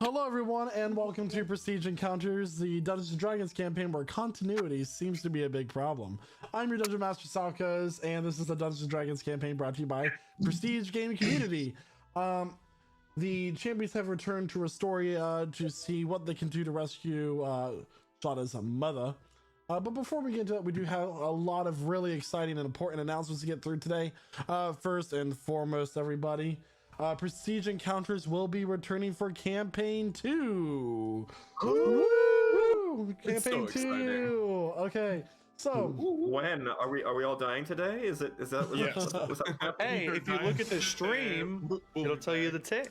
Hello everyone and welcome to Prestige Encounters, the Dungeons & Dragons campaign where continuity seems to be a big problem. I'm your Dungeon Master Salkos, and this is the Dungeons & Dragons campaign brought to you by Prestige Gaming Community. The champions have returned to Astoria to see what they can do to rescue Shada's mother. But before we get into it, we do have a lot of really exciting and important announcements to get through today. First and foremost, everybody, Prestige Encounters will be returning for Campaign Woo! Campaign 2! Okay, so when are we all dying today? Is that was that Hey, if you look at the stream, it'll tell you the date.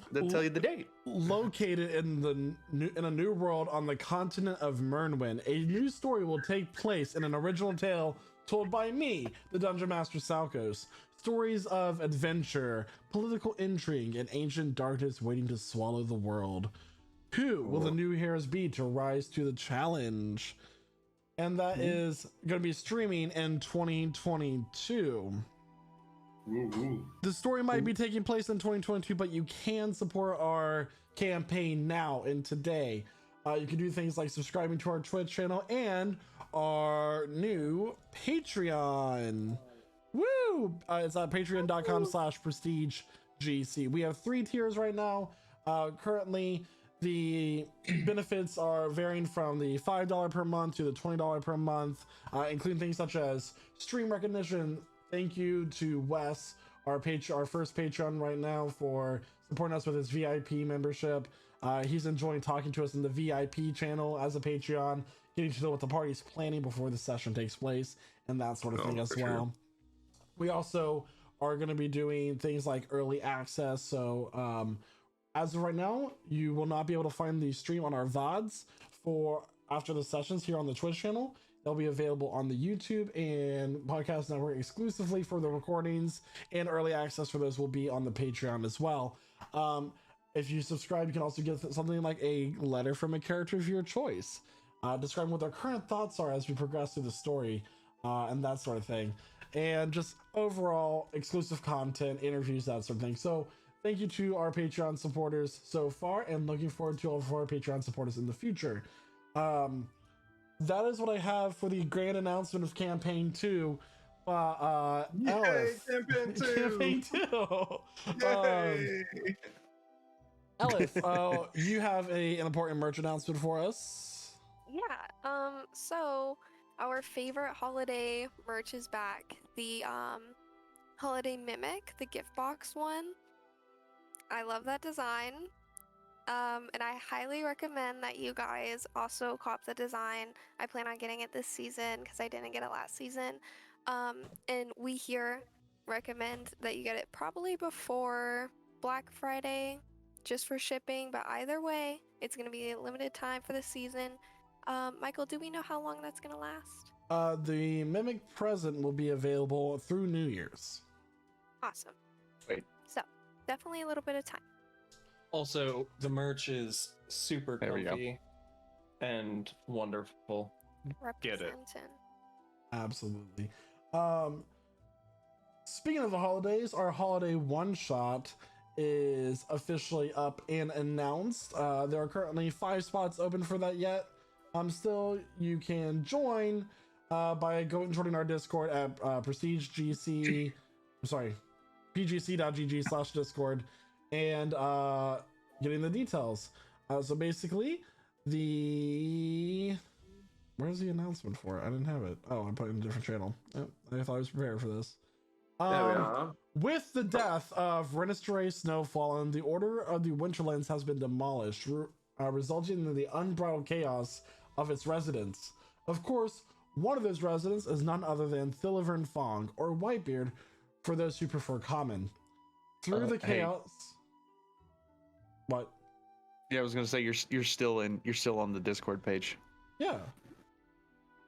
Located in a new world on the continent of Mernwin, a new story will take place in an original tale told by me, the Dungeon Master Salkos. Stories of adventure, political intrigue, and ancient darkness waiting to swallow the world. Who will the new heroes be to rise to the challenge? And that is going to be streaming in 2022. The story might be taking place in 2022, but you can support our campaign now and today. You can do things like subscribing to our Twitch channel and our new Patreon. Woo! It's at patreon.com/prestigegc. We have 3 tiers right now. Currently, the benefits are varying from the $5 per month to the $20 per month, including things such as stream recognition. Thank you to Wes, our first patron right now, for supporting us with his VIP membership. He's enjoying talking to us in the VIP channel as a Patreon, getting to know what the party's planning before the session takes place, and that sort of thing as well. Sure. We also are going to be doing things like early access. So as of right now, you will not be able to find the stream on our VODs for after the sessions here on the Twitch channel. They'll be available on the YouTube and Podcast Network exclusively for the recordings, and early access for those will be on the Patreon as well. If you subscribe, you can also get something like a letter from a character of your choice, describing what their current thoughts are as we progress through the story, and that sort of thing. And just overall exclusive content, interviews, that sort of thing. So thank you to our Patreon supporters so far, and looking forward to all of our Patreon supporters in the future. That is what I have for the grand announcement of Campaign 2. Elif. Campaign 2! Campaign 2! Elif, you have an important merch announcement for us. Yeah, so our favorite holiday merch is back. The holiday mimic, the gift box one. I love that design. And I highly recommend that you guys also cop the design. I plan on getting it this season because I didn't get it last season. And we here recommend that you get it probably before Black Friday, just for shipping. But either way, it's going to be a limited time for the season. Michael, do we know how long that's going to last? The Mimic present will be available through New Year's. Awesome. Wait. So, definitely a little bit of time. Also, the merch is super comfy and wonderful. Get it. Absolutely. Speaking of the holidays, our holiday one-shot is officially up and announced. There are currently 5 spots open for that yet. Still, you can join by joining our Discord at prestigegc. Sorry, pgc.gg/discord, and getting the details. So basically, where's the announcement for it? I didn't have it. Oh, I put it in a different channel. Oh, I thought I was prepared for this. There we are. With the death of Renistray Snowfallen, the Order of the Winterlands has been demolished, resulting in the unbridled chaos of its residents. Of course, one of those residents is none other than Thilivern Fong, or Whitebeard, for those who prefer common. Through the chaos. Hey. What? Yeah, I was gonna say you're still on the Discord page. Yeah.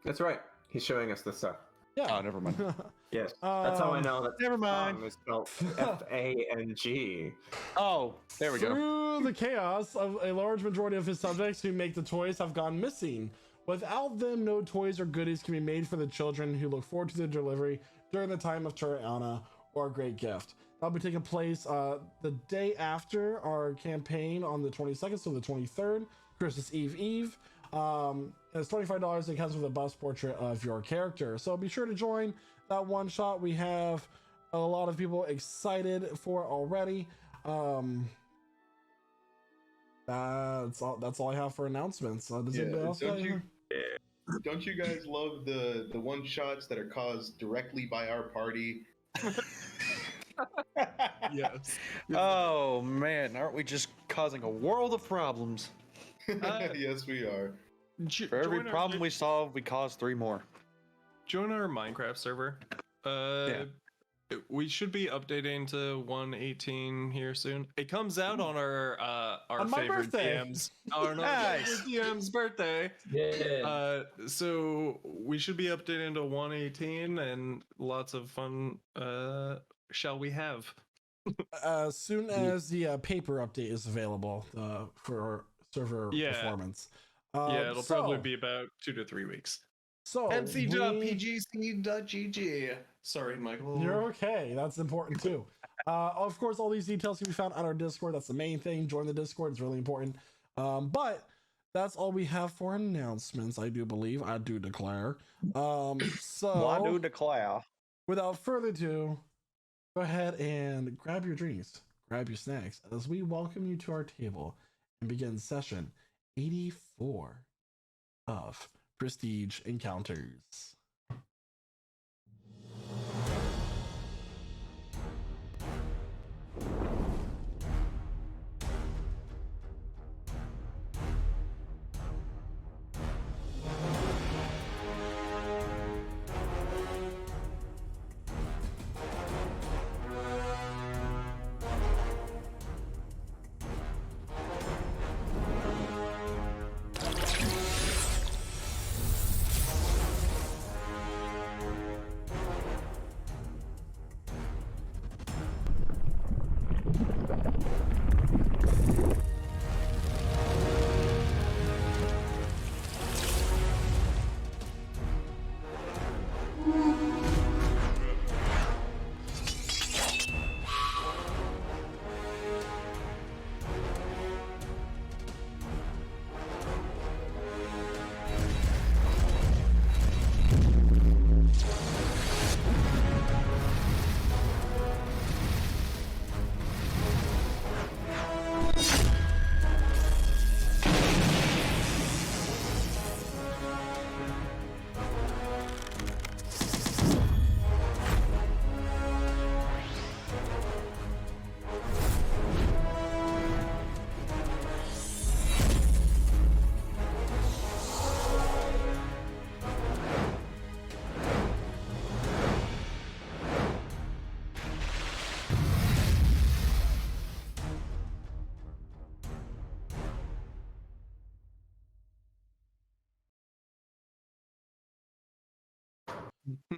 That's right. He's showing us the stuff. Yeah. Oh, never mind. Yes. That's how I know that. Never mind. It's spelled F-A-N-G. Oh, there we go. Through the chaos of a large majority of his subjects who make the toys have gone missing. Without them, no toys or goodies can be made for the children who look forward to their delivery during the time of Tirana or Great Gift. That'll be taking place the day after our campaign on the 22nd, so the 23rd, Christmas Eve. It's $25. It comes with a bust portrait of your character. So be sure to join that one shot. We have a lot of people excited for it already. That's all I have for announcements. Does anybody else have anything? Don't you guys love the one shots that are caused directly by our party? Yes. Oh man, aren't we just causing a world of problems? Yes, we are. For every problem we solve, we cause 3 more. Join our Minecraft server. We should be updating to 1.18 here soon. It comes out on our On my favorite birthday. DM's. Our Nice. favorite DM's birthday. Yeah. So we should be updating to 1.18 and lots of fun shall we have. As soon as the paper update is available for server performance. It'll probably be about 2 to 3 weeks. So nc.pgc.gg. Sorry, Michael. You're okay. That's important too. Of course, all these details can be found on our Discord. That's the main thing. Join the Discord. It's really important. But that's all we have for announcements. I do believe. I do declare. So I do declare. Without further ado, go ahead and grab your drinks, grab your snacks, as we welcome you to our table and begin session 84 of Prestige Encounters.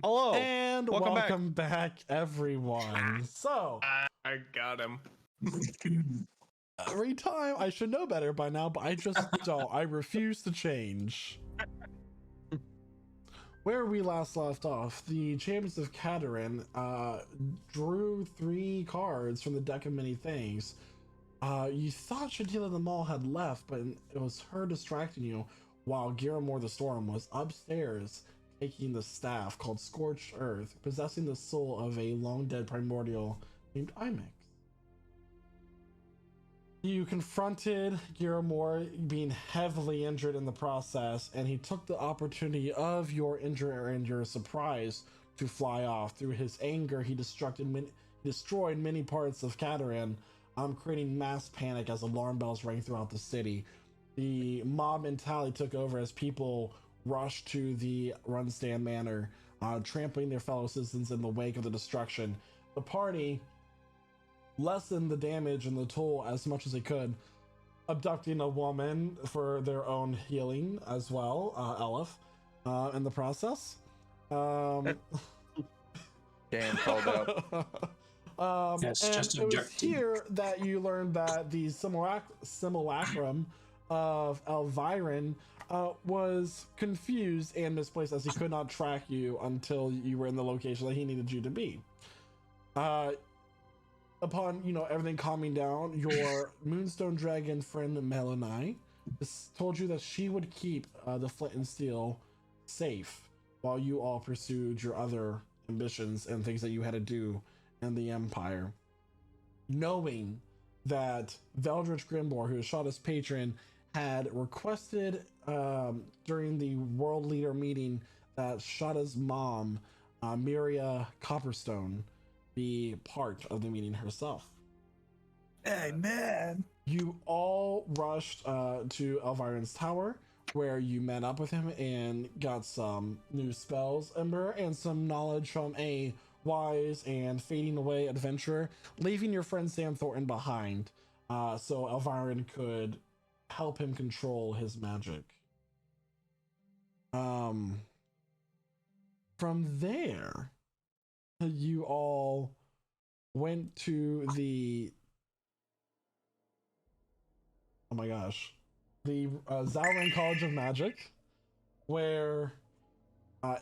Hello. And welcome back, everyone. So, I got him. every time I should know better by now, but I just don't. I refuse to change. Where we last left off, the champions of Katarin drew 3 cards from the deck of many things. You thought Shatila the Mall had left, but it was her distracting you while Giramore the Storm was upstairs taking the staff called Scorched Earth, possessing the soul of a long-dead primordial named Imix. You confronted Giramore being heavily injured in the process, and he took the opportunity of your injury and your surprise to fly off. Through his anger, he destroyed many parts of Katarin, creating mass panic as alarm bells rang throughout the city. The mob mentality took over as people rushed to the Runstand Manor, trampling their fellow citizens in the wake of the destruction. The party lessened the damage and the toll as much as they could, abducting a woman for their own healing as well, Elif, in the process. Damn, called out. Yes, and just it was abducting. here that you learned that the simulacrum of Elviron was confused and misplaced, as he could not track you until you were in the location that he needed you to be. upon everything calming down, your Moonstone Dragon friend Melanie told you that she would keep the Flint and Steel safe while you all pursued your other ambitions and things that you had to do in the Empire, knowing that Veldritch Grimbor, who is Shada's patron, had requested during the world leader meeting that Shada's mom, Miria Copperstone, be part of the meeting herself. Hey, man. You all rushed to Elviron's tower, where you met up with him and got some new spells, Ember, and some knowledge from a wise and fading away adventurer, leaving your friend Sam Thornton behind, so Elviron could help him control his magic. From there, you all went to the the Zalran College of Magic, where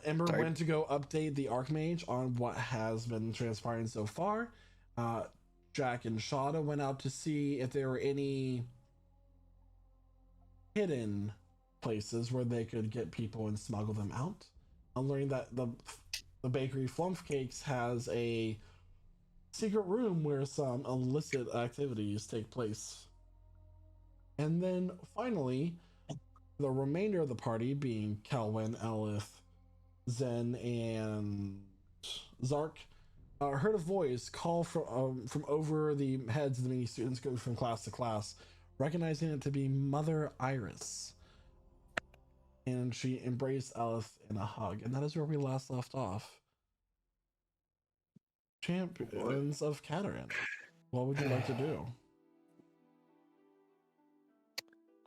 Ember went to go update the Archmage on what has been transpiring so far. Jack and Shada went out to see if there were any hidden places where they could get people and smuggle them out. I'm learning that the bakery Flumph Cakes has a secret room where some illicit activities take place. And then finally, the remainder of the party, being Kelwyn, Elith, Zen, and Zark, heard a voice call from over the heads of the many students going from class to class, recognizing it to be Mother Iris. And she embraced Elith in a hug. And that is where we last left off. Champions of Cataran. What would you like to do?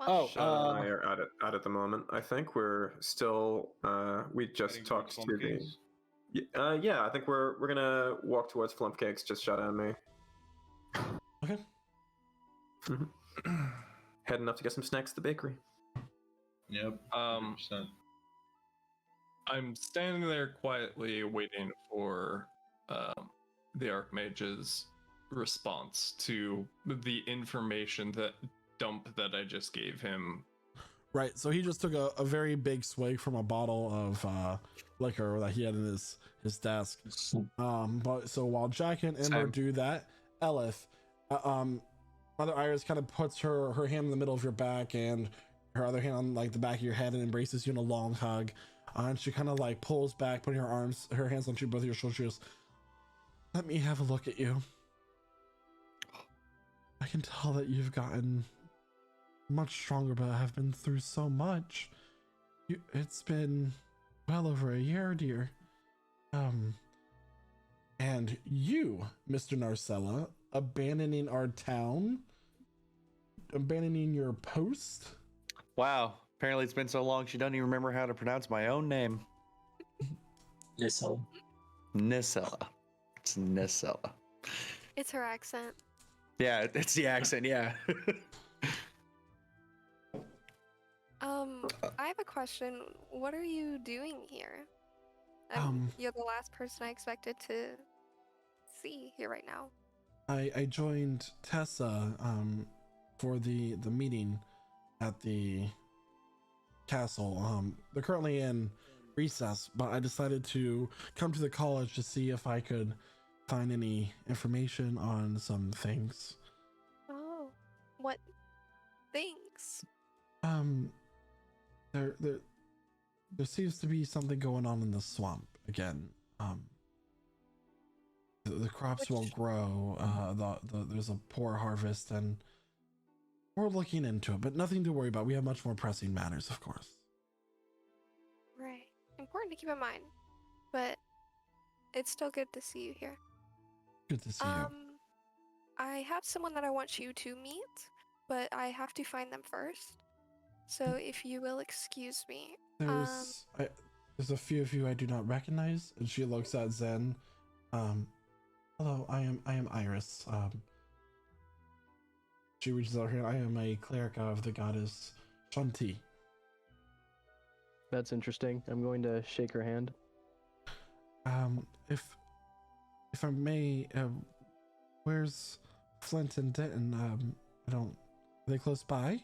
Shad and I are out at the moment. I think we're still. We just talked to the. Yeah, I think we're gonna walk towards Flumph Cakes. Just Shad and me. Okay. Heading up to get some snacks at the bakery. Yep. 100%. I'm standing there quietly waiting for the Archmage's response to the information dump that I just gave him. Right, so he just took a very big swig from a bottle of liquor that he had in his desk. But so while Jack and Ember do that, Elith, Mother Iris kind of puts her hand in the middle of your back and her other hand on like the back of your head and embraces you in a long hug. And she kind of like pulls back, putting her hands on both of your shoulders. She goes, "Let me have a look at you. I can tell that you've gotten much stronger, but I have been through so much. It's been well over a year, dear. And you, Mr. Narcella, abandoning our town, abandoning your post." Wow. Apparently it's been so long she doesn't even remember how to pronounce my own name. Nisela. Nisela. It's Nisela. It's her accent. Yeah, it's the accent, yeah. I have a question. What are you doing here? You're the last person I expected to see here right now. I joined Tessa for the meeting at the castle. They're currently in recess, but I decided to come to the college to see if I could find any information on some things. Oh, what things? There seems to be something going on in the swamp again. The crops won't grow. There's a poor harvest, and we're looking into it, but nothing to worry about. We have much more pressing matters, of course. Right. Important to keep in mind, but it's still good to see you here. Good to see you. I have someone that I want you to meet, but I have to find them first. So if you will excuse me. There's a few of you I do not recognize, and she looks at Zen. Hello, I am Iris. She reaches out here. I am a cleric of the goddess Shanti. That's interesting. I'm going to shake her hand. If I may, where's Flint and Denton? I don't. Are they close by?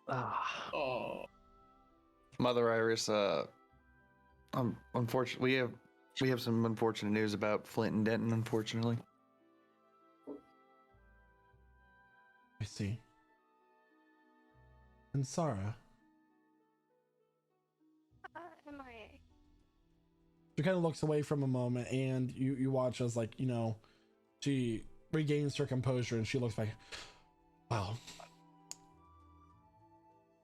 Ah. Oh, Mother Iris, unfortunately, we have some unfortunate news about Flint and Denton. Unfortunately, I see. And Sarah. MIA. She kind of looks away from a moment, and you watch as, like, she regains her composure, and she looks like, wow.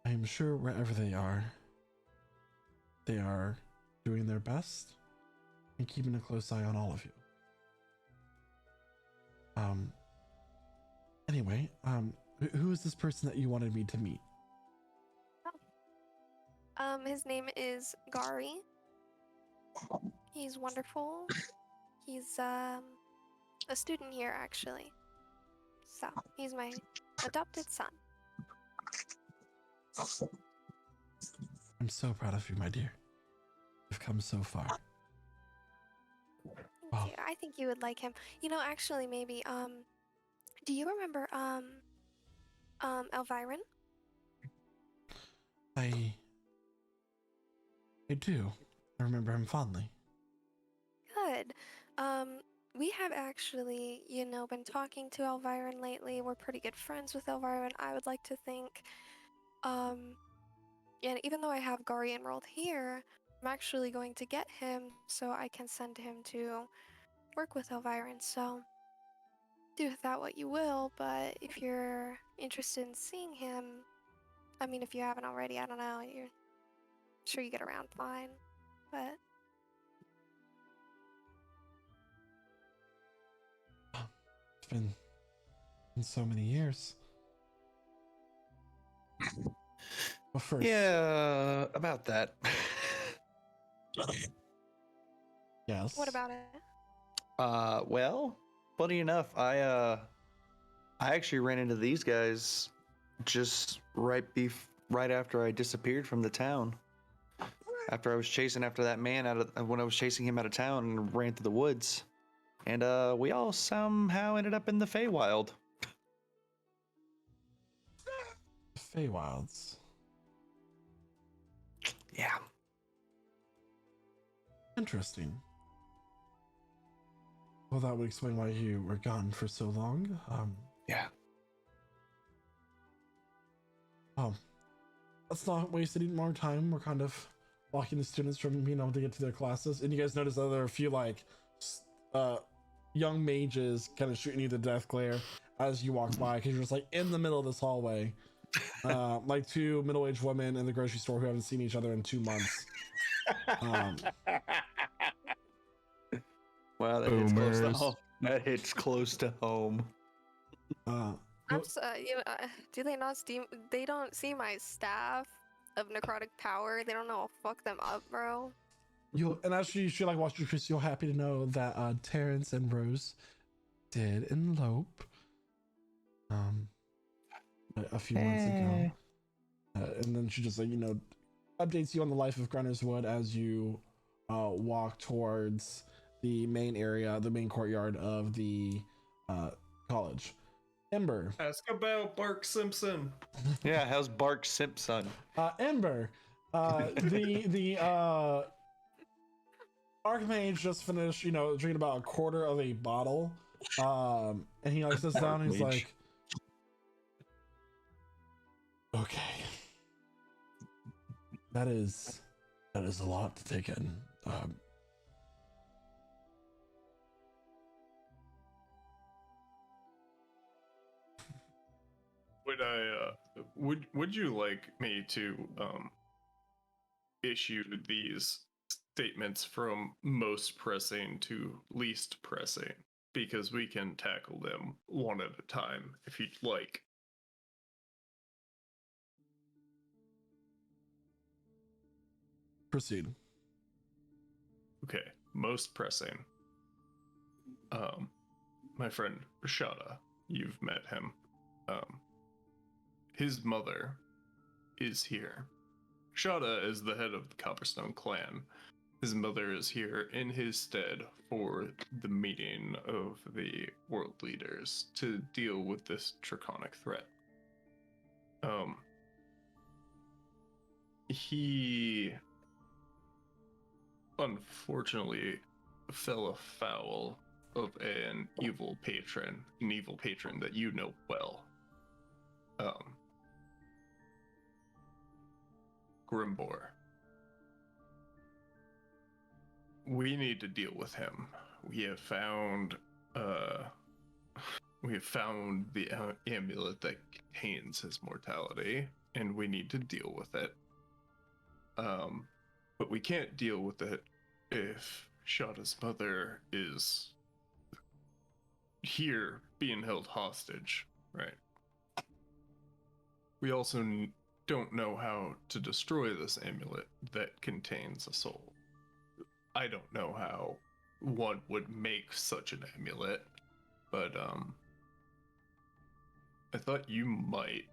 I am sure wherever they are doing their best and keeping a close eye on all of you. Anyway, who is this person that you wanted me to meet? His name is Gari. He's wonderful. He's a student here, actually. So he's my adopted son. I'm so proud of you, my dear. You've come so far. Thank Wow. you. I think you would like him. Actually, maybe. Do you remember Elviron? I do. I remember him fondly. Good. We have actually, been talking to Elviron lately. We're pretty good friends with Elviron, I would like to think. And even though I have Gari enrolled here, I'm actually going to get him so I can send him to work with Elviron. So do with that what you will, but if you're interested in seeing him, I mean, if you haven't already, I don't know, you're sure you get around fine, but It's been so many years. Well, first, yeah, about that. yes. what about it? Well, funny enough, I actually ran into these guys just right after I disappeared from the town. After I was chasing after that man when I was chasing him out of town and ran through the woods, and we all somehow ended up in the Feywild. Feywilds. Yeah. Interesting. Well, that would explain why you were gone for so long. Yeah. Oh, let's not waste any more time. We're kind of blocking the students from being able to get to their classes. And you guys notice that there are a few, like, young mages kind of shooting you the death glare as you walk by, because you're just, like, in the middle of this hallway. Like two middle-aged women in the grocery store who haven't seen each other in 2 months. Wow, that hits close to home. That hits close to home. I'm so, do they not see? They don't see my staff of necrotic power. They don't know I'll fuck them up, bro. And actually, she like watched you, Chris. You're happy to know that Terrence and Rose did elope. A few months ago. And then she just, like, updates you on the life of Grunner's Wood as you walk towards the main area, the main courtyard of the college. Ember. Ask about Bark Simpson. Yeah, how's Bark Simpson? Ember. The Archmage just finished, drinking about a quarter of a bottle. And he like sits down and he's like, okay. That is a lot to take in. Would you like me to issue these statements from most pressing to least pressing, because we can tackle them one at a time if you'd like. Proceed. Okay, most pressing. My friend Rashada, you've met him. His mother is here. Shada is the head of the Copperstone clan, his mother is here in his stead for the meeting of the world leaders to deal with this draconic threat. He unfortunately fell afoul of an evil patron that you know well. Grimbor. We need to deal with him. We have found the amulet that contains his mortality, and we need to deal with it. But we can't deal with it if Shada's mother is here being held hostage, right? We also don't know how to destroy this amulet that contains a soul. I don't know how one would make such an amulet, but I thought you might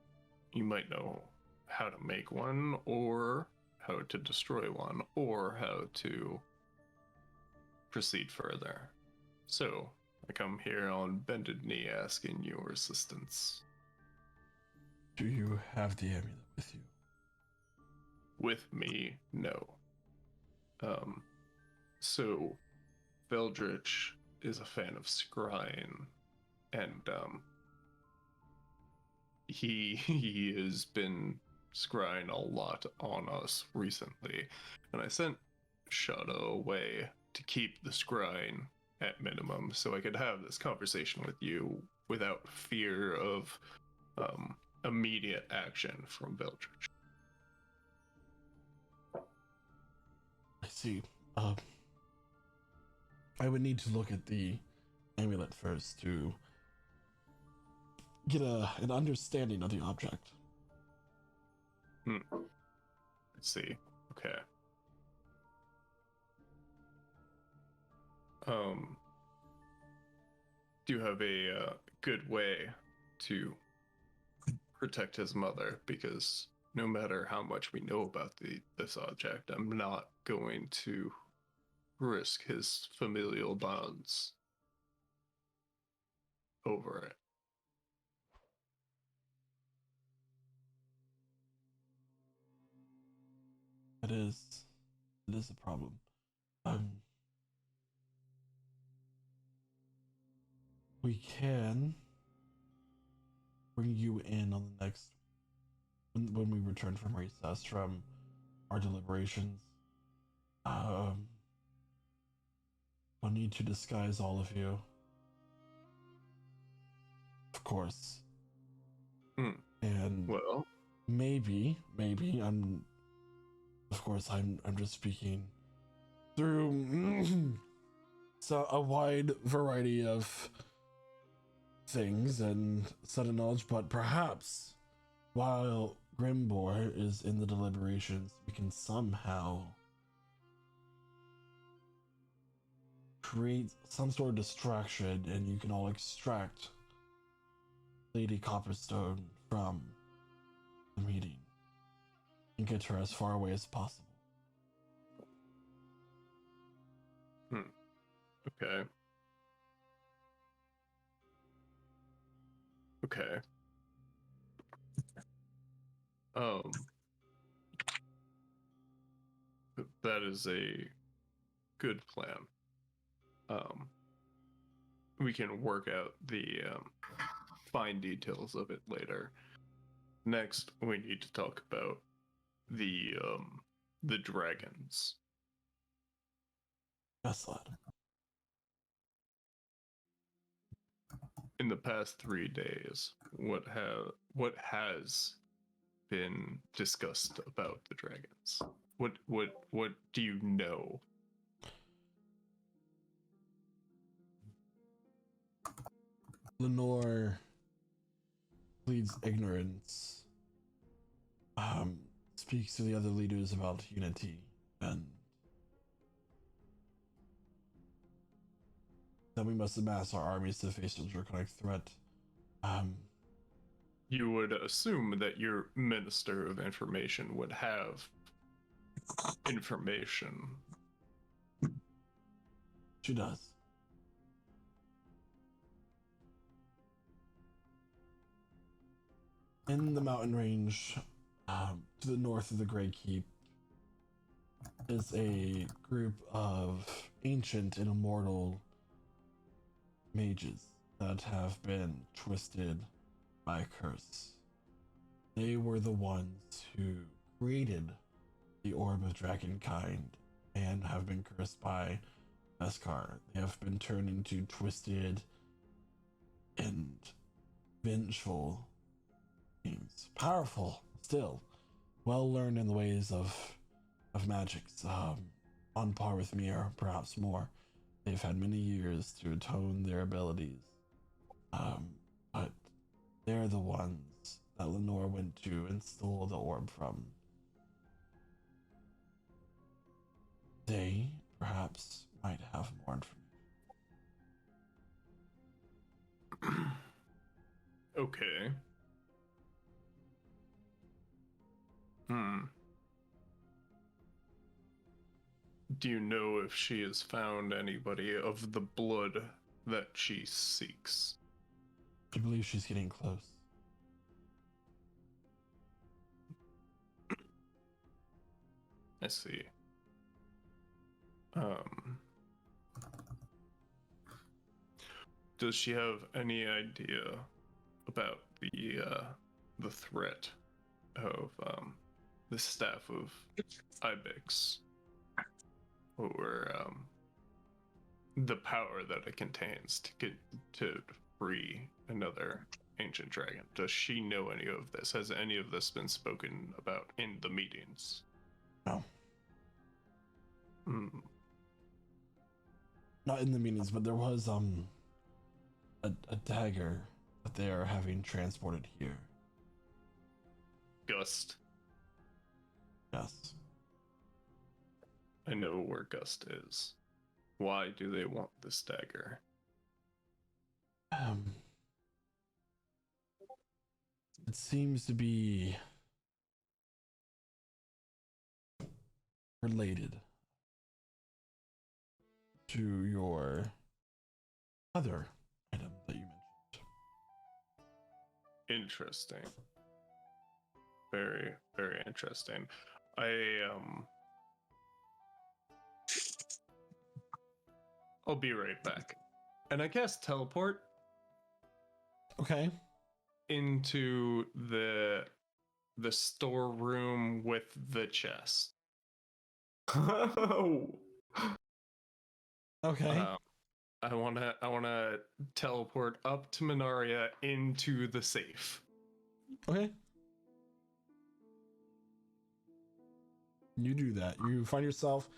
know how to make one, or how to destroy one, or how to proceed further. So I come here on bended knee asking your assistance. Do you have the amulet with you? With me, no. So Veldritch is a fan of scrying, and he has been scrying a lot on us recently, and I sent Shada away to keep the scrying at minimum so I could have this conversation with you without fear of immediate action from Veldritch. I see. I would need to look at the amulet first to get an understanding of the object. I see. Okay. Do you have a good way to protect his mother? Because no matter how much we know about this object, I'm not going to risk his familial bonds over it. It is a problem. We can bring you in on the next when we return from recess from our deliberations. We'll need to disguise all of you, of course. And well, maybe I'm just speaking through so a wide variety of things and sudden knowledge, but perhaps while Grimbor is in the deliberations, we can somehow create some sort of distraction and you can all extract Lady Copperstone from the meeting and get her as far away as possible. Okay. Okay. That is a good plan. We can work out the fine details of it later. Next, we need to talk about the dragons. Yes, lad. In the past 3 days, what has been discussed about the dragons? What do you know? Lenore pleads ignorance. Speaks to the other leaders about unity and that we must amass our armies to face the draconic threat. You would assume that your Minister of Information would have information She does. In the mountain range, to the north of the Grey Keep, is a group of ancient and immortal mages that have been twisted by a curse. They were the ones who created the Orb of Dragonkind and have been cursed by Beskar. They have been turned into twisted and vengeful beings. Powerful, still. Well learned in the ways of magics. On par with me, or perhaps more. They've had many years to atone their abilities. But they're the ones that Lenore went to and stole the orb from. They perhaps might have more information. Okay. Do you know if she has found anybody of the blood that she seeks? I believe she's getting close. I see. Does she have any idea about the threat of the staff of Ibex, or the power that it contains to free another ancient dragon? Does she know any of this? Has any of this been spoken about in the meetings? No. Not in the meetings, but there was a dagger that they are having transported here. Gust. Yes. I know where Gust is. Why do they want this dagger? It seems to be related to your other item that you mentioned. Interesting. Very, very interesting. I'll be right back. And I cast teleport. Okay. Into the storeroom with the chest. Oh. Okay. I wanna teleport up to Minaria into the safe. Okay. You do that. You find yourself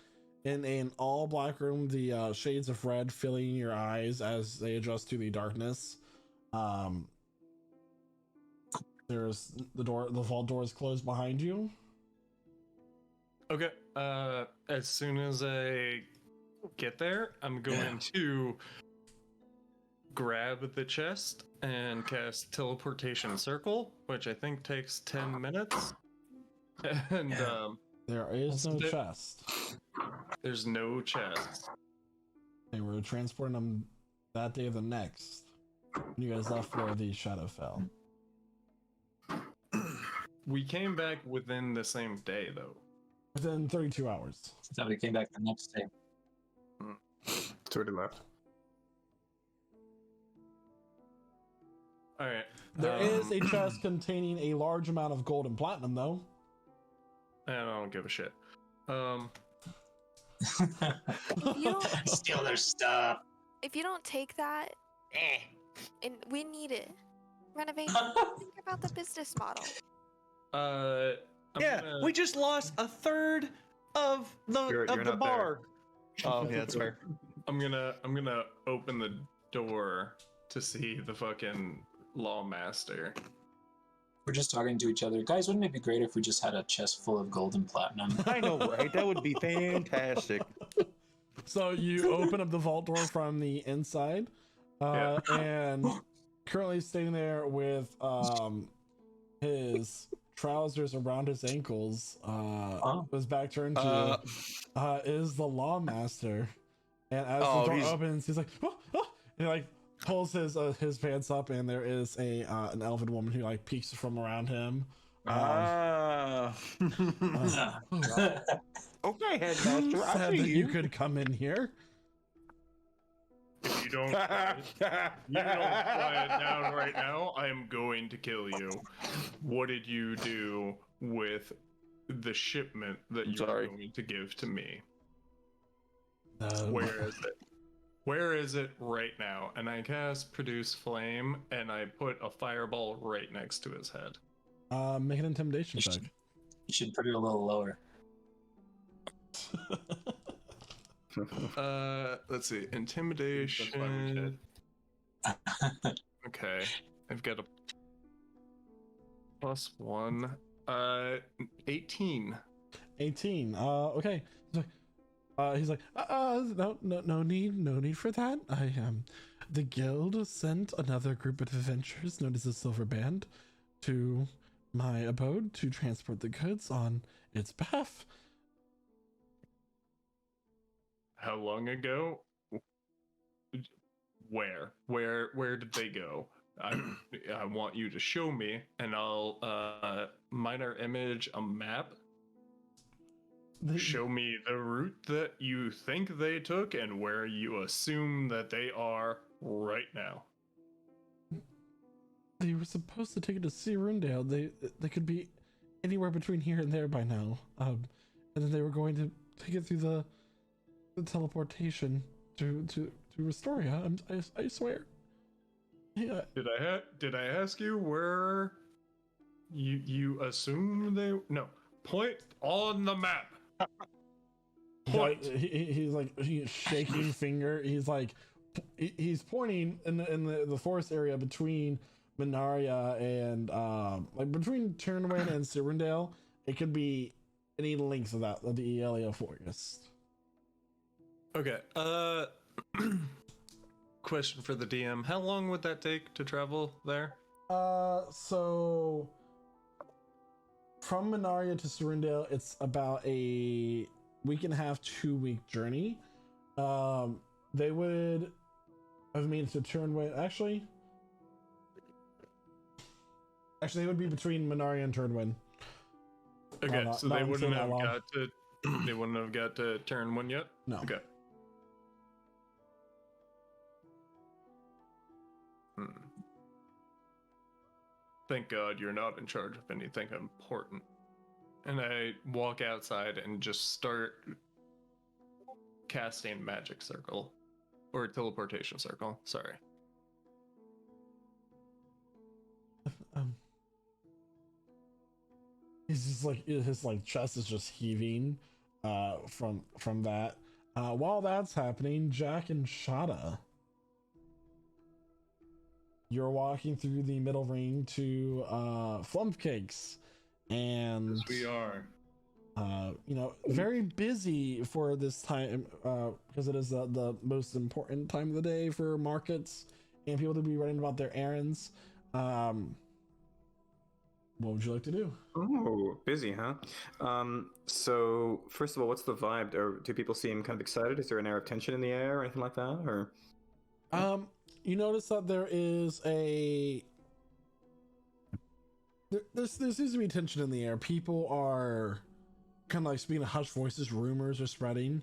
in an all black room, the shades of red filling your eyes as they adjust to the darkness. There's the vault door is closed behind you. Okay. As soon as I get there, I'm going to grab the chest and cast teleportation circle, which I think takes 10 minutes. And there is no chest. There's no chest. They were transporting them that day or the next. You guys left where the shadow fell. We came back within the same day, though. Within 32 hours. So we came back the next day. It's already left. All right. There is a chest containing a large amount of gold and platinum, though. I don't give a shit. Steal their stuff. If you don't take that, and we need it, renovate. Think about the business model. We just lost a third of the bar. Oh yeah, that's fair. I'm gonna open the door to see the fucking lawmaster. We're just talking to each other. Guys, wouldn't it be great if we just had a chest full of gold and platinum? I know, right? That would be fantastic. So you open up the vault door from the inside, and currently staying there with his trousers around his ankles, his back turned to, is the lawmaster. And as the door opens, he's like, oh, oh, and he like pulls his pants up, and there is an elven woman who like peeks from around him. Okay, headmaster, I said see that you. you could come in here. If you don't quiet down right now, I am going to kill you. What did you do with the shipment that you were going to give to me? Where is it? Where is it right now? And I cast Produce Flame, and I put a fireball right next to his head. Make an intimidation check. You should put it a little lower. Let's see. Intimidation. Okay. I've got a +1. 18. 18. Okay. He's like, no need for that. The guild sent another group of adventurers known as the Silver Band to my abode to transport the goods on its behalf. How long ago? Where did they go? I want you to show me, and I'll minor image a map. Show me the route that you think they took and where you assume that they are right now. They were supposed to take it to C1S84. They could be anywhere between here and there by now. And then they were going to take it through the teleportation to Restoria. I swear. Yeah. Did I ask you where you assume they? No. Point on the map. Point. He's shaking finger. He's pointing in the forest area between Minaria and like between Turnwind and Cyrindale. It could be any length of the Elia forest. Okay. Question for the DM: how long would that take to travel there? So from Minaria to Cyrindale, it's about a week and a half, 2-week journey. They would have made it to Turnwind. Actually, they would be between Minaria and Turnwind. Okay, so they wouldn't have got to. They wouldn't have got to Turnwind yet. No. Okay. Thank God you're not in charge of anything important. And I walk outside and just start casting Magic Circle. Or Teleportation Circle, sorry. He's just like, his chest is just heaving from that. While that's happening, Jack and Shada, you're walking through the middle ring to Flumpcakes, and yes, we are. Very busy for this time because it is the most important time of the day for markets and people to be running about their errands. What would you like to do? Oh, busy, huh? So first of all, what's the vibe? Do people seem kind of excited? Is there an air of tension in the air or anything like that? Or you notice that there is there seems to be tension in the air. People are kind of like speaking in hushed voices. Rumors are spreading.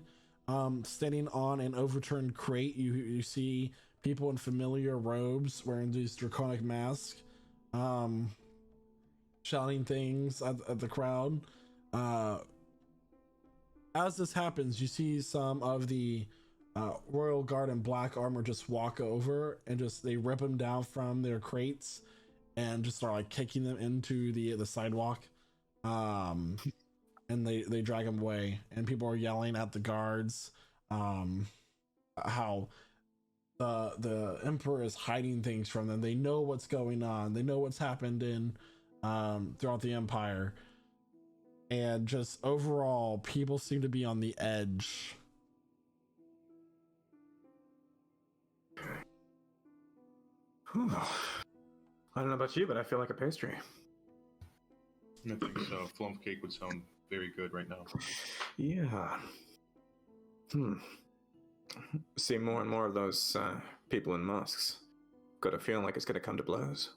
Standing on an overturned crate, you see people in familiar robes wearing these draconic masks, shouting things at the crowd. As this happens, you see some of the Royal Guard in black armor just walk over and they rip them down from their crates and just start like kicking them into the sidewalk. And they drag them away, and people are yelling at the guards how the Emperor is hiding things from them. They know what's going on. They know what's happened in throughout the Empire, and just overall, people seem to be on the edge. I don't know about you, but I feel like a pastry. I think so. Flump cake would sound very good right now. Yeah. See more and more of those people in masks. Got a feeling like it's going to come to blows.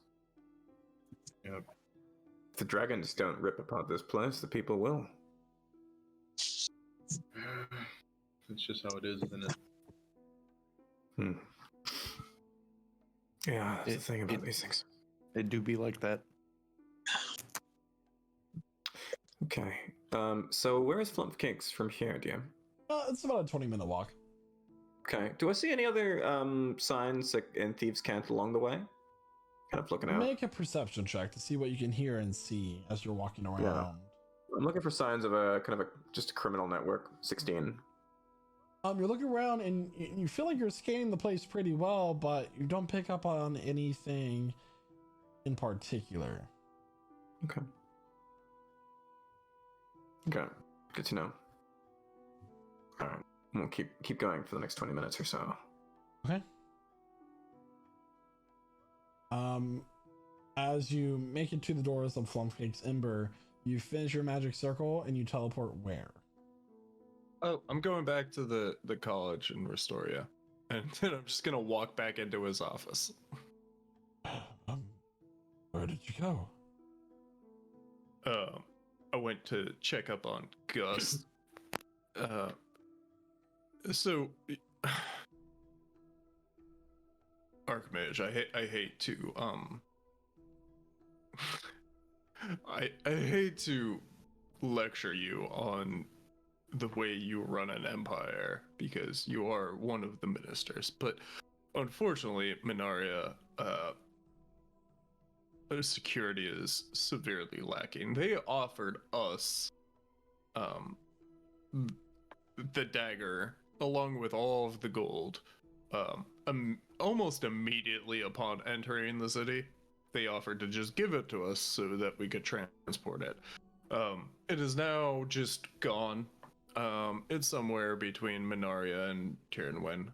Yep. If the dragons don't rip apart this place, the people will. It's just how it is, isn't it? Yeah, that's the thing about these things. It do be like that. Okay. So where is Flump Cakes from here, DM? It's about a 20-minute walk. Okay. Do I see any other signs like in Thieves' Cant along the way? Kind of looking out. Make a perception check to see what you can hear and see as you're walking around. Yeah. I'm looking for signs of a kind of just a criminal network. 16. You're looking around and you feel like you're scanning the place pretty well, but you don't pick up on anything in particular. Okay. Okay. Good to know. All right. We'll keep going for the next 20 minutes or so. Okay. As you make it to the doors of Flumpcake's Ember, you finish your magic circle and you teleport where? Oh, I'm going back to the college in Restoria, and then I'm just gonna walk back into his office. Where did you go? I went to check up on Gus. So, Archmage, I hate to I hate to lecture you on the way you run an empire because you are one of the ministers, but unfortunately, Minaria security is severely lacking. They offered us the dagger along with all of the gold almost immediately upon entering the city. They offered to just give it to us so that we could transport it. It is now just gone. It's somewhere between Minaria and Tiernwen,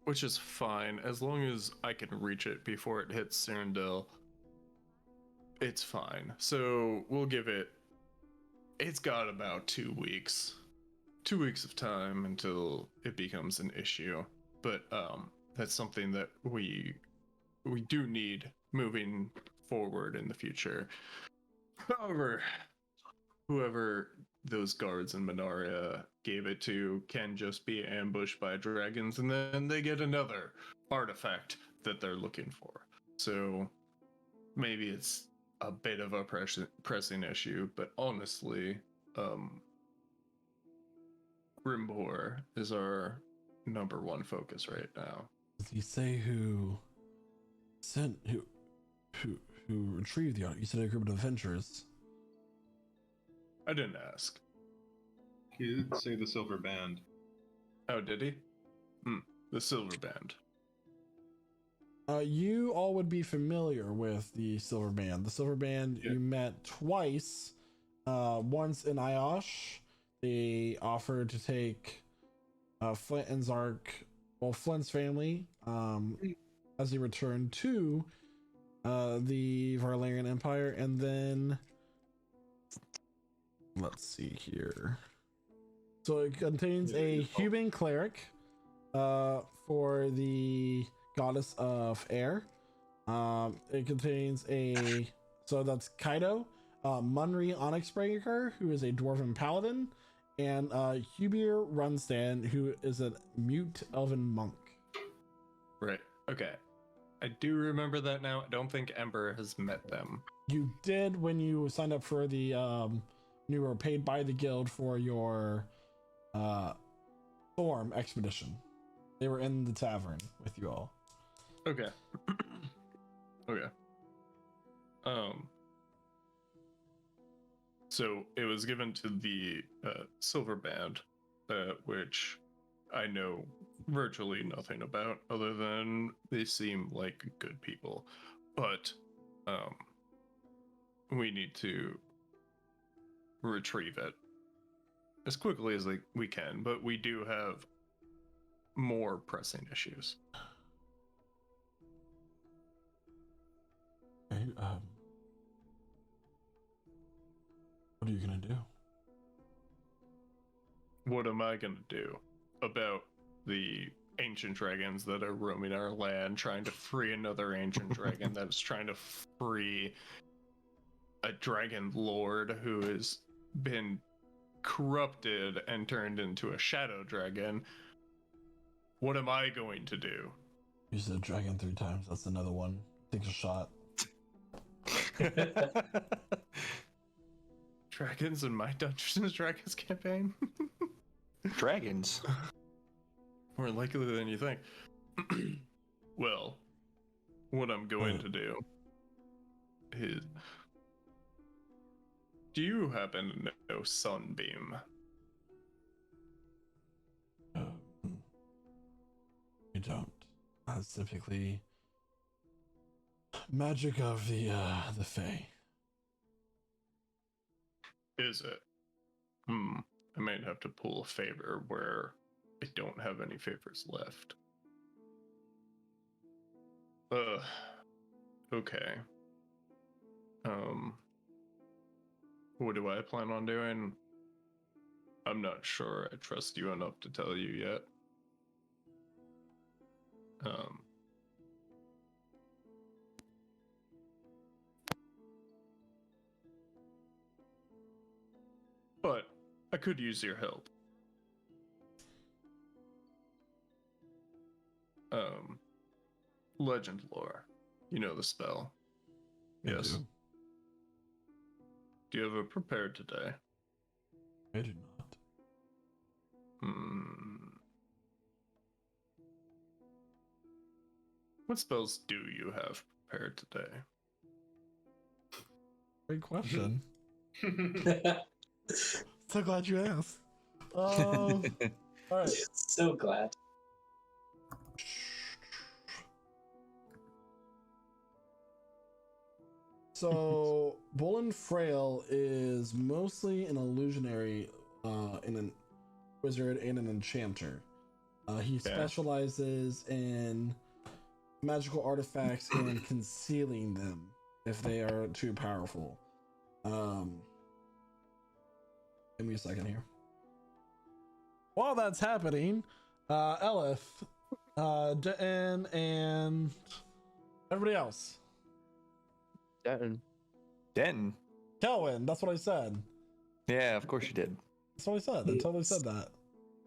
which is fine as long as I can reach it before it hits Cyrindil. It's fine. So we'll give it. It's got about 2 weeks. 2 weeks of time until it becomes an issue. But that's something that we do need moving forward in the future. However, whoever those guards in Minaria gave it to can just be ambushed by dragons, and then they get another artifact that they're looking for. So maybe it's a bit of a pressing issue, but honestly, Rimbor is our number one focus right now. Did you say who retrieved the art? You said a group of adventurers. I didn't ask. He did say the silver band. Oh, did he? The silver band. You all would be familiar with the Silver Band. The Silver Band you met twice. Once in Iosh, they offered to take Flint and Zark, well, Flint's family, as they returned to the Varlarian Empire, and then let's see here. So it contains a human cleric for the goddess of air. It contains so that's Kaido, Munri Onyxbreaker, who is a dwarven paladin, and Hubir Runstan, who is a mute elven monk. Right. Okay. I do remember that now. I don't think Ember has met them. You did when you signed up for the you were paid by the guild for your Storm expedition. They were in the tavern with you all. Okay. Okay. So it was given to the Silver Band, which I know virtually nothing about other than they seem like good people. But we need to retrieve it as quickly as we can, but we do have more pressing issues. Okay, what are you gonna do? What am I gonna do? about the ancient dragons that are roaming our land, trying to free another ancient dragon that's trying to free a dragon lord who has been corrupted and turned into a shadow dragon. What am I going to do? You said dragon 3 times. That's another one. Takes a shot. Dragons in my Dungeons and Dragons campaign? Dragons. More likely than you think. Well, what I'm going to do is... Do you happen to know Sunbeam? You don't. That's typically magic of the Fae. Is it? I might have to pull a favor where I don't have any favors left. Okay. What do I plan on doing? I'm not sure I trust you enough to tell you yet. But I could use your help. Legend lore. You know the spell. Yes. do. Do you have it prepared today? I do not. What spells do you have prepared today? Great question. So glad you asked. All right. So glad. So, Bolin Frail is mostly an illusionary, an wizard and an enchanter. He specializes in magical artifacts and concealing them if they are too powerful. Give me a second here. While that's happening, Elif, Denton, and everybody else. Denton. Kelvin, that's what I said. Yeah, of course you did. That's what I said. I totally said that.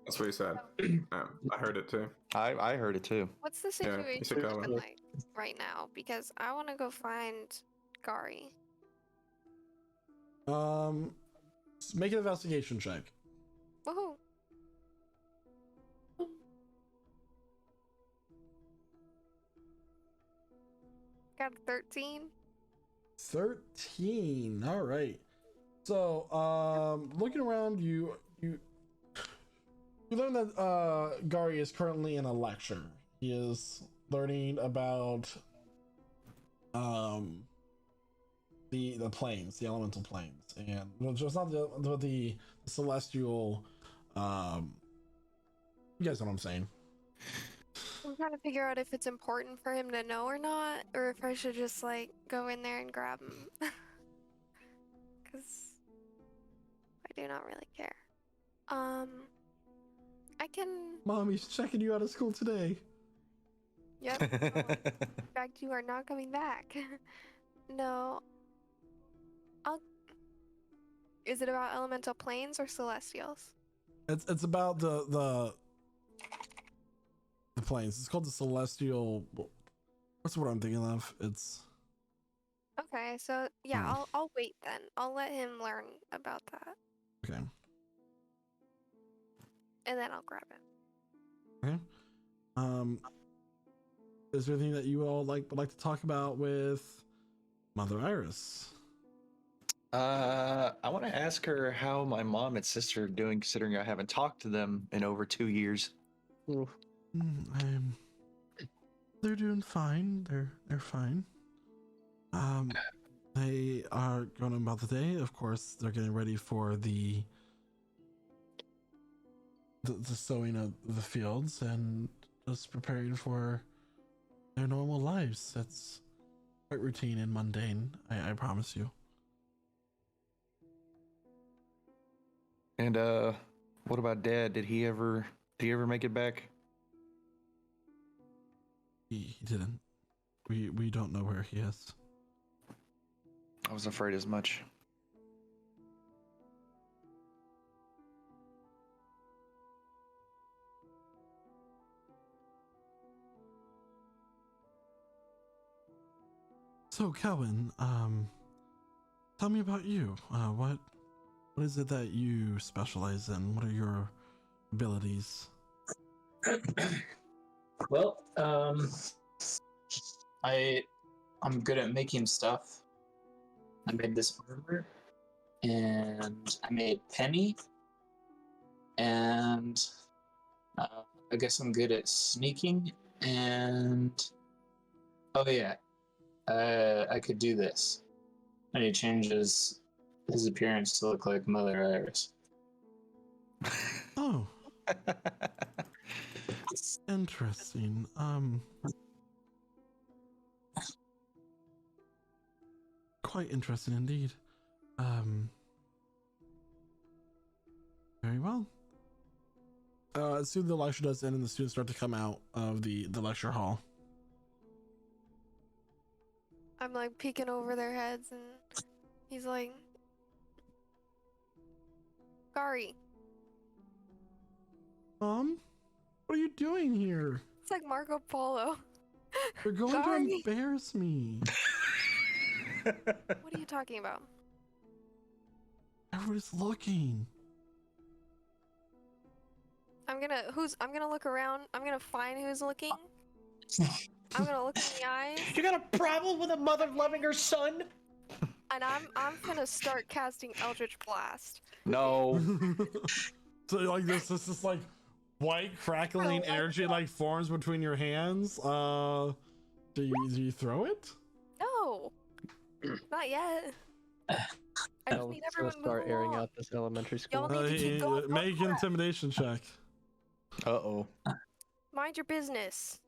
That's what he said. I heard it too. I heard it too. What's the Yeah, you situation should go looking in. like right now? Because I want to go find Gari. Make an investigation check. Woohoo! Got a 13. 13. All right. So, looking around, you learn that Gari is currently in a lecture. He is learning about the planes, the elemental planes, and just not the celestial. You guys know what I'm saying. I'm trying to figure out if it's important for him to know or not, or if I should just like go in there and grab him. Because I do not really care. I can. Mommy's checking you out of school today. Yep. In fact, you are not coming back. No. Is it about elemental planes or celestials? It's about the planes. It's called the celestial. What's the word I'm thinking of? It's. Okay, so yeah, I'll wait then. I'll let him learn about that, Okay. and then I'll grab it. Okay. Is there anything that you all would like to talk about with Mother Iris? I want to ask her how my mom and sister are doing, considering I haven't talked to them in over 2 years. They're doing fine. They're fine. They are going about the day. Of course, they're getting ready for the sowing of the fields and just preparing for their normal lives. That's quite routine and mundane. I promise you. And what about Dad? Did he ever Did he ever make it back? He didn't. We don't know where he is. I was afraid as much. So, Kelvin, tell me about you. What is it that you specialize in? What are your abilities? Well, I'm good at making stuff. I made this armor, and I made Penny, and I guess I'm good at sneaking, and oh yeah, I could do this. And he changes his appearance to look like Mother Iris. Oh, interesting. Quite interesting indeed. Very well. Soon the lecture does end and the students start to come out of the lecture hall. I'm like peeking over their heads, and he's like, Gari. Mom, what are you doing here? It's like Marco Polo. You're going Gari. to embarrass me. What are you talking about? Everybody's looking. I'm gonna look around. I'm gonna find who's looking. I'm gonna look in the eyes, You got a problem with a mother loving her son? and I'm gonna start casting Eldritch Blast. No. So like this is like white crackling Oh my energy like forms between your hands. Do you throw it? No, not yet. I just need everyone to move start airing along. out this elementary school. Y'all need to keep going. Make an intimidation check. Uh-oh. Mind your business.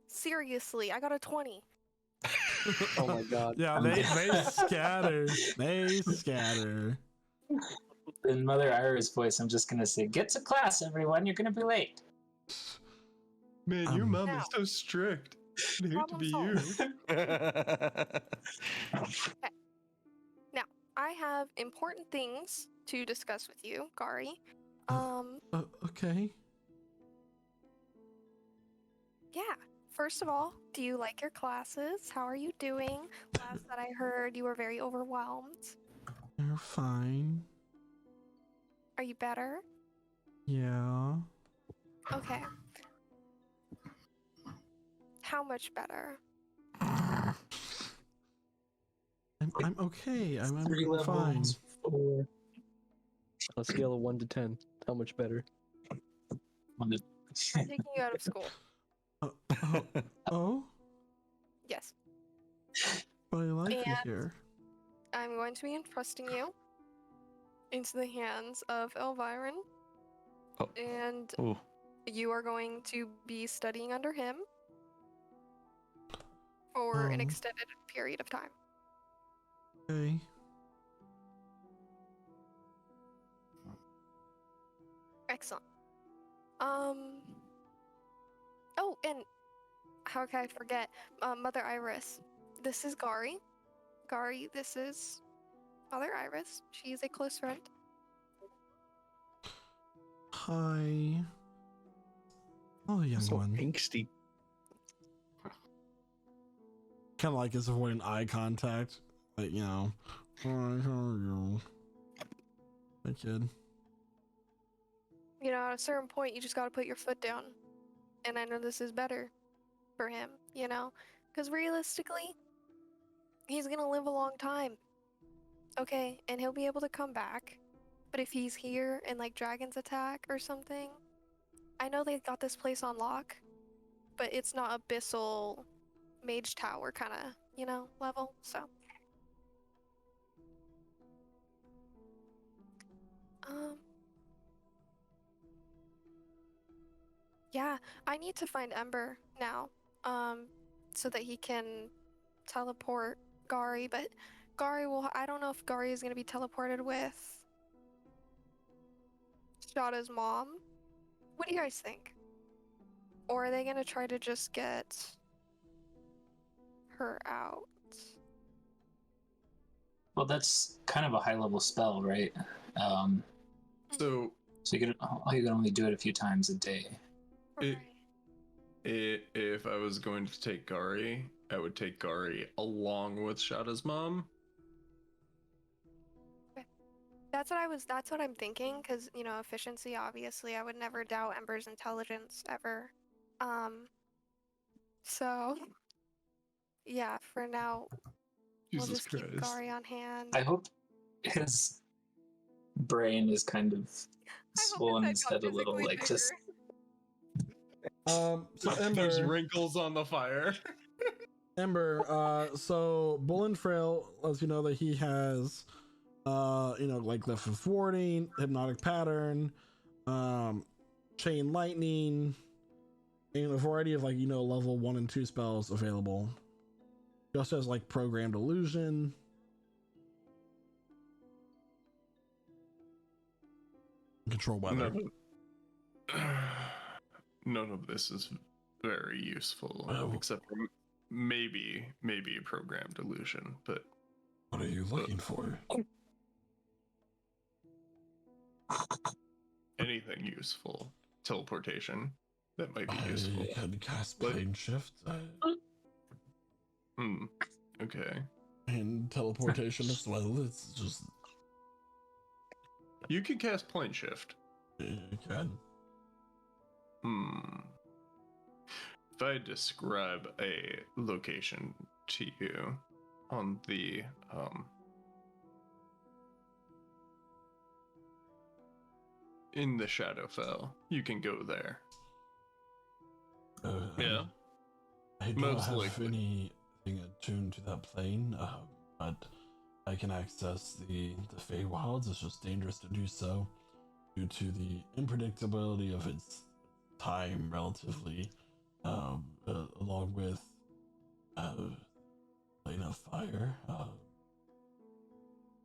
Seriously, I got a 20. Oh my god. Yeah, they scatter. They scatter. In Mother Iris' voice, I'm just gonna say, "Get to class, everyone. You're gonna be late." Man, your mom Now. is so strict. I hate to Problem be solved. you. I have important things to discuss with you, Gari. Okay. Yeah. First of all, do you like your classes? How are you doing? Last that I heard, you were very overwhelmed. You're fine. Are you better? Yeah. Okay. How much better? I'm okay. I'm 3 fine. levels, 4. On a scale of 1 to 10, how much better? I'm taking you out of school. Oh, Yes. but I like it And- here. I'm going to be entrusting you into the hands of Elviron. Oh. And Ooh. you are going to be studying under him for an Oh. extended period of time. Okay. Excellent. Oh, and how can I forget? Mother Iris. This is Gari. Gari, this is Mother Iris. She is a close friend. Hi. Oh, young So one. angsty. Kind of like is avoiding eye contact. Like, you know. Hi, how are you? Hey, kid. You know, at a certain point, you just gotta put your foot down. And I know this is better for him, you know? Because realistically, he's gonna live a long time. Okay, and he'll be able to come back. But if he's here and like dragons attack or something, I know they got this place on lock, but it's not abyssal mage tower kind of, you know, level, so. Yeah, I need to find Ember now, so that he can teleport Gari, but Gari will, I don't know if Gari is going to be teleported with Shada's mom, What do you guys think? Or are they gonna try to just get her out? Well, that's kind of a high level spell, right? So So you can only do it a few times a day. It- if I was going to take Gari, I would take Gari along with Shada's mom. That's what I'm thinking, because, you know, efficiency, obviously, I would never doubt Ember's intelligence ever. So, yeah, for now, we'll Jesus just keep Christ. Gari on hand. I hope his brain is kind of swollen his head a little, like just. So There's Ember, wrinkles on the fire. so Bullen Frail lets you know that he has, like left foot forwarding, hypnotic pattern, chain lightning, and a variety of level 1 and 2 spells available. He also has like programmed illusion. Control weather. None of this is very useful, except for maybe programmed illusion. But what are you looking for? Anything useful. Teleportation. That might be useful. I can cast plane shift. Okay. And teleportation as well. It's just. You can cast plane shift. You can. If I describe a location to you on the in the Shadowfell, you can go there. Yeah. I don't Most have likely. anything attuned to that plane, but I can access the Feywilds. It's just dangerous to do so due to the unpredictability of its time, relatively, along with plane of fire.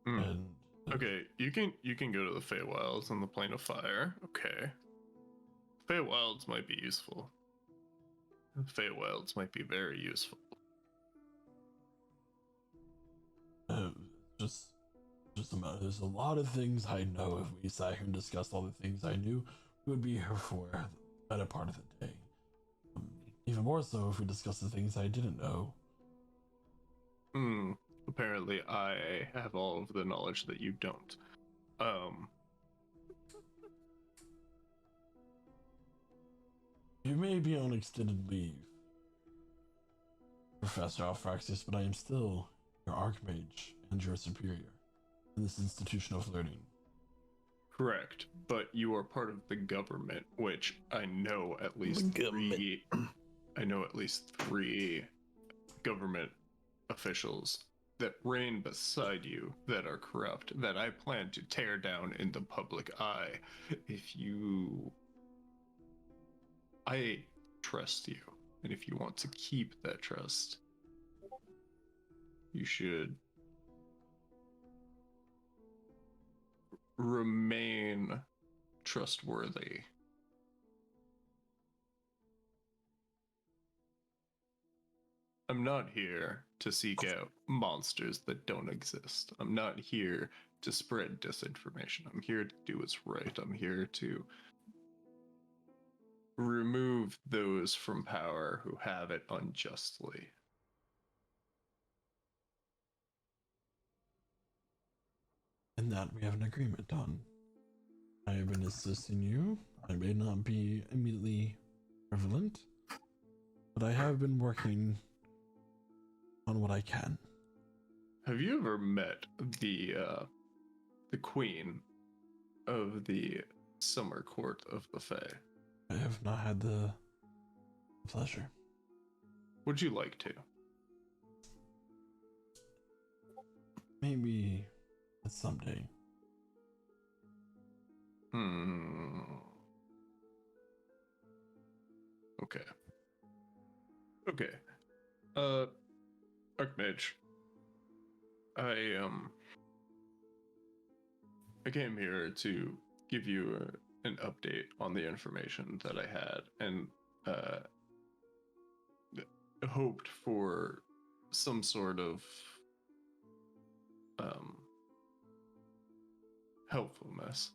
And okay, you can go to the Feywilds on the plane of fire. Okay. Feywilds might be useful. Feywilds might be very useful. Just a matter. There's a lot of things I know. If we sat here and discussed all the things I knew, we would be here for the better part of the day. Even more so if we discussed the things I didn't know. Apparently I have all of the knowledge that you don't. You may be on extended leave, Professor Alphraxis, but I am still your Archmage and your superior in this institution of learning. Correct, but you are part of the government, which I know at least three. I know at least 3 government officials that reign beside you that are corrupt, that I plan to tear down in the public eye. I trust you, and if you want to keep that trust, you should remain trustworthy. I'm not here to seek out monsters that don't exist. I'm not here to spread disinformation. I'm here to do what's right. I'm here to remove those from power who have it unjustly. And that we have an agreement on. I have been assisting you. I may not be immediately prevalent, but I have been working on what I can. Have you ever met the queen of the summer court of the Fae? I have not had the pleasure. Would you like to? Maybe someday. Okay. Archmage. I came here to give you an update on the information that I had, and hoped for some sort of helpfulness.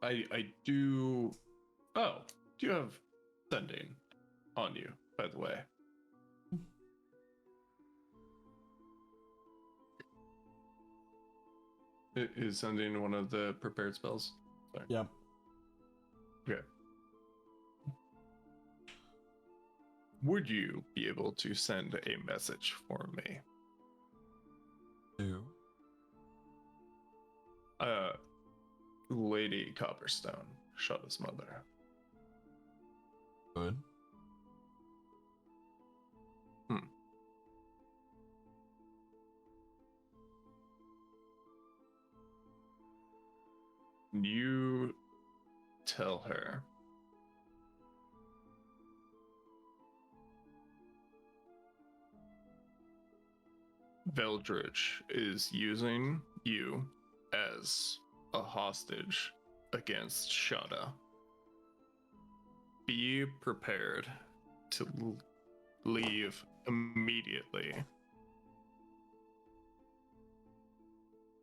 I do. Oh, do you have sending on you, by the way? Is sending one of the prepared spells? Sorry. Yep. Okay. Would you be able to send a message for me? Do. Lady Copperstone, Shada's mother. Good. You tell her Veldritch is using you as a hostage against Shada. Be prepared to leave immediately.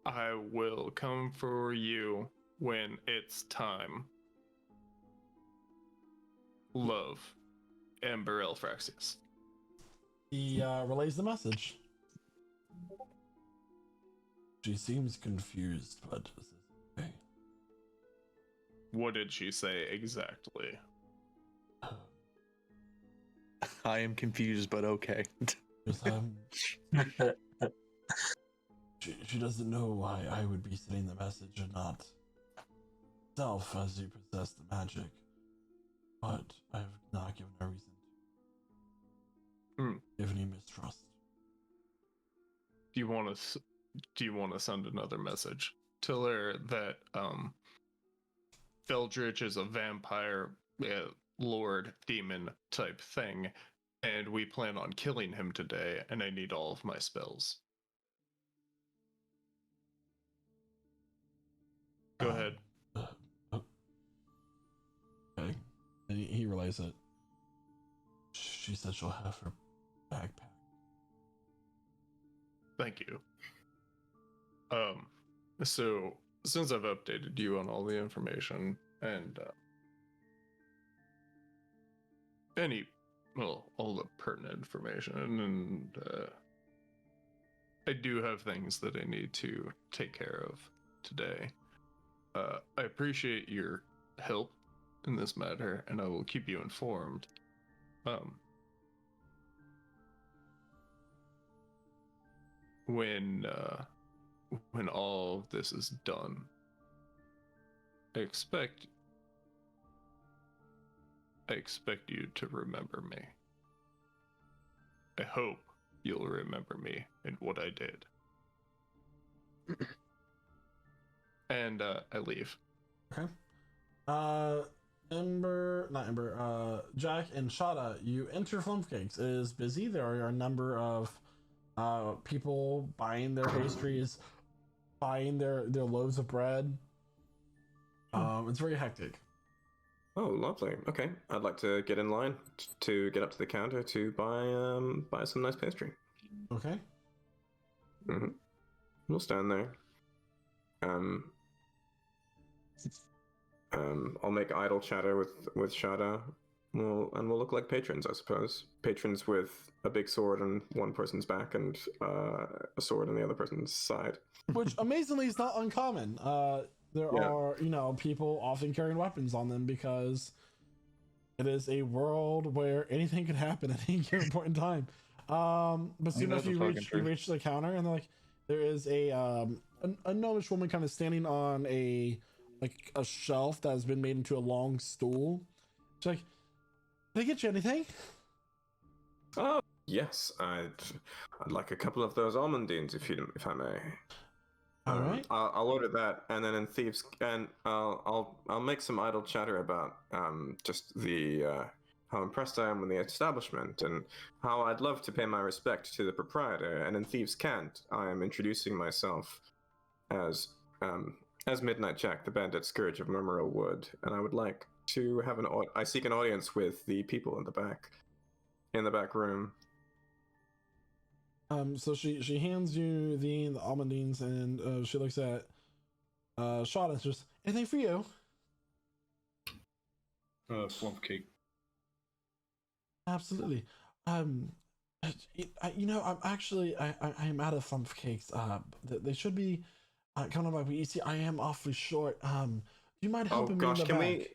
I will come for you when it's time. Love, Amber Elfraxius. He relays the message. She seems confused, but this is okay. What did she say exactly? I am confused, but okay. Just, she doesn't know why I would be sending the message and not self, as you possess the magic. But I have not given her reason to give any mistrust. Do you want to send another message? Tell her that Veldritch is a vampire lord demon type thing, and we plan on killing him today, and I need all of my spells. Go ahead. Okay. And he relays it. She said she'll have her backpack. Thank you. So since I've updated you on all the information and all the pertinent information, and I do have things that I need to take care of today. I appreciate your help in this matter, and I will keep you informed. When all of this is done, I expect you to remember me. I hope you'll remember me and what I did. And I leave. Okay. Jack and Shada, you enter Flumpcakes. It is busy. There are a number of people buying their pastries, buying their loaves of bread. It's very hectic. Oh, lovely. Okay, I'd like to get in line to get up to the counter to buy some nice pastry. Okay. Mm-hmm. We'll stand there. I'll make idle chatter with Shada. We'll look like patrons, I suppose. Patrons with a big sword on one person's back and a sword on the other person's side. Which amazingly is not uncommon. There are, people often carrying weapons on them because it is a world where anything could happen at any given point in time. But soon as you reach the counter, and there is a gnomish woman kind of standing on a shelf that has been made into a long stool. She's like, "Did I get you anything?" Oh yes, I'd like a couple of those almondines if I may. All right. I'll order that, and then in thieves, and I'll make some idle chatter about just the how impressed I am with the establishment and how I'd love to pay my respect to the proprietor. And in Thieves' Cant, I am introducing myself as as Midnight Jack, the bandit scourge of Murmurrow Wood, and I would like to have I seek an audience with the people in the back room. So she hands you the almondines, and she looks at Shot and says, "Anything for you?" Plump cake. Absolutely. You know, I'm actually I am out of flumph cakes. They should be coming up. You see, I am awfully short. Do you mind helping me in the can back?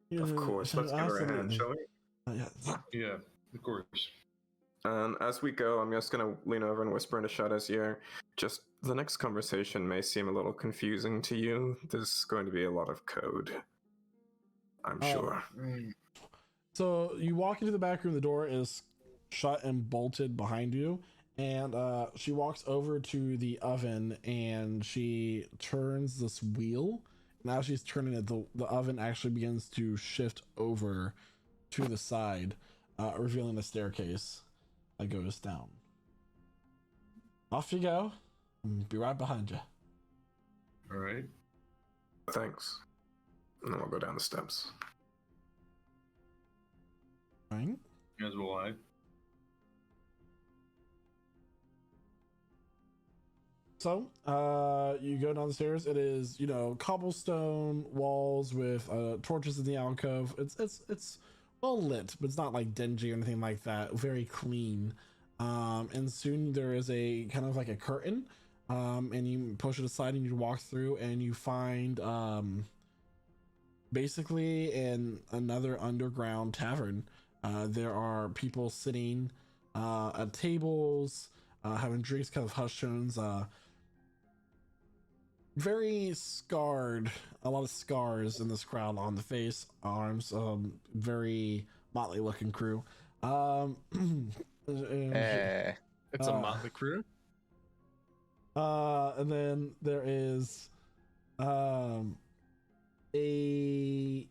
we? Of course, let's give her a hand, shall we? Yeah. Yeah, of course. As we go, I'm just gonna lean over and whisper into Shada's ear. Just the next conversation may seem a little confusing to you. There's going to be a lot of code, I'm sure. So you walk into the back room. The door is shut and bolted behind you, and she walks over to the oven and she turns this wheel. Now she's turning it. The oven actually begins to shift over to the side, revealing a staircase that goes down. Off you go. Be right behind you. All right. Thanks. And then we'll go down the steps. Right. As will I. So, you go down the stairs. It is, you know, cobblestone walls with torches in the alcove. It's well lit, but it's not like dingy or anything like that. Very clean. And soon there is a kind of like a curtain, and you push it aside and you walk through and you find basically in another underground tavern. There are people sitting at tables, having drinks, kind of hushed tones. Very scarred, a lot of scars in this crowd on the face, arms, very motley looking crew. It's a motley crew. And then there is it's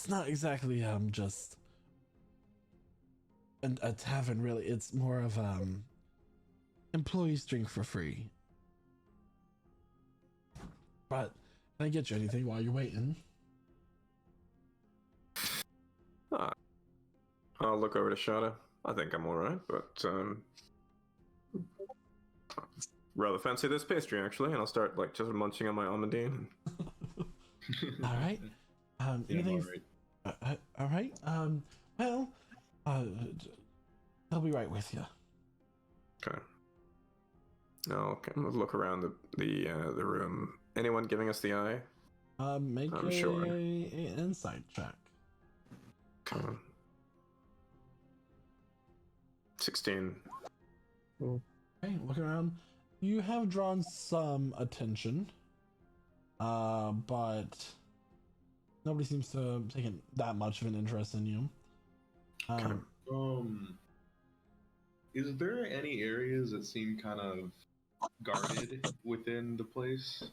not exactly just a tavern really. It's more of employees drink for free. But can I get you anything while you're waiting? I'll look over to Shada. I think I'm alright, but rather fancy this pastry actually, and I'll start like just munching on my almondine. All right. Anything? All right. Well, I'll be right with you. Okay. I'll kind of look around the room. Anyone giving us the eye? Make I'm a sure. insight check. Okay. 16. Okay, look around. You have drawn some attention, but nobody seems to have taken that much of an interest in you. Is there any areas that seem kind of guarded within the place?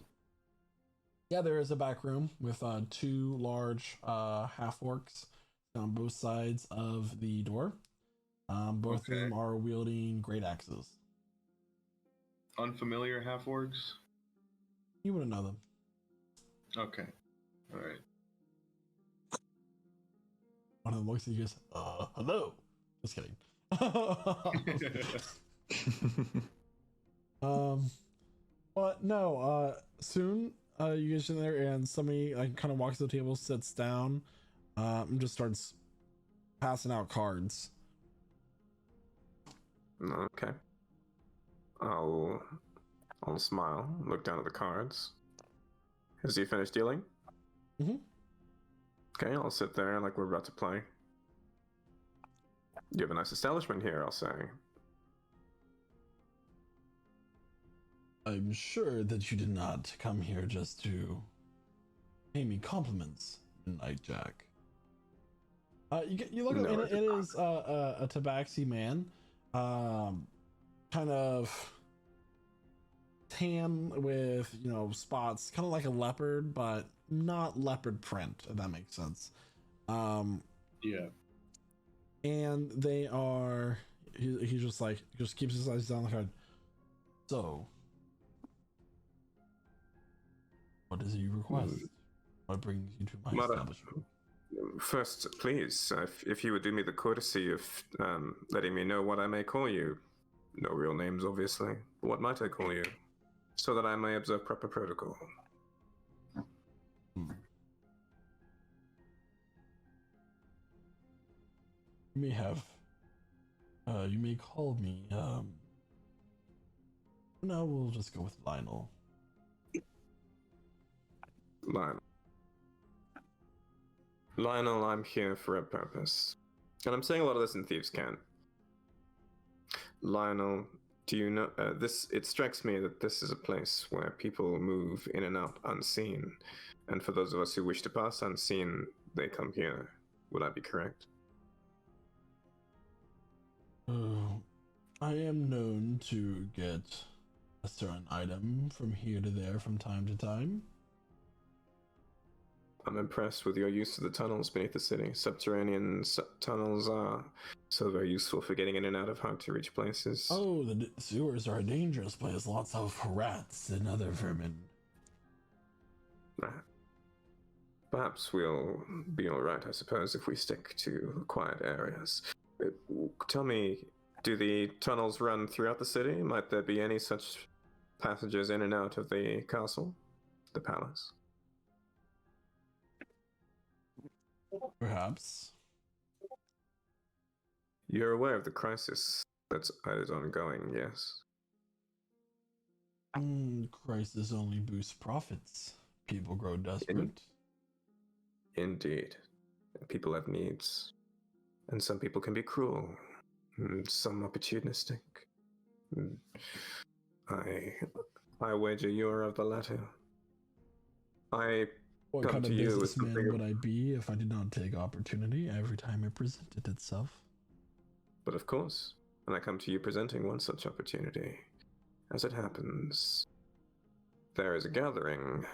Yeah, there is a back room with two large half orcs on both sides of the door. Both of them are wielding great axes. Unfamiliar half orcs? You wouldn't know them. Okay. All right. One of them looks at you and goes, hello. Just kidding. But no, soon you guys in there and somebody like kind of walks to the table, sits down, and just starts passing out cards. Okay. I'll smile, look down at the cards. Has he finished dealing? Mm-hmm. Okay, I'll sit there like we're about to play. You have a nice establishment here, I'll say. I'm sure that you did not come here just to pay me compliments, Night Jack. You look No, at it, it is a tabaxi man, kind of tan with, you know, spots, kind of like a leopard, but not leopard print, if that makes sense. Yeah. And they are, he just keeps his eyes down the card. So, What is it you request? What brings you to my Mother, establishment? first, please, if you would do me the courtesy of letting me know what I may call you. No real names, obviously. What might I call you? So that I may observe proper protocol. Hmm. You may have. You may call me. No, we'll just go with Lionel. Lionel. Lionel, I'm here for a purpose. And I'm saying a lot of this in Thieves' Cant. Lionel, do you know, it strikes me that this is a place where people move in and out unseen. And for those of us who wish to pass unseen, they come here. Would I be correct? I am known to get a certain item from here to there from time to time. I'm impressed with your use of the tunnels beneath the city. Subterranean tunnels are so very useful for getting in and out of hard-to-reach places. Oh, the sewers are a dangerous place. Lots of rats and other vermin. Perhaps we'll be alright, I suppose, if we stick to quiet areas. Tell me, do the tunnels run throughout the city? Might there be any such passages in and out of the castle? The palace? Perhaps. You're aware of the crisis that is ongoing, yes? Crisis only boosts profits. People grow desperate. Indeed. People have needs. And some people can be cruel. And some opportunistic. I wager you are of the latter. What come kind to of you with businessman something- would I be if I did not take opportunity every time it presented itself? But of course, and I come to you presenting one such opportunity. As it happens, there is a gathering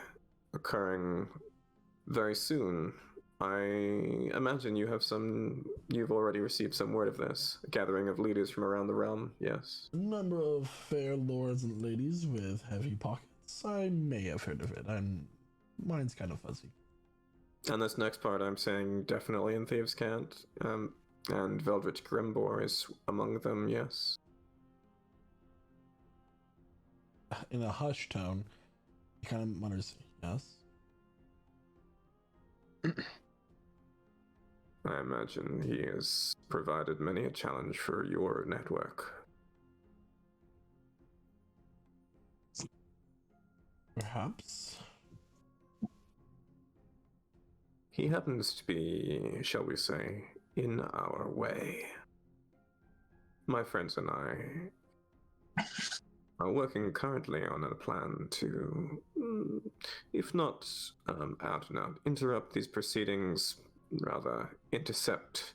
occurring very soon. I imagine you've already received some word of this. A gathering of leaders from around the realm, yes? A number of fair lords and ladies with heavy pockets. I may have heard of it, and mine's kind of fuzzy. And this next part I'm saying definitely in Thieves' Cant, and Veldritch Grimbor is among them, yes? In a hushed tone, he kind of mutters, yes? I imagine he has provided many a challenge for your network. Perhaps. He happens to be, shall we say, in our way. My friends and I are working currently on a plan to, if not out and out, interrupt these proceedings, rather intercept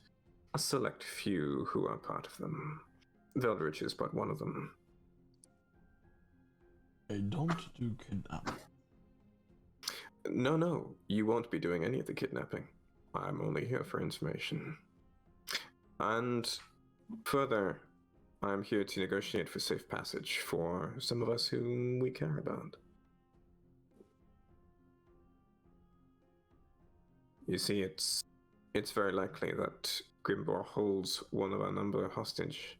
a select few who are part of them. Veldritch is but one of them. I don't do kidnapping. No, you won't be doing any of the kidnapping. I'm only here for information. And further, I'm here to negotiate for safe passage for some of us whom we care about. You see, it's very likely that Grimbor holds one of our number hostage,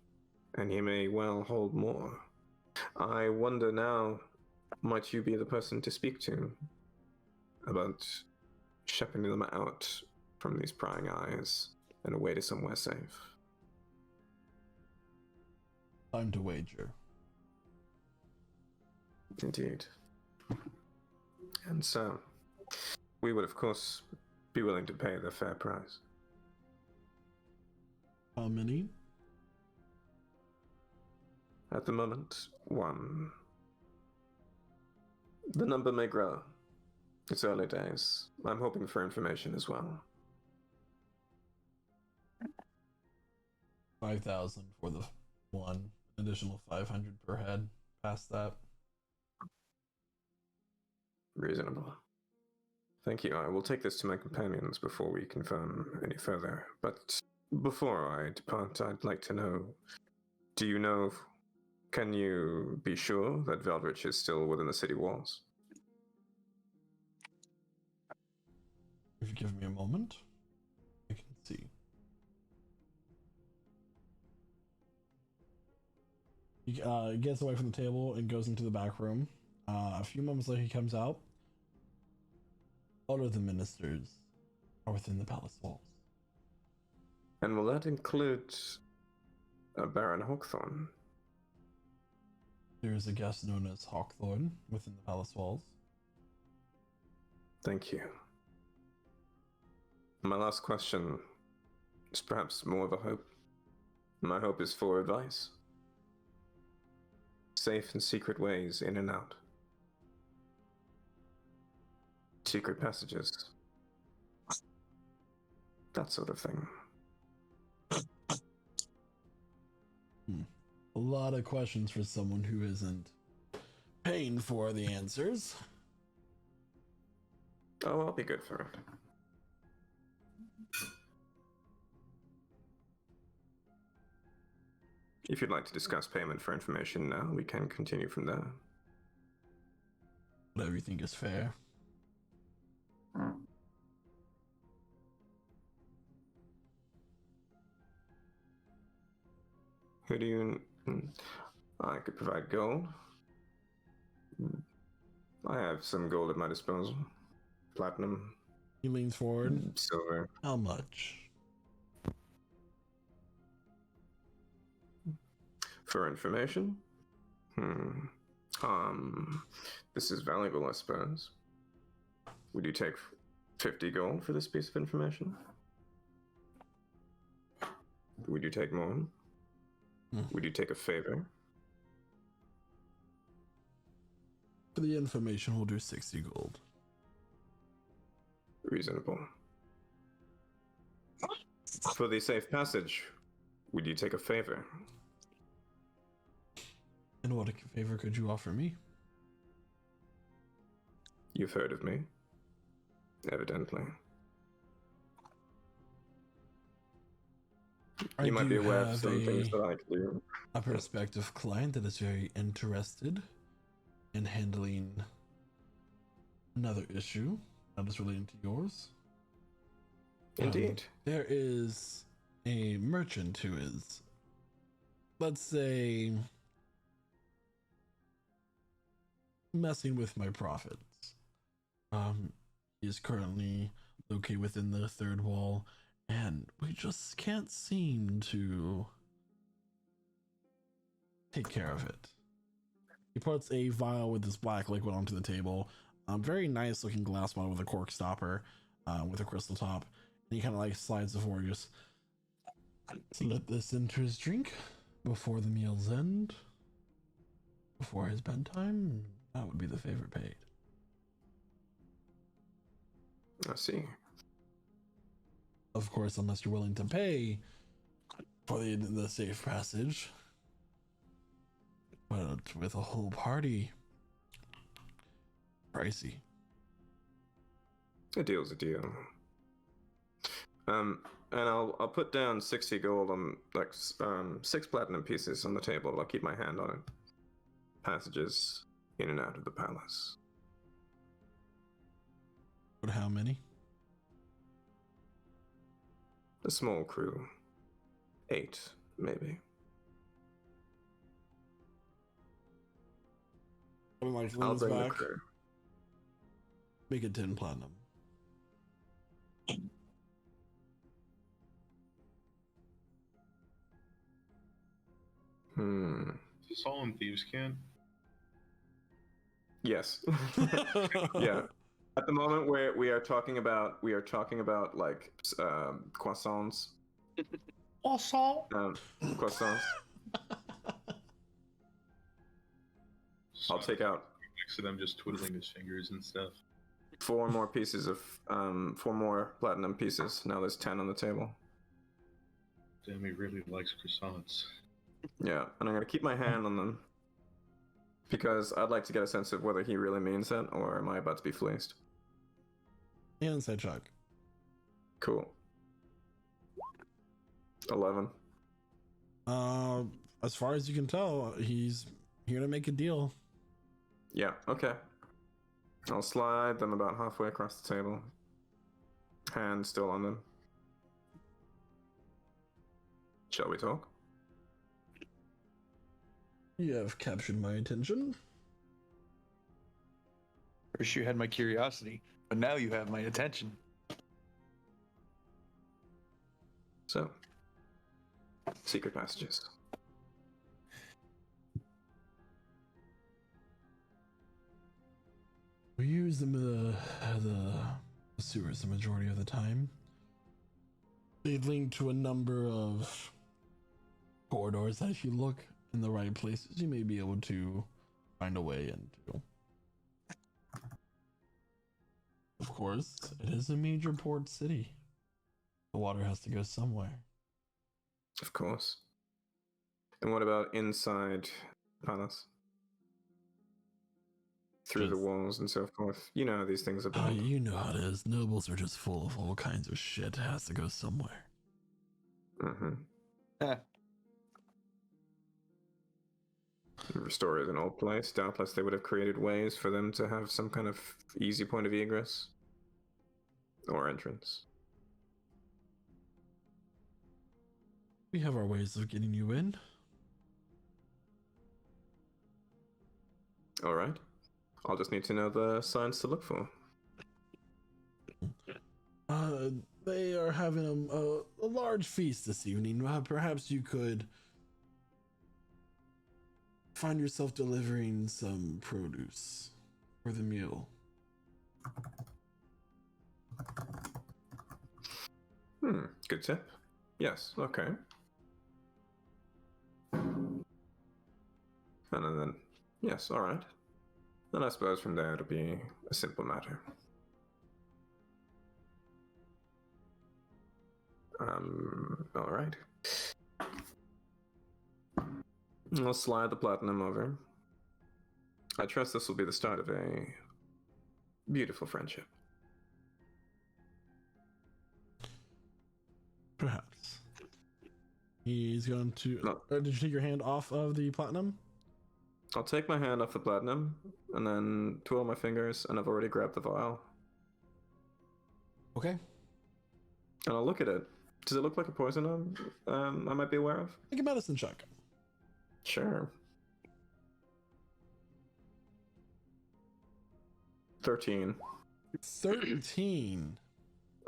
and he may well hold more. I wonder now, might you be the person to speak to about shepherding them out from these prying eyes and away to somewhere safe? Time to wager. Indeed. And so, we would of course be willing to pay the fair price. How many? At the moment, one. The number may grow. It's early days. I'm hoping for information as well. 5,000 for the one. Additional 500 per head. Past that. Reasonable. Thank you. I will take this to my companions before we confirm any further. But before I depart, I'd like to know, can you be sure that Veldritch is still within the city walls? If you give me a moment, I can see. He gets away from the table and goes into the back room. A few moments later, he comes out. All of the ministers are within the palace walls. And will that include Baron Hawkthorne? There is a guest known as Hawkthorne within the palace walls. Thank you. My last question is perhaps more of a hope. My hope is for advice. Safe and secret ways in and out. Secret passages. That sort of thing. A lot of questions for someone who isn't paying for the answers. Oh, I'll be good for it. If you'd like to discuss payment for information now, we can continue from there. Whatever you think is fair. Who do you... I could provide gold. I have some gold at my disposal. Platinum. He leans forward. Silver. How much? For information? This is valuable, I suppose. Would you take 50 gold for this piece of information? Would you take more? Would you take a favor? For the information, we'll do 60 gold. Reasonable. For the safe passage, would you take a favor? And what favor could you offer me? You've heard of me. Evidently. You might be aware of some things that I can do. A prospective client that is very interested in handling another issue that is relating to yours. Indeed. There is a merchant who is, let's say, messing with my profits. He is currently located within the third wall, and we just can't seem to take care of it. He puts a vial with this black liquid onto the table. Very nice looking glass bottle with a cork stopper, with a crystal top. And he kind of like slides it forward, just let this enter his drink before the meal's end, before his bedtime. That would be the favor paid. I see. Of course, unless you're willing to pay for the safe passage. But with a whole party, pricey. A deal's a deal. And I'll put down 60 gold on like 6 platinum pieces on the table. I'll keep my hand on it. Passages in and out of the palace. But how many? A small crew. 8, maybe. Like I'll leans bring the back. crew. Make it 10 platinum. Is this all in Thieves' Camp? Yes. Yeah. At the moment where we are talking about like croissants. Croissants. I'll take out Next to them just twiddling his fingers and stuff. 4 more pieces of 4 more platinum pieces. Now there's 10 on the table. Damn, he really likes croissants. Yeah, and I'm gonna keep my hand on them because I'd like to get a sense of whether he really means it or am I about to be fleeced. Inside check. Cool. 11. As far as you can tell, he's here to make a deal. Yeah, okay. I'll slide them about halfway across the table. Hand still on them. Shall we talk? You have captured my attention. First you had my curiosity, but now you have my attention. So, secret passages. We use the sewers the majority of the time. They link to a number of corridors that if you look in the right places, you may be able to find a way into. Of course, it is a major port city. The water has to go somewhere. Of course. And what about inside palace? Through the walls and so forth. You know how these things are built. You know how it is. Nobles are just full of all kinds of shit. It has to go somewhere. Mm-hmm. Restore is an old place. Doubtless they would have created ways for them to have some kind of easy point of egress. Or entrance. We have our ways of getting you in. Alright. I'll just need to know the signs to look for. They are having a large feast this evening. Perhaps you could find yourself delivering some produce for the meal. Good tip. Yes, okay. And then, yes, alright. Then I suppose from there it'll be a simple matter. Alright. I'll slide the platinum over. I trust this will be the start of a beautiful friendship. Perhaps. He's going to... No. Did you take your hand off of the platinum? I'll take my hand off the platinum, and then twirl my fingers, and I've already grabbed the vial. Okay. And I'll look at it. Does it look like a poison I might be aware of? Make a medicine check. Sure. 13. 13.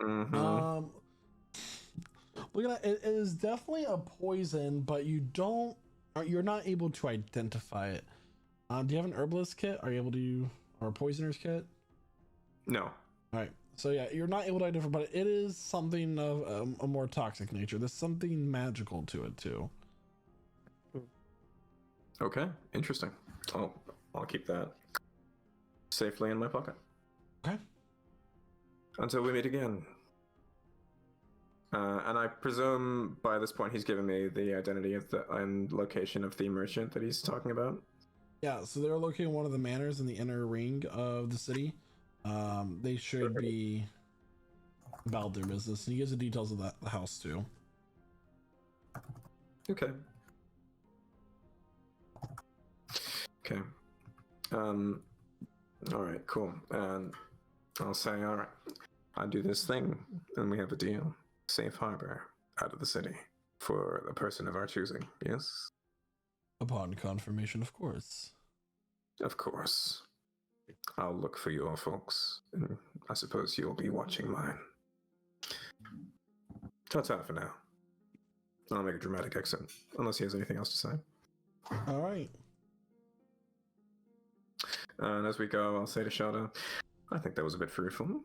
Mm-hmm. Look at that. It is definitely a poison, but you're not able to identify it. Do you have an herbalist kit? Are you able to, or a poisoner's kit? No. All right. So yeah, you're not able to identify, but it is something of a more toxic nature. There's something magical to it too. Okay, interesting. I'll keep that safely in my pocket. Okay. Until we meet again. And I presume by this point he's given me the identity of and location of the merchant that he's talking about. Yeah, so they're located in one of the manors in the inner ring of the city. They should be about their business. And he gives the details of the house too. Okay. Okay. Alright, cool. And I'll say, alright, I do this thing, and we have a deal. Safe harbor out of the city for the person of our choosing, yes? Upon confirmation, of course. Of course. I'll look for your folks, and I suppose you'll be watching mine. Ta-ta for now. I'll make a dramatic exit, unless he has anything else to say. All right. And as we go, I'll say to Shada, I think that was a bit fruitful.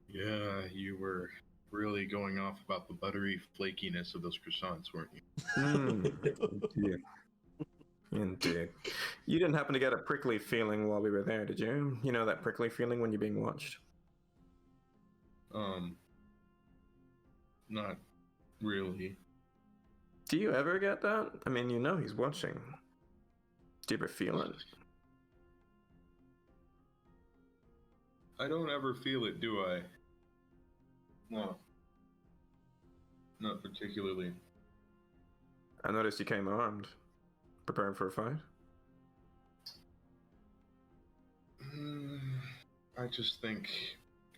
Yeah, you were really going off about the buttery flakiness of those croissants, weren't you? Yeah. Indeed. You didn't happen to get a prickly feeling while we were there, did you? You know that prickly feeling when you're being watched? Not really. Do you ever get that? I mean, you know he's watching. Do you ever feel it? I don't ever feel it, do I? No. Not particularly. I noticed you came armed. Preparing for a fight? I just think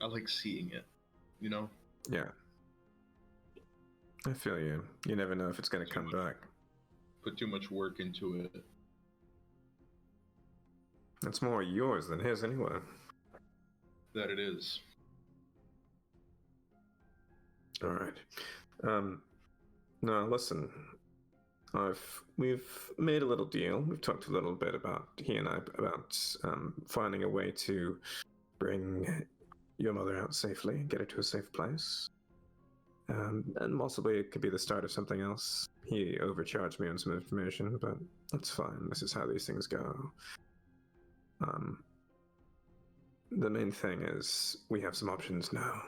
I like seeing it, you know? Yeah. I feel you. You never know if it's going to come back. Put too much work into it. It's more yours than his anyway. That it is. All right. No, listen. We've made a little deal. We've talked a little bit about he and I about finding a way to bring your mother out safely, get her to a safe place. And possibly it could be the start of something else. He overcharged me on some information, but that's fine. This is how these things go. The main thing is we have some options now.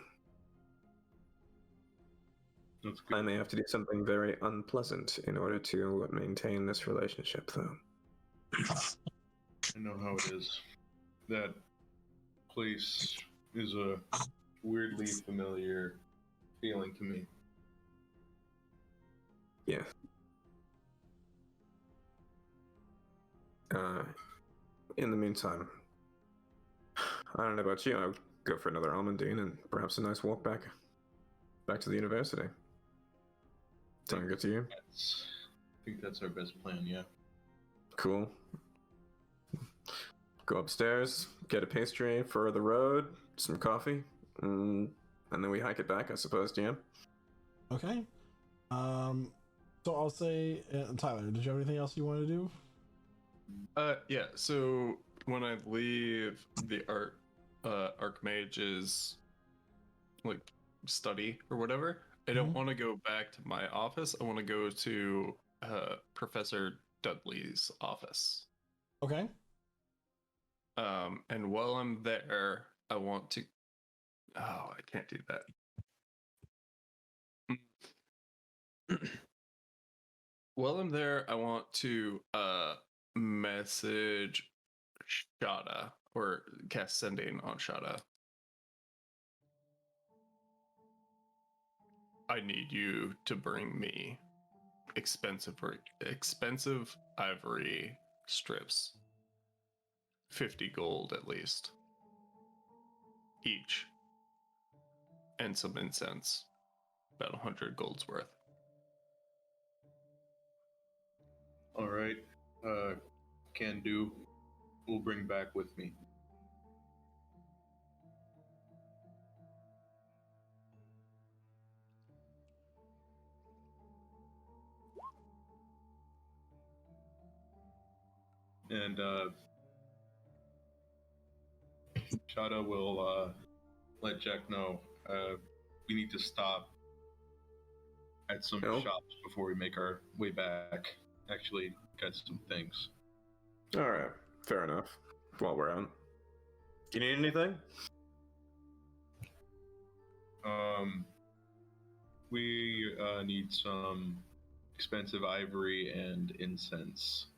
That's good. I may have to do something very unpleasant in order to maintain this relationship, though. I know how it is. That place is a weirdly familiar feeling to me. Yeah. In the meantime, I don't know about you. I would go for another almondine and perhaps a nice walk back to the university. Sound good to you? I think that's our best plan, yeah. Cool. Go upstairs, get a pastry for the road, some coffee, and then we hike it back, I suppose, DM. Okay. So I'll say, Tyler, did you have anything else you want to do? Yeah. So when I leave the Archmage's like study or whatever, I don't want to go back to my office. I want to go to Professor Dudley's office. Okay. And while I'm there, I want to. Oh, I can't do that. While I'm there, I want to message Shada or cast sending on Shada. I need you to bring me expensive ivory strips. 50 gold at least. Each. And some incense. About 100 gold's worth. Alright. Can do. We'll bring back with me. And Shada will let Jack know we need to stop at some shops before we make our way back. Actually, got some things. All right, fair enough. While we're out, you need anything? We need some expensive ivory and incense.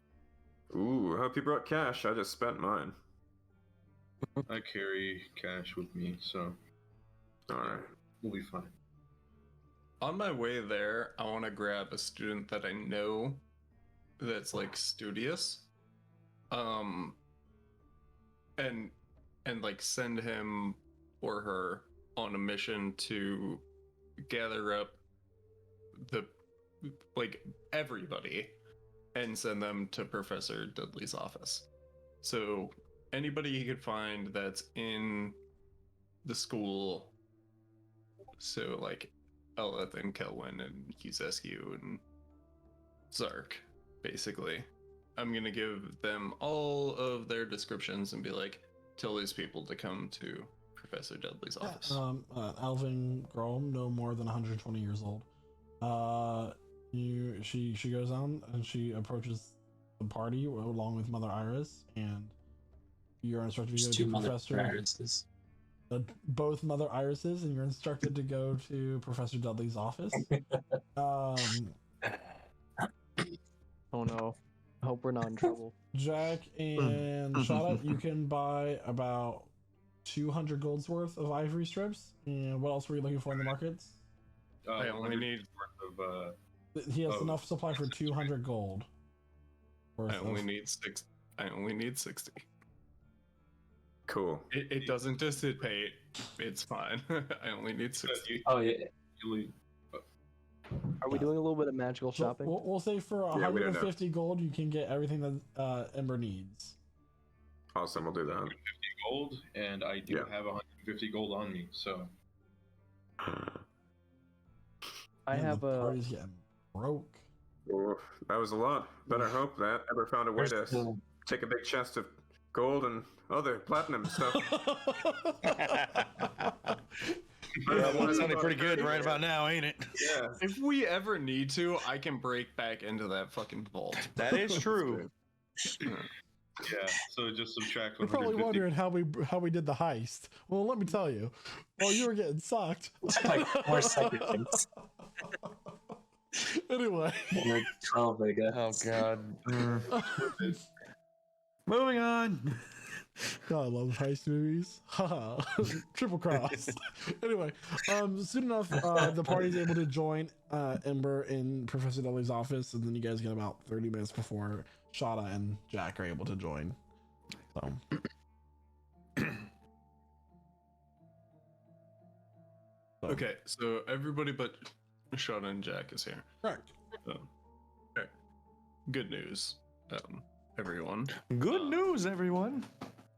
Ooh, I hope you brought cash. I just spent mine. I carry cash with me, so all right, we'll be fine. On my way there, I want to grab a student that I know that's like studious, and like send him or her on a mission to gather up the like everybody and send them to Professor Dudley's office. So anybody he could find that's in the school, so like Eleth and Kelwyn and Huzescu and Zark, basically. I'm gonna give them all of their descriptions and be like, tell these people to come to Professor Dudley's office. Alvin Grom, no more than 120 years old. She goes on and she approaches the party along with Mother Iris, and you're instructed to go to Professor Irises. Both Mother Irises, and you're instructed to go to Professor Dudley's office. Oh no. I hope we're not in trouble. Jack and Shada, you can buy about 200 gold's worth of ivory strips. And what else were you looking for in the markets? I only need worth of He has enough supply for 200 gold. I only need 60. Cool. It doesn't dissipate. It's fine. I only need 60. Oh yeah. Are we doing a little bit of magical So shopping? we'll say for Yeah, we don't know. 150 gold, you can get everything that Ember needs. Awesome, we'll do that. 150 gold, and I do Yeah. have 150 gold on me, so. I Man, have the a. party's getting broke. Oof, that was a lot. Better hope that ever found a way to take a big chest of gold and other platinum stuff. Yeah, well, it's sounding pretty good right about now, ain't it? Yeah. If we ever need to, I can break back into that fucking vault. That is true. Yeah, so just subtract You're probably 150. wondering how we did the heist. Well, let me tell you. While you were getting sucked. It's like 4 seconds. Anyway. Or 12, I guess. Oh god. Moving on. God, I love heist movies. Haha. Triple cross. Anyway, soon enough, the party's able to join Ember in Professor Dudley's office, and then you guys get about 30 minutes before Shada and Jack are able to join. So. Okay, so everybody but Shada and Jack is here. Correct. Okay. Good news, everyone. Good news, everyone.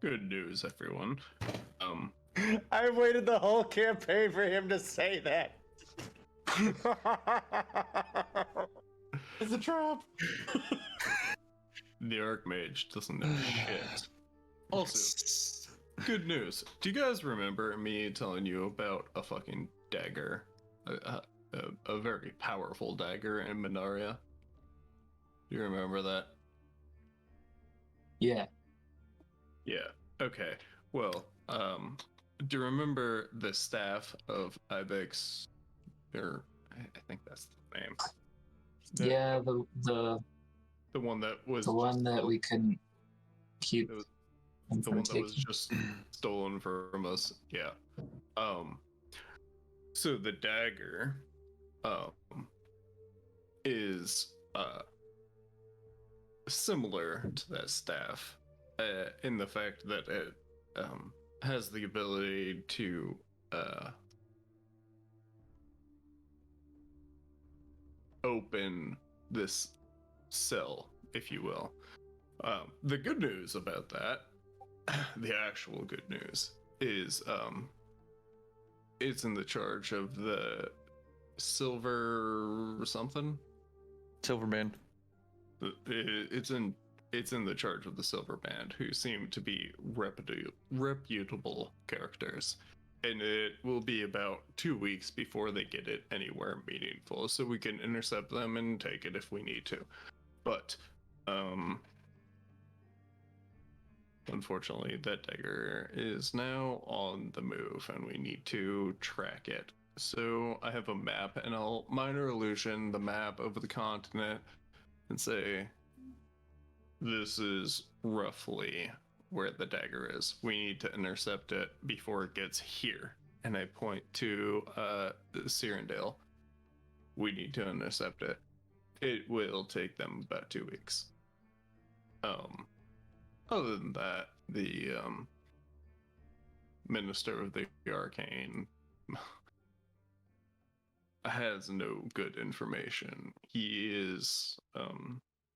Good news, everyone. I waited the whole campaign for him to say that. It's a trap. The Archmage doesn't know shit. Also, good news. Do you guys remember me telling you about a fucking dagger? A very powerful dagger in Minaria? Do you remember that? Yeah. Yeah. Okay. Well, do you remember the staff of Ibex? Or I think that's the name. Yeah, The one that was the one that we couldn't keep. It was him the from one that was taking. just stolen from us. Yeah. So the dagger is similar to that staff in the fact that it has the ability to open this cell, if you will. The good news about that, the actual good news, is it's in the charge of the silver something. Silver Band. It's in the charge of the Silver Band, who seem to be reputable characters. And it will be about 2 weeks before they get it anywhere meaningful, so we can intercept them and take it if we need to. But, unfortunately, that dagger is now on the move, and we need to track it. So I have a map, and I'll minor illusion the map of the continent and say, this is roughly where the dagger is. We need to intercept it before it gets here. And I point to Cyrendale. We need to intercept it. It will take them about 2 weeks. Other than that, the Minister of the Arcane has no good information. He is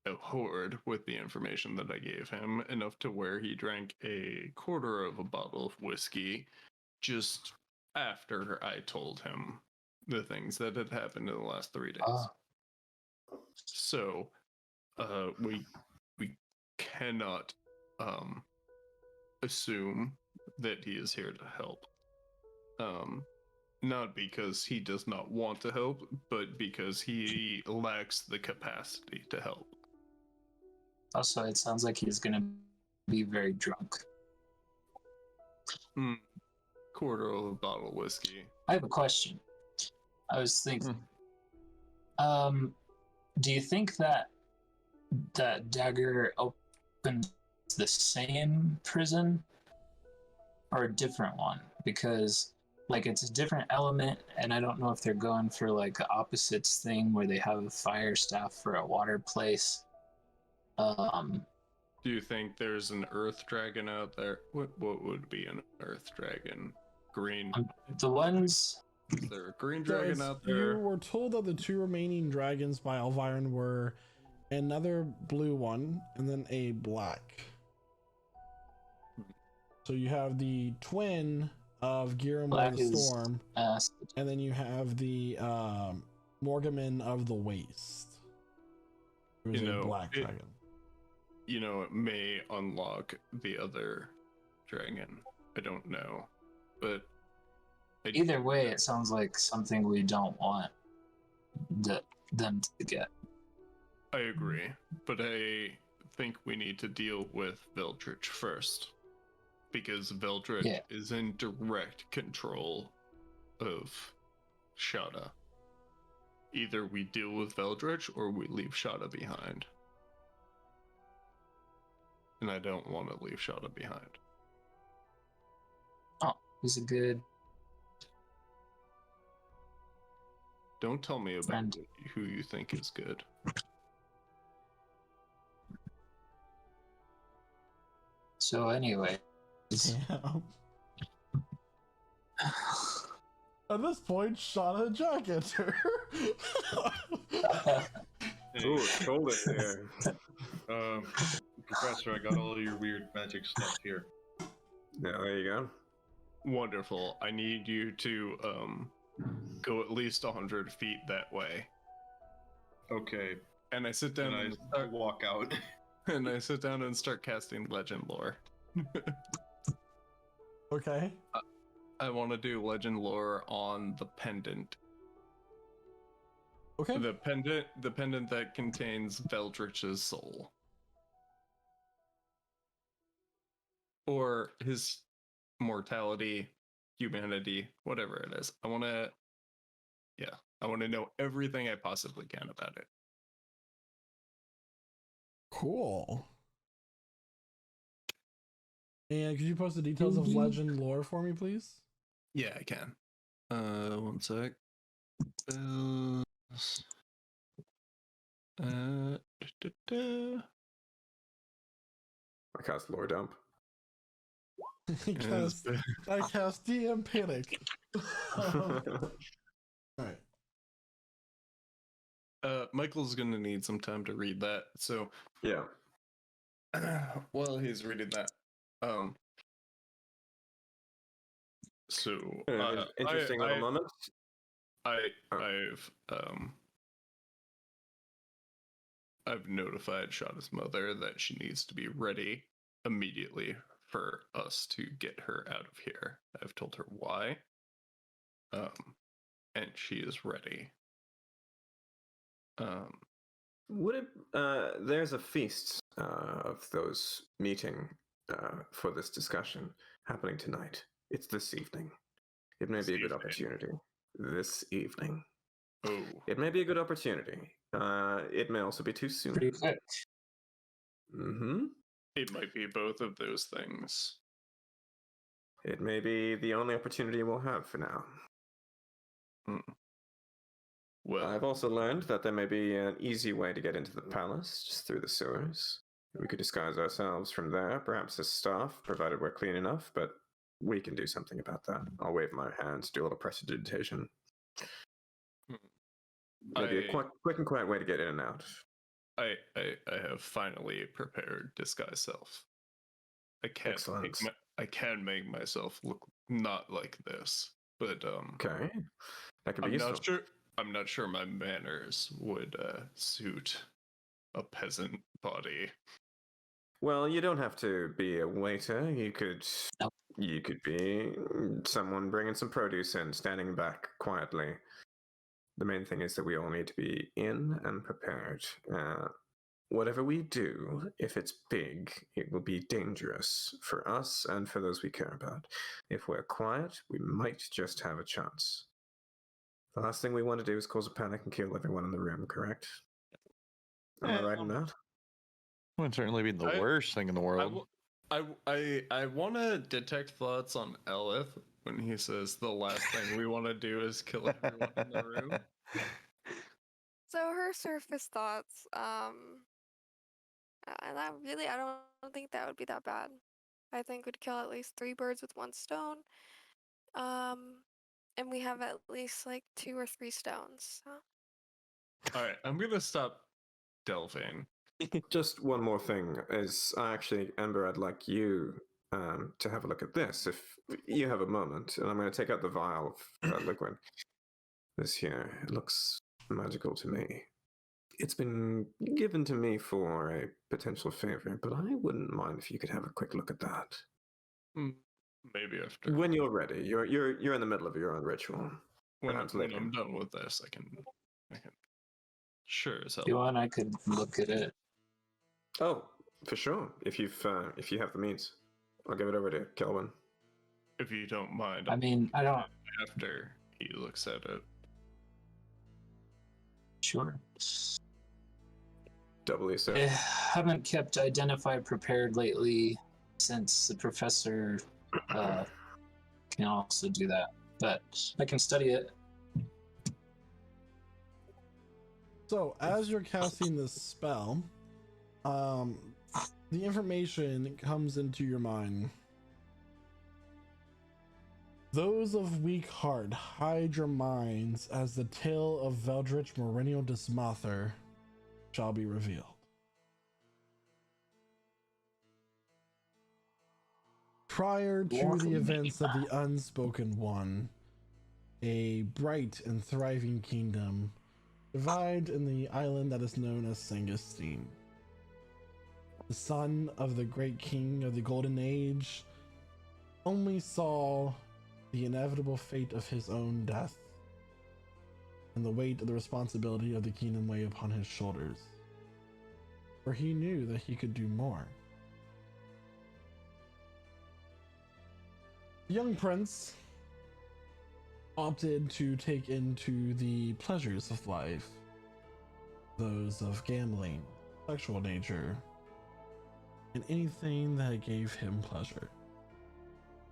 abhorred with the information that I gave him, enough to where he drank a quarter of a bottle of whiskey just after I told him the things that had happened in the last 3 days. So, we cannot assume that he is here to help. Not because he does not want to help, but because he lacks the capacity to help. Also, it sounds like he's gonna be very drunk. Quarter of a bottle of whiskey. I have a question. I was thinking, do you think that that dagger opens the same prison or a different one? Because like it's a different element, and I don't know if they're going for like the opposites thing where they have a fire staff for a water place. Do Do you think there's an earth dragon out there? What would be an earth dragon? Green. The ones. Is there a green So dragon out there? you were told that the 2 remaining dragons by Elviron were another blue one and then a black. So you have the twin of Giramor Black the is Storm, and then you have the Morgaman of the Waste. Who's a black dragon. You know, it may unlock the other dragon. I don't know. But either way, it sounds like something we don't want them to get. I agree, but I think we need to deal with Veldritch first. Because Veldritch is in direct control of Shada. Either we deal with Veldritch or we leave Shada behind. And I don't want to leave Shada behind. Oh, he's a good... Don't tell me about who you think is good. So anyway... Damn. At this point, Shada jacket her. Ooh, shoulder here. Professor, I got all your weird magic stuff here. Yeah, there you go. Wonderful. I need you to go at least 100 feet that way. Okay. And I sit down and walk out. And I sit down and start casting legend lore. Okay. I want to do legend lore on the pendant. Okay. The pendant that contains Veldritch's soul. Or his mortality, humanity, whatever it is. I want to know everything I possibly can about it. Cool. And could you post the details of legend lore for me, please? Yeah, I can. One sec. I cast lore dump. I cast DM panic. Alright. Michael's gonna need some time to read that, so yeah. While he's reading that, so interesting little moment. I've notified Shada's mother that she needs to be ready immediately for us to get her out of here. I've told her why, and she is ready. Would it? There's a feast of those meeting for this discussion happening tonight. It's this evening. It may be a good opportunity. This evening. Oh. It may be a good opportunity. It may also be too soon. Pretty quick. Mm-hmm. It might be both of those things. It may be the only opportunity we'll have for now. Well, I've also learned that there may be an easy way to get into the palace, just through the sewers. We could disguise ourselves from there, perhaps as staff, provided we're clean enough, but we can do something about that. I'll wave my hands, do a little prestidigitation. Maybe a quick and quiet way to get in and out. I have finally prepared disguise self. I can make myself look not like this, but okay, that could be useful. I'm not sure my manners would suit a peasant body. Well, you don't have to be a waiter. You could be someone bringing some produce in, standing back quietly. The main thing is that we all need to be in and prepared. Whatever we do, if it's big, it will be dangerous for us and for those we care about. If we're quiet, we might just have a chance. The last thing we want to do is cause a panic and kill everyone in the room, correct? Am I right in that? Wouldn't certainly be the worst thing in the world. I want to detect thoughts on Elif when he says the last thing we want to do is kill everyone in the room. So her surface thoughts, I don't think that would be that bad. I think we'd kill at least 3 birds with 1 stone. And we have at least like 2 or 3 stones. So. All right, I'm gonna stop delving. Just one more thing is, actually, Ember, I'd like you to have a look at this if you have a moment. And I'm going to take out the vial of liquid. This here, it looks magical to me. It's been given to me for a potential favor, but I wouldn't mind if you could have a quick look at that. Maybe after. When you're ready, you're in the middle of your own ritual. When Perhaps I'm later. done with this, I can. Sure as hell. If you want, I could look at it. Oh, for sure. If you have the means, I'll give it over to Kelvin. If you don't mind. I mean, I don't. After he looks at it. Sure. Doubly so. I haven't kept Identify prepared lately since the professor can also do that. But I can study it. So, as you're casting this spell, the information comes into your mind. Those of weak heart, hide your minds, as the tale of Veldritch Mourinho Dismother shall be revealed. Prior to the events of the Unspoken One, a bright and thriving kingdom divided in the island that is known as Sangustine. The son of the great king of the Golden Age only saw the inevitable fate of his own death and the weight of the responsibility of the kingdom lay upon his shoulders, for he knew that he could do more. The young prince opted to take into the pleasures of life, those of gambling, sexual nature, and anything that gave him pleasure.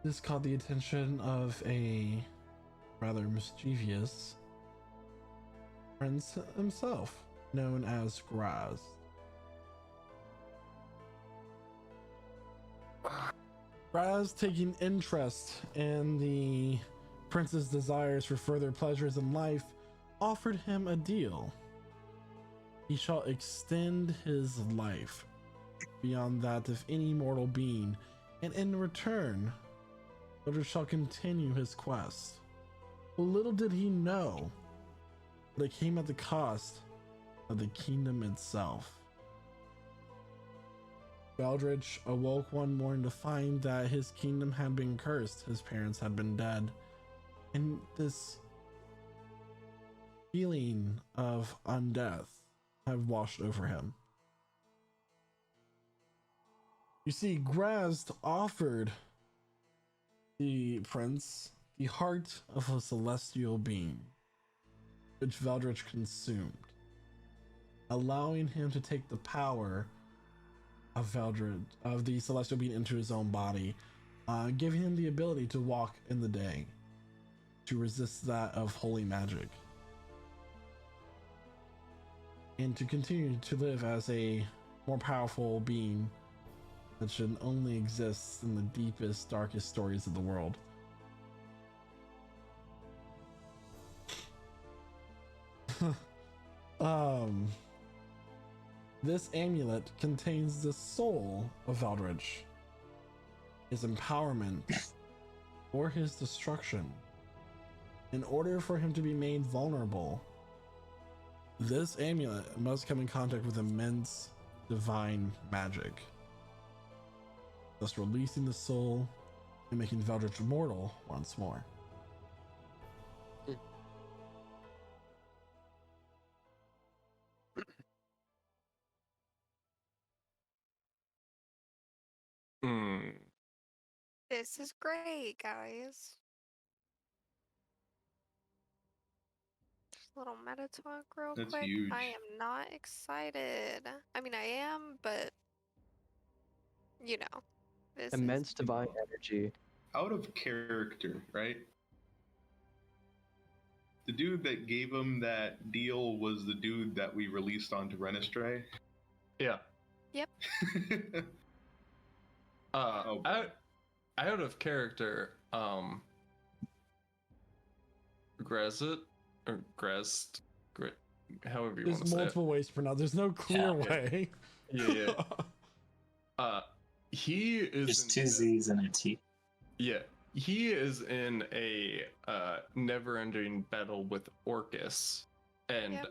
This caught the attention of a rather mischievous prince himself, known as Graz. Graz, taking interest in the prince's desires for further pleasures in life, offered him a deal. He shall extend his life beyond that of any mortal being, and in return, Veldritch shall continue his quest. But little did he know that it came at the cost of the kingdom itself. Veldritch awoke one morning to find that his kingdom had been cursed, his parents had been dead, and this feeling of undeath had washed over him. You see, Graz offered the prince the heart of a celestial being, which Veldritch consumed, allowing him to take the power of the celestial being into his own body, giving him the ability to walk in the day, to resist that of holy magic, and to continue to live as a more powerful being that should only exist in the deepest, darkest stories of the world. This amulet contains the soul of Veldritch, his empowerment or his destruction. In order for him to be made vulnerable, this amulet must come in contact with immense divine magic, thus releasing the soul and making Veldritch mortal once more. This is great, guys. Just a little meta talk real That's quick. huge. I am not excited. I mean, I am, but you know, this Immense is divine energy. Out of character, right? The dude that gave him that deal was the dude that we released onto Renestray. Yeah. Yep. Oh. Out of character, Grazit or Grest, however you want There's to say it. multiple ways to pronounce. There's no clear Yeah. way. Yeah. He is Just two Z's and a T. Yeah, he is in a never-ending battle with Orcus, and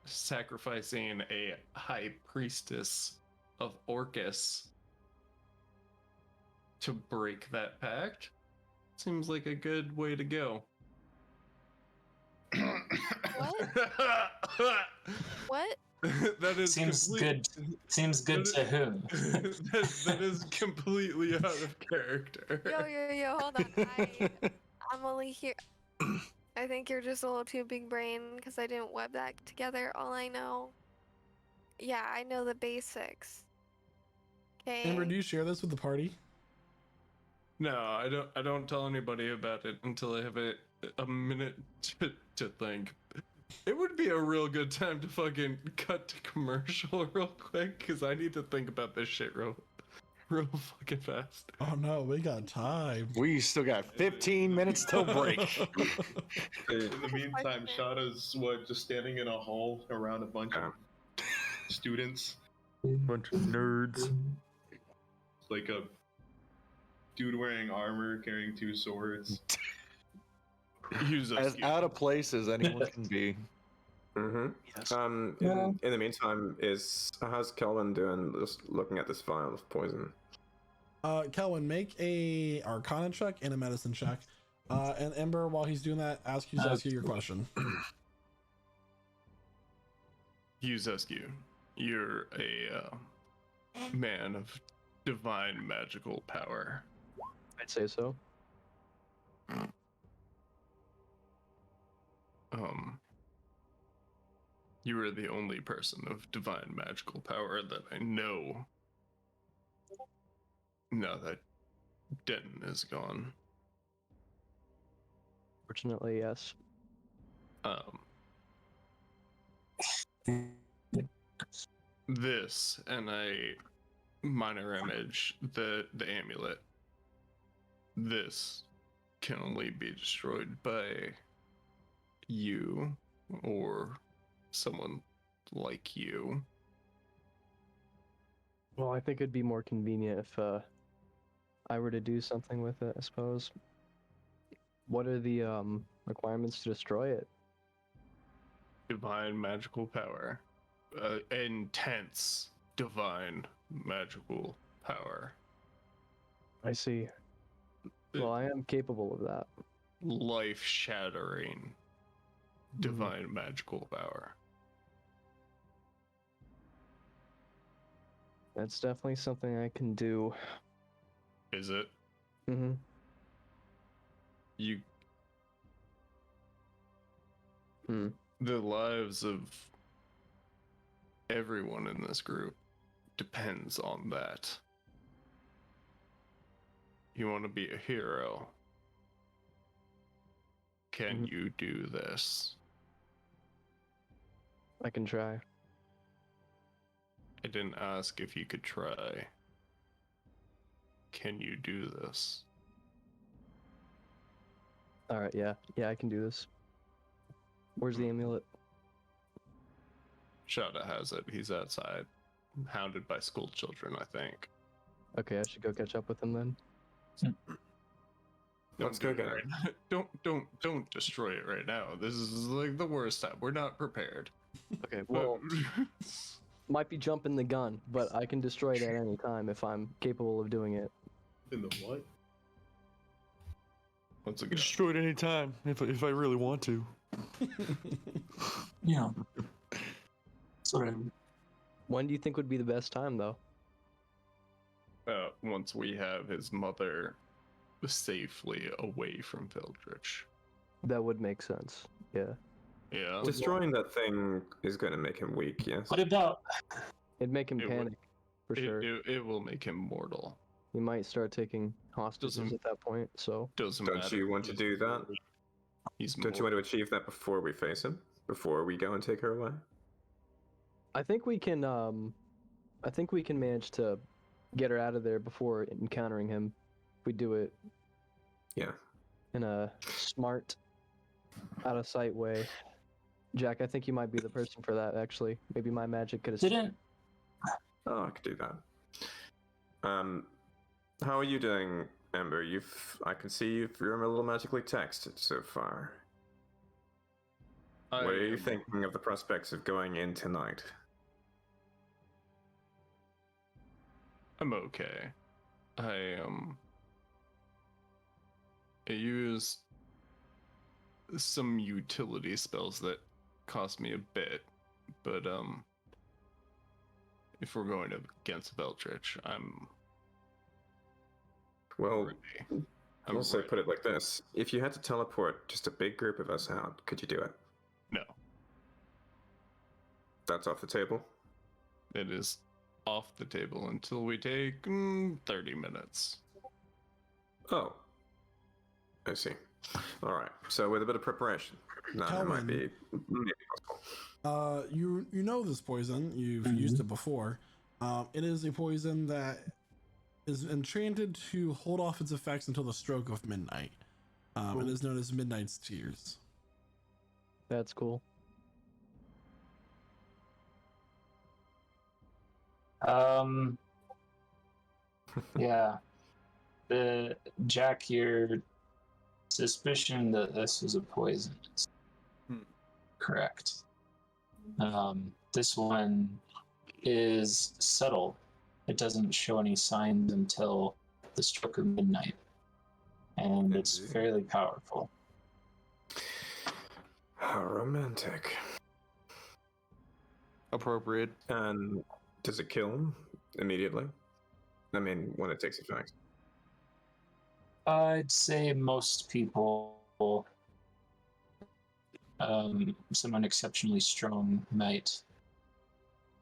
sacrificing a high priestess of Orcus to break that pact seems like a good way to go. What? What? That is Seems good. Seems good to who? that is completely out of character. Yo, hold on. I'm only here. I think you're just a little too big brain because I didn't web that together. All I know. Yeah, I know the basics. Okay. Amber, do you share this with the party? No, I don't tell anybody about it until I have a minute to think. It would be a real good time to fucking cut to commercial real quick, because I need to think about this shit real fucking fast. Oh no, we got time. We still got 15 minutes till break. In the meantime, Shada's just standing in a hall around a bunch of students. Bunch of nerds. Like a dude wearing armor, carrying two swords. As out of place as anyone can be. Mm-hmm. Yes. In the meantime, how's Kelvin doing? Just looking at this vial of poison. Kelvin, make a Arcana check and a Medicine check. And Ember, while he's doing that, ask you your question. Yuzescu, you're a man of divine magical power. I'd say so. You are the only person of divine magical power that I know. Now that Denton is gone. Fortunately, yes. This and a minor image, the amulet. This can only be destroyed by you or someone like you. Well, I think it'd be more convenient if I were to do something with it, I suppose. What are the requirements to destroy it? Divine magical power. Intense divine magical power. I see. Well, I am capable of that. Life-shattering divine magical power. That's definitely something I can do. Is it? Mm-hmm. The lives of everyone in this group depends on that. You want to be a hero. Can you do this? I can try. I didn't ask if you could try. Can you do this? Alright, yeah, I can do this. Where's the amulet? Shada has it. He's outside. Hounded by school children, I think. Okay, I should go catch up with him then. Let's go get it. Don't destroy it right now. This is like the worst time. We're not prepared. Okay, well, might be jumping the gun, but I can destroy it at any time if I'm capable of doing it. In the what? Once again, Destroy it any time if I really want to. Yeah. Sort of. When do you think would be the best time, though? once we have his mother safely away from Vildrich. That would make sense. Yeah. Yeah. Destroying that thing is going to make him weak, yes? What about? It'd make him It panic, for sure. It will make him mortal. He might start taking hostages Doesn't- at that point, so... Doesn't Don't matter. you want to do that? He's Don't you want to achieve that before we face him? Before we go and take her away? I think we can I think we can manage to get her out of there before encountering him. If we do it Yeah. in a smart, out of sight way. Jack, I think you might be the person for that. Actually, maybe my magic could have. Didn't Oh, I could do that. How are you doing, Ember? I can see you're a little magically texted so far. What are you thinking of the prospects of going in tonight? I'm okay. I used some utility spells that cost me a bit, but if we're going against Beltrich, Well, ready. I'll also put it like this. If you had to teleport just a big group of us out, could you do it? No. That's off the table? It is off the table until we take 30 minutes. Oh. I see. Alright, so with a bit of preparation, that might be maybe possible. You know this poison. You've used it before. It is a poison that is enchanted to hold off its effects until the stroke of midnight. It is known as Midnight's Tears. That's cool. Yeah. The Jack, your suspicion that this was a poison is correct. This one is subtle. It doesn't show any signs until the stroke of midnight, and it's fairly powerful. How romantic. Appropriate. And does it kill him immediately? I mean, when it takes effect. I'd say most people, someone exceptionally strong might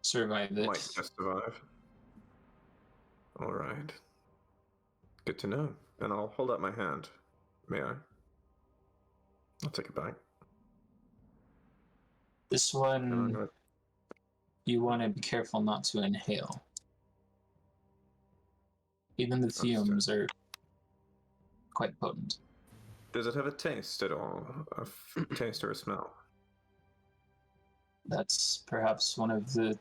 survive it. Might just survive. Alright. Good to know. And I'll hold up my hand. May I? I'll take it back. This one, you want to be careful not to inhale. Even the fumes are quite potent. Does it have a taste at all? A taste or a smell? That's perhaps one of the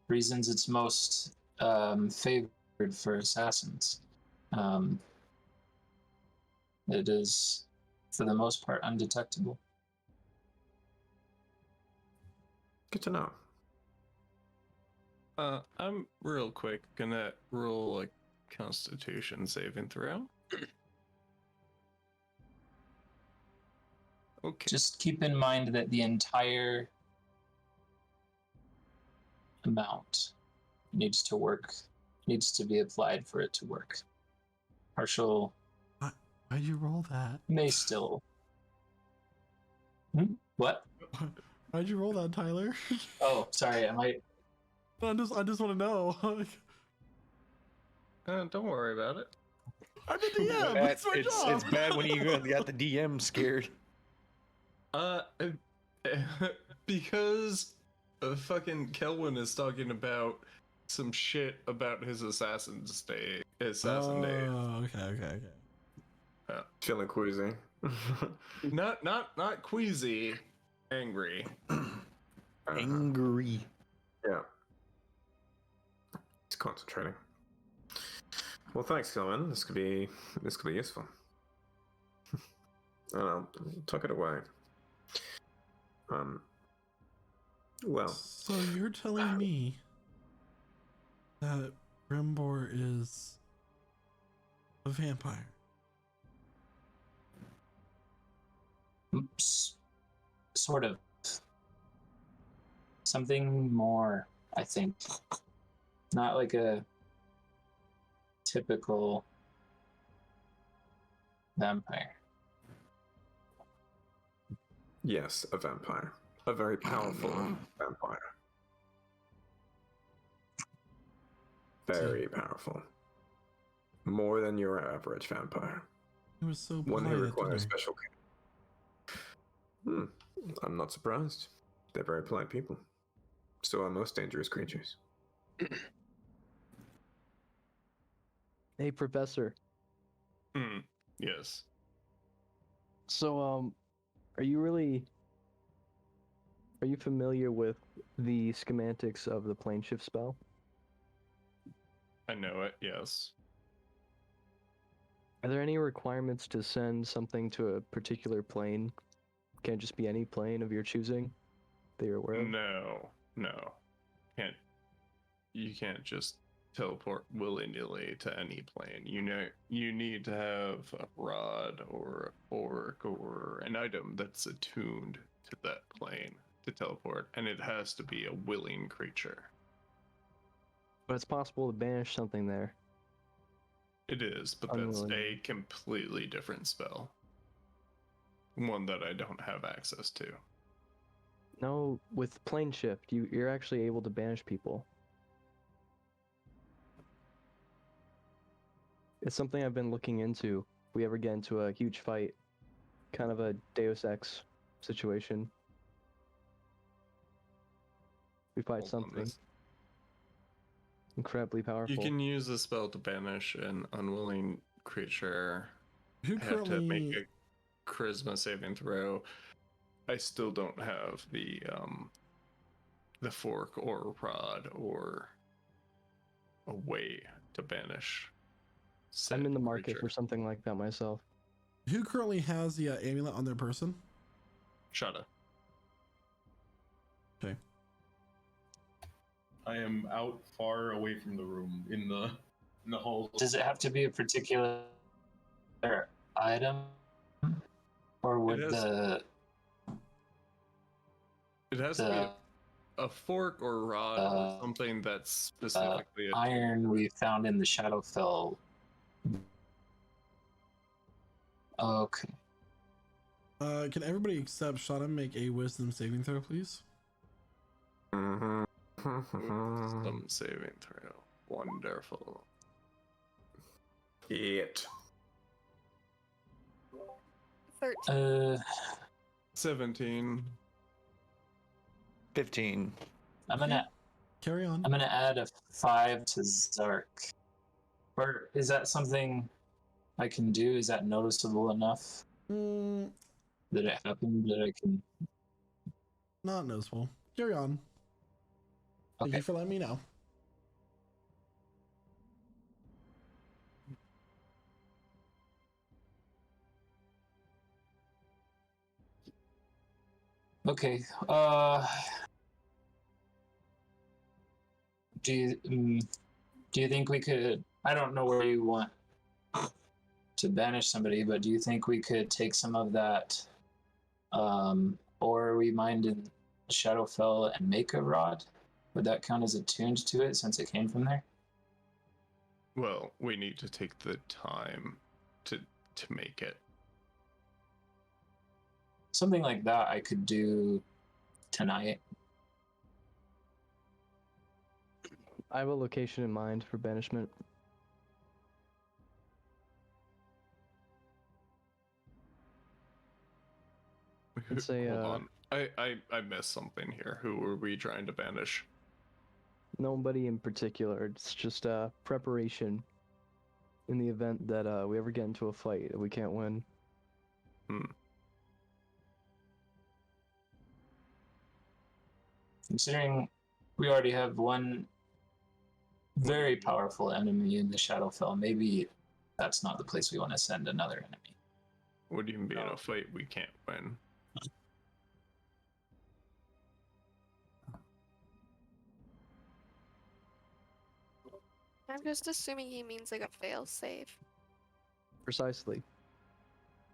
reasons it's most favored for assassins. It is, for the most part, undetectable. Good to know. I'm real quick gonna roll a Constitution saving throw. Okay. Just keep in mind that the entire amount needs to be applied for it to work. Partial Why'd you roll that? may still. What? Why'd you roll that, Tyler? Oh, sorry. I just want to know. Don't worry about it. I'm the DM. That's my job. It's bad when you got the DM scared. Because fucking Kelwin is talking about some shit about his assassin day. Oh, okay. Feeling queasy. Not queasy, angry. Angry. Yeah. It's concentrating. Well, thanks, Gilman. This could be useful. I don't know. Tuck it away. Well. So you're telling me that Rimbor is a vampire? Oops. Sort of. Something more, I think. Not like a typical vampire. Yes, a vampire. A very powerful vampire. Very powerful. More than your average vampire. He was so One who polite at requires dinner. special care. I'm not surprised. They're very polite people. So are most dangerous creatures. Hey, Professor. Yes. So, are you familiar with the schematics of the plane shift spell? I know it, yes. Are there any requirements to send something to a particular plane? Can't just be any plane of your choosing that you're aware of? No. You can't just teleport willy-nilly to any plane. You need to have a rod or a fork or an item that's attuned to that plane to teleport, and it has to be a willing creature. But it's possible to banish something there. It is, but that's a Unwillingly. completely different spell. One that I don't have access to. No, with plane shift, you're actually able to banish people. It's something I've been looking into. If we ever get into a huge fight, kind of a Deus Ex situation. We fight Hold on, something this- incredibly powerful. You can use the spell to banish an unwilling creature. Who I have to make currently? a charisma saving throw. I still don't have the fork or rod or a way to banish. I'm in the said market creature. for something like that myself. Who currently has the amulet on their person? Shada. Okay. I am out far away from the room in the hall. Does it have to be a particular item, or would It has- It has to be a fork or rod or something that's specifically attuned. iron we found in the Shadowfell? Okay. Can everybody except Shauna make a wisdom saving throw, please? Some saving throw. Wonderful. 8. 13. 17. 15. I'm gonna Carry on. add a 5 to Zark. Or is that something I can do? Is that noticeable enough that it happened that I can? Not noticeable. Carry on. Thank you Okay. for letting me know. Okay. Do you think we could? I don't know where you want to banish somebody, but do you think we could take some of that, or we mined in Shadowfell and make a rod? Would that count as attuned to it since it came from there? Well, we need to take the time to make it. Something like that I could do tonight. I have a location in mind for banishment. It's a, Hold on. I missed something here. Who were we trying to banish? Nobody in particular. It's just preparation in the event that we ever get into a fight that we can't win. Considering we already have one very powerful enemy in the Shadowfell, maybe that's not the place we want to send another enemy. What do you mean in a fight we can't win? I'm just assuming he means like a fail safe. Precisely.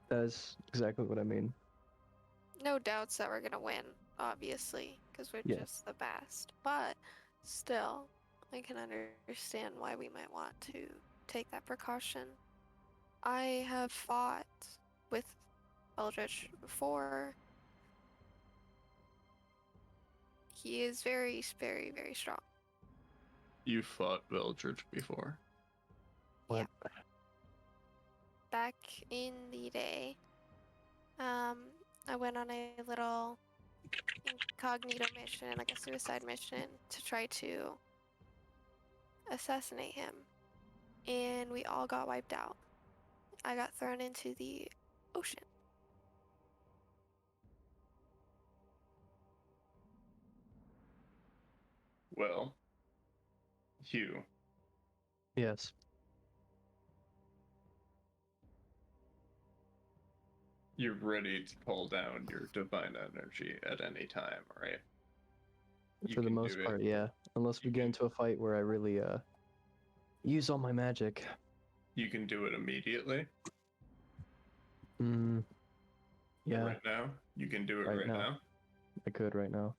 That is exactly what I mean. No doubts that we're gonna win, obviously, because we're Yeah. just the best. But still, I can understand why we might want to take that precaution. I have fought with Eldritch before. He is very, very, very strong. You fought Eldritch before. What? Back in the day, I went on a little incognito mission, like a suicide mission, to try to assassinate him, and we all got wiped out. I got thrown into the ocean. Well, Hugh, Yes. you're ready to pull down your divine energy at any time, right? You For the can most do it. part, yeah. Unless we get into a fight where I really use all my magic. You can do it immediately. Yeah, Right now. You can do it Right right now. now. I could right now.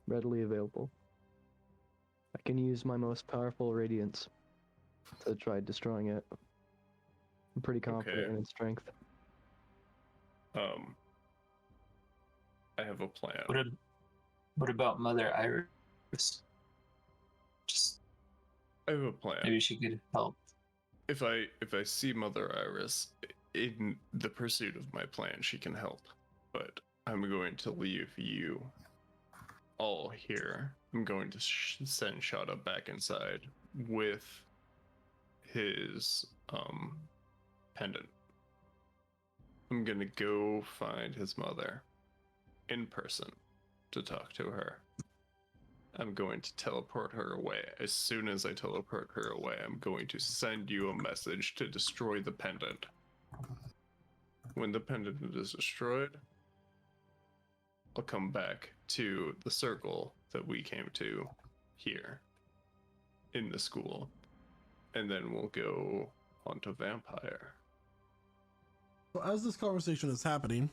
Readily available. I can use my most powerful radiance to try destroying it. I'm pretty confident Okay. in its strength. I have a plan. What about Mother Iris? Just I have a plan. maybe she could help. If I see Mother Iris in the pursuit of my plan, she can help. But I'm going to leave you all here. I'm going to send Shada back inside with his pendant. I'm gonna go find his mother in person to talk to her. I'm going to teleport her away. As soon as I teleport her away, I'm going to send you a message to destroy the pendant. When the pendant is destroyed, I'll come back to the circle that we came to here in the school, and then we'll go onto Vampire. So as this conversation is happening,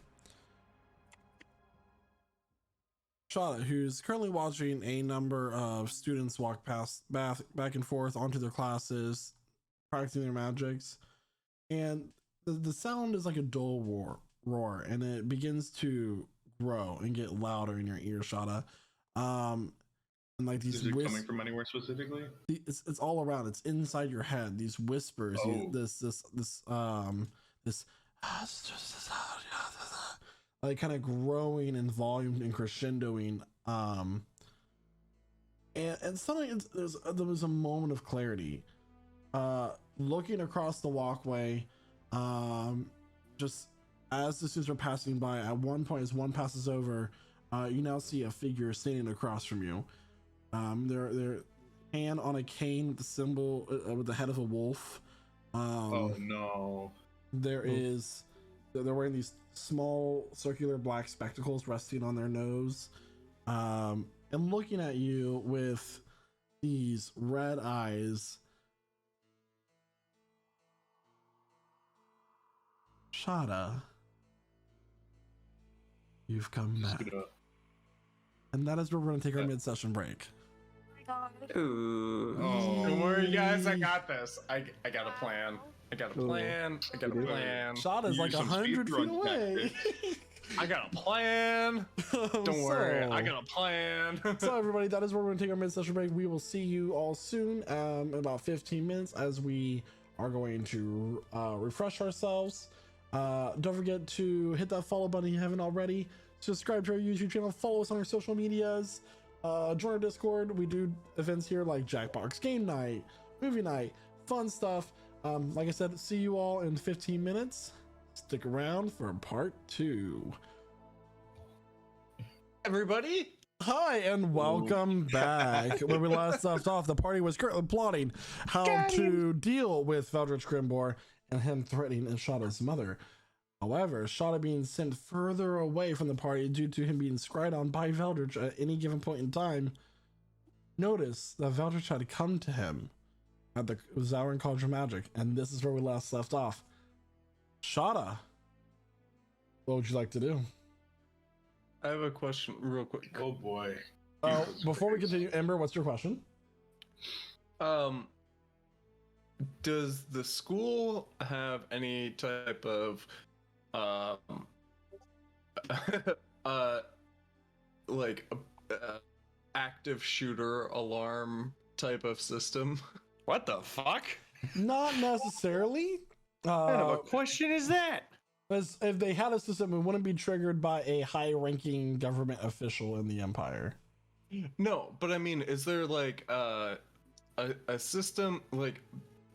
Shada, who's currently watching a number of students walk past back and forth onto their classes, practicing their magics, and the sound is like a dull roar, and it begins to grow and get louder in your ear, Shada. And like these Is it coming from anywhere specifically? It's all around. It's inside your head. These whispers, this like kind of growing in volume and crescendoing. And suddenly there was a moment of clarity. Looking across the walkway, just as the students are passing by, at one point, as one passes over, you now see a figure standing across from you. They're hand on a cane with the symbol with the head of a wolf. Oh no! They're wearing these small circular black spectacles resting on their nose, and looking at you with these red eyes. Shada, you've come back. And that is where we're going to take our mid-session break. Ooh. Don't worry, guys. I got this. I got a plan. I got a plan. I got a plan. Shada's like 100 feet away. I got a plan. Don't worry. I got a plan. So everybody, that is where we're going to take our mid-session break. We will see you all soon, in about 15 minutes, as we are going to refresh ourselves. Don't forget to hit that follow button if you haven't already. Subscribe to our YouTube channel. Follow us on our social medias. Join our Discord. We do events here like Jackbox Game Night, Movie Night, fun stuff. Like I said, see you all in 15 minutes. Stick around for part 2. Everybody, hi and welcome back. When we last left off, the party was currently plotting how to deal with Veldritch Grimbor and him threatening Shada's mother. However, Shada being sent further away from the party due to him being scried on by Veldritch at any given point in time, noticed that Veldritch had come to him at the Zaurin College of Magic, and this is where we last left off. Shada, what would you like to do? I have a question real quick. Oh boy. Before we continue, Ember, what's your question? Does the school have any type of like active shooter alarm type of system? what the fuck? Not necessarily. What kind of a question is that? As if they had a system, it wouldn't be triggered by a high-ranking government official in the Empire. No, but I mean, is there like a system like,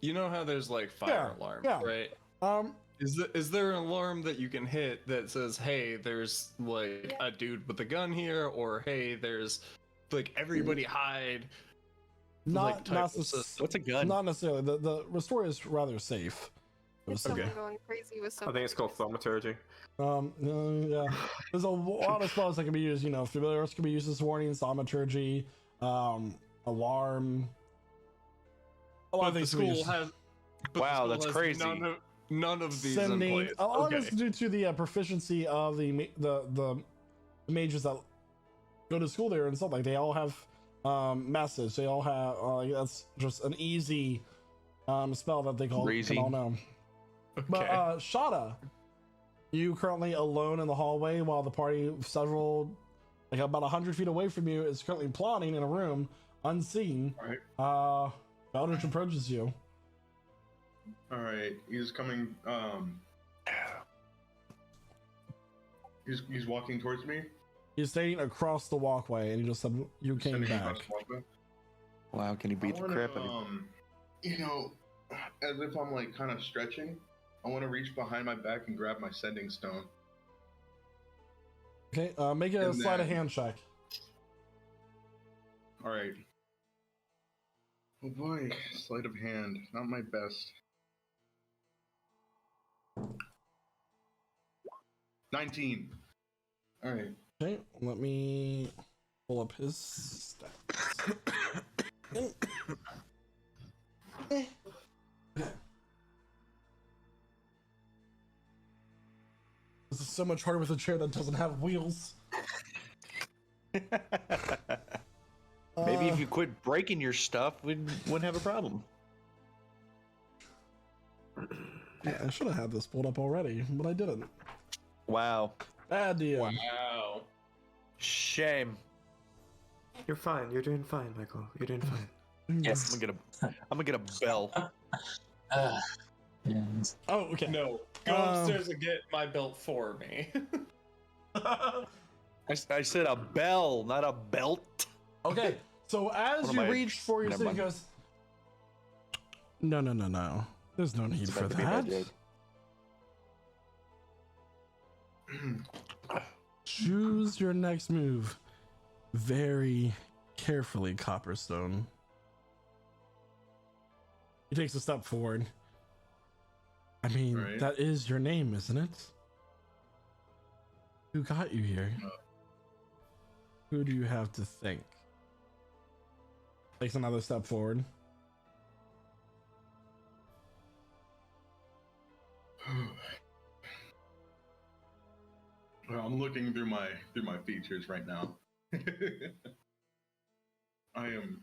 you know how there's like fire alarms, yeah. right? Um, Is there an alarm that you can hit that says, "Hey, there's like a dude with a gun here," or "Hey, there's like everybody hide"? not type of system. What's a gun? Not necessarily. The restore is rather safe. If someone Okay. going crazy with I something. think it's called thaumaturgy. Yeah. There's a lot of spells that can be used. You know, familiars can be used as warning, thaumaturgy, alarm. A lot But of the things can be school used. has. but the Wow, school that's has crazy. None of these in Sending. place. A lot of Okay. it's due to the proficiency of the mages that go to school there and stuff. Like they all have message. They all have like that's just an easy spell that they can all know. But Shada, you currently alone in the hallway while the party several, like about 100 feet away from you, is currently plotting in a room unseen. All Eldritch approaches you. right. He's coming. He's walking towards me. He's standing across the walkway, and he just said, "You came Standing across back." the walkway. Wow, can he beat I the wanna, crap out of you? You know, as if I'm like kind of stretching, I want to reach behind my back and grab my sending stone. Okay, make a And sleight of then- hand check. All right. Oh boy, sleight of hand, not my best. 19. All right. Okay, let me pull up his stats. Okay. This is so much harder with a chair that doesn't have wheels. Maybe if you quit breaking your stuff, we wouldn't have a problem. Yeah, I should have had this pulled up already, but I didn't. Wow. Bad DM. Wow. Shame. You're fine. You're doing fine, Michael. You're doing fine. Yes. I'm gonna get a bell. And Oh, okay. No, go upstairs and get my belt for me. I said a bell, not a belt. Okay, so as What you am I- reach for your Never thing, he mind. goes, No. There's no need It's for about to be a bad that. joke. Choose your next move very carefully, Copperstone. He takes a step forward. I mean, Right. that is your name, isn't it? Who got you here? Who do you have to thank? Takes another step forward. Well, I'm looking through my features right now. I am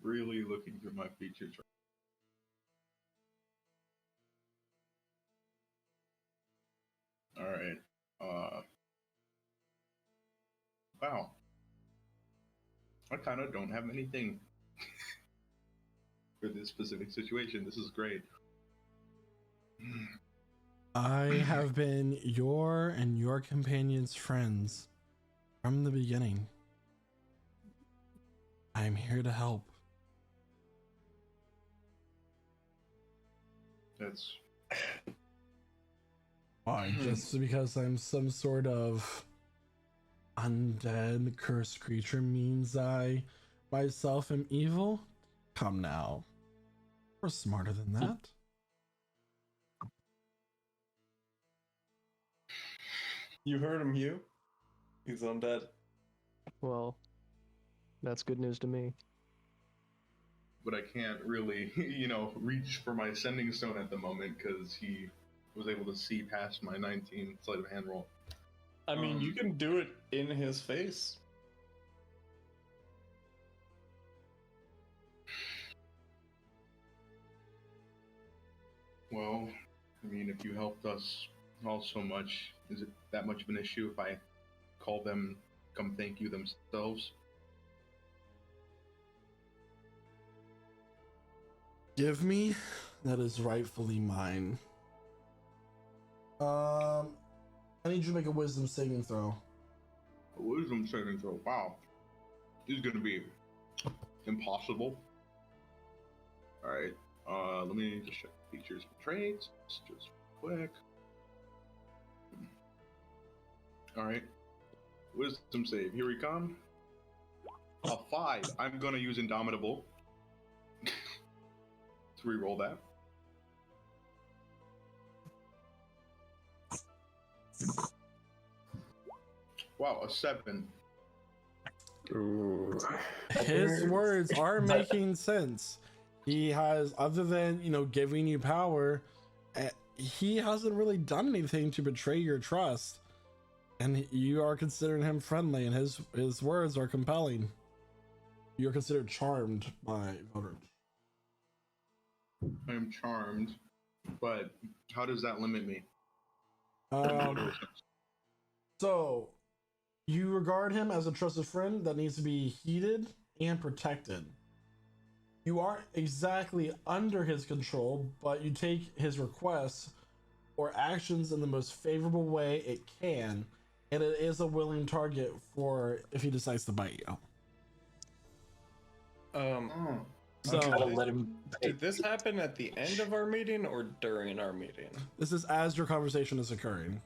really looking through my features. All right. Wow. I kind of don't have anything for this specific situation. This is great. I have been your and your companion's friends from the beginning. I am here to help. That's Why? Just because I'm some sort of undead cursed creature means I myself am evil? Come now. We're smarter than that. You heard him, Hugh. He's undead. Well, that's good news to me. but I can't really, reach for my sending stone at the moment because he was able to see past my 19 sleight of hand roll. I mean, you can do it in his face. Well, I mean, if you helped us all so much, is it that much of an issue if I call them, come thank you themselves? Give me that is rightfully mine. I need you to make a wisdom saving throw. A wisdom saving throw. Wow. This is gonna be impossible. All right. Let me just check features and traits just quick. All right. Wisdom save. Here we come. A 5. I'm gonna use Indomitable to reroll that. Wow, a 7. Ooh. His words are making sense. He has, other than, you know, giving you power, he hasn't really done anything to betray your trust. And you are considering him friendly, and his words are compelling. You're considered charmed by voters. I am charmed, but how does that limit me? So, you regard him as a trusted friend that needs to be heeded and protected. You aren't exactly under his control, but you take his requests or actions in the most favorable way it can, and it is a willing target for if he decides to bite you. So, Gotta let him. Did this happen at the end of our meeting or during our meeting? this is as your conversation is occurring.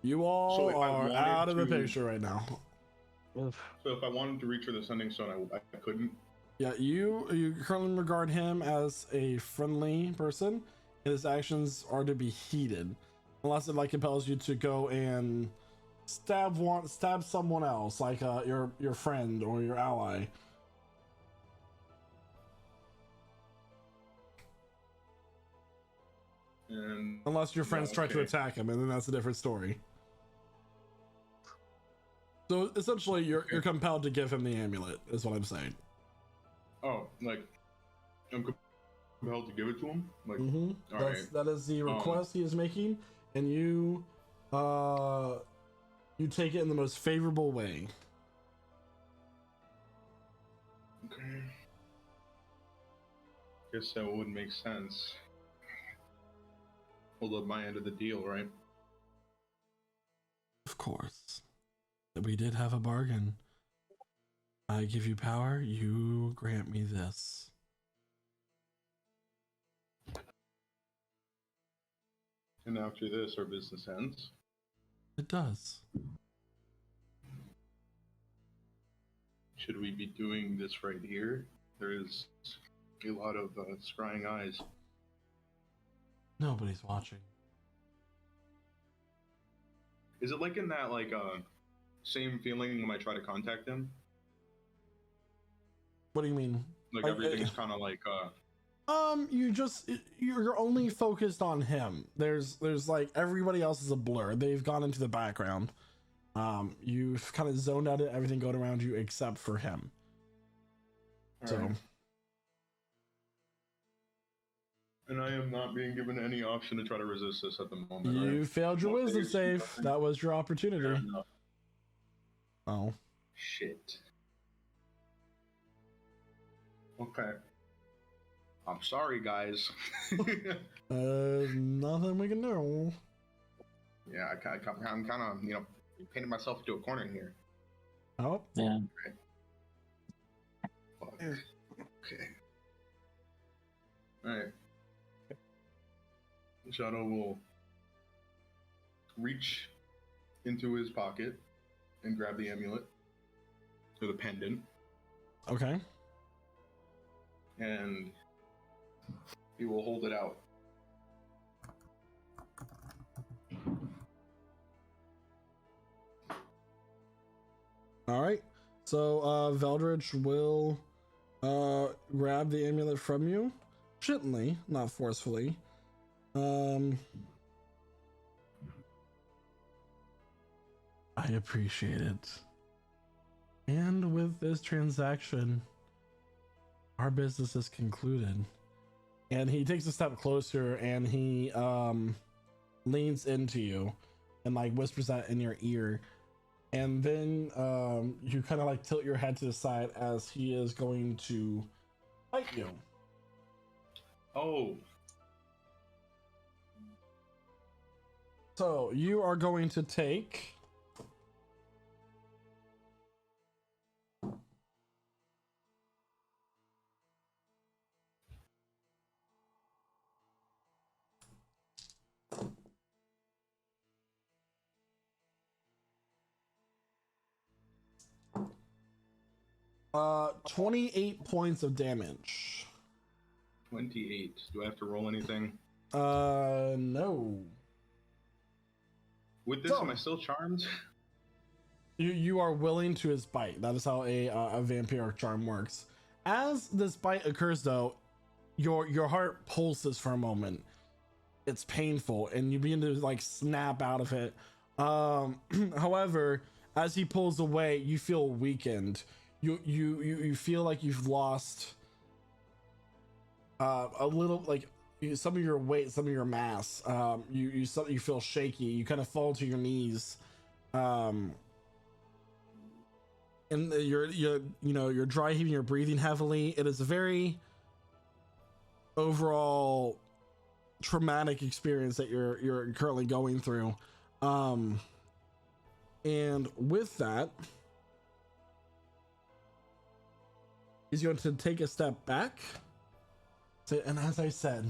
You all So if I are wanted out of the to- picture right now. Oof. So if I wanted to reach for the sending stone, I couldn't. Yeah, you currently regard him as a friendly person, and his actions are to be heeded, unless it like compels you to go and stab someone else, like your friend or your ally. And Unless your friends try to okay. attack him, and then that's a different story. So essentially, you're compelled to give him the amulet, is what I'm saying. Oh, like I'm compelled to give it to him. Like, Mm-hmm. all right. That is the request he is making, and you take it in the most favorable way. Okay. Guess that would make sense. Hold up my end of the deal, right? Of course. We did have a bargain. I give you power, you grant me this. And after this, our business ends. It does. Should we be doing this right here? There is a lot of scrying eyes. Nobody's watching. Is it like in that same feeling when I try to contact him? What do you mean? Like everything's kind of like you're only focused on him. There's like everybody else is a blur. They've gone into the background. You've kind of zoned out at everything going around you except for him. all So right. And I am not being given any option to try to resist this at the moment. you right? failed your Nothing wisdom is save. nothing. That was your opportunity. Fair enough. Oh. Shit. Okay. I'm sorry, guys. Nothing we can do. Yeah, I'm kind of, painting myself into a corner here. Oh. Yeah. Fuck. Okay. Alright. Shadow will reach into his pocket and grab the amulet or the pendant, Okay. and he will hold it out. All right. So Veldritch will grab the amulet from you gently, not forcefully. I appreciate it. And with this transaction, our business is concluded. And he takes a step closer and he leans into you and like whispers that in your ear. And then you kind of like tilt your head to the side as he is going to bite you. Oh. So you are going to take 28 points of damage. 28. Do I have to roll anything? No. With this, am I still charmed? You are willing to his bite. That is how a vampiric charm works. As this bite occurs, though, your heart pulses for a moment. It's painful, and you begin to like snap out of it. However, as he pulls away, you feel weakened. You feel like you've lost a little, like some of your weight, some of your mass. You feel shaky. You kind of fall to your knees. And you're dry heaving, you're breathing heavily. It is a very overall traumatic experience that you're currently going through. And with that, he's going to take a step back. And as I said,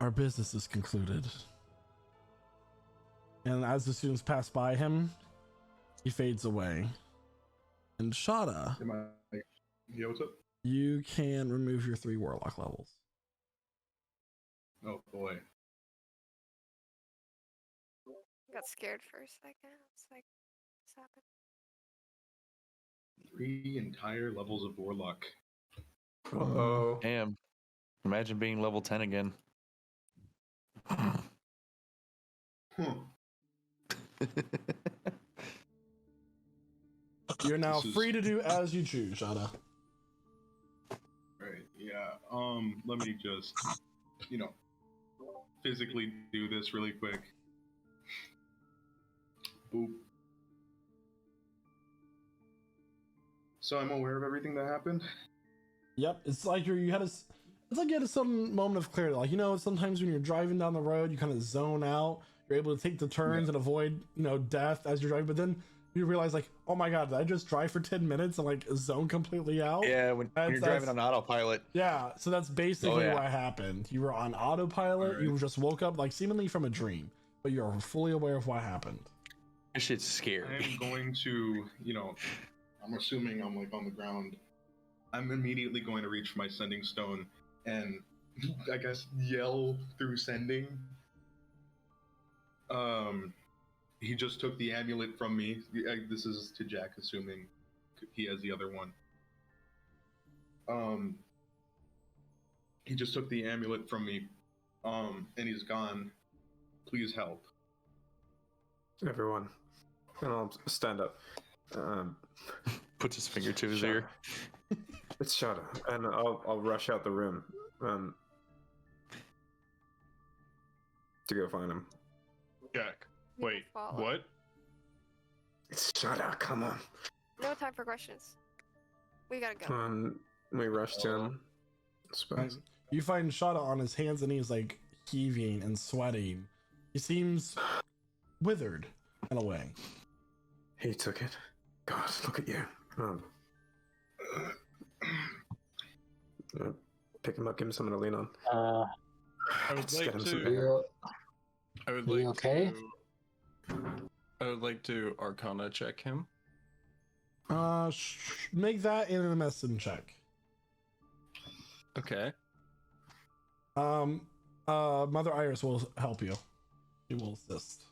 our business is concluded. And as the students pass by him, he fades away. And Shada, Yeah, what's up? you can remove your 3 warlock levels. Oh boy. Got scared for a second. It's like, what's happened? 3 entire levels of warlock. Uh-oh. Damn. Imagine being level 10 again. Huh. You're now This is- free to do as you choose, Shada. Right, yeah. Let me just, physically do this really quick. Boop. So I'm aware of everything that happened? Yep, it's like you had a some moment of clarity. Like, sometimes when you're driving down the road, you kind of zone out. You're able to take the turns and avoid, death as you're driving. But then you realize, like, oh my god, did I just drive for 10 minutes and like zone completely out? Yeah, when you're driving on autopilot. Yeah, so that's basically what happened. You were on autopilot. You just woke up like seemingly from a dream, but you're fully aware of what happened. That shit's scary. I'm going to, I'm assuming I'm like on the ground. I'm immediately going to reach for my sending stone and I guess yell through sending. He just took the amulet from me. This is to Jack, assuming he has the other one. He just took the amulet from me, and he's gone. Please help. Everyone. And I'll stand up. Puts his finger to his ear. It's Shada, and I'll rush out the room to go find him. Jack, wait, Follow. what? It's Shada, come on. No time for questions. We gotta go. We rush to him. I suppose. You find Shada on his hands and knees, like heaving and sweating. He seems withered in a way. He took it. God, look at you. Pick him up, give him something to lean on. I would Just like get him some to. air. I would Are you like okay? I would like to Arcana check him. Make that in a medicine check. Okay. Mother Iris will help you. She will assist.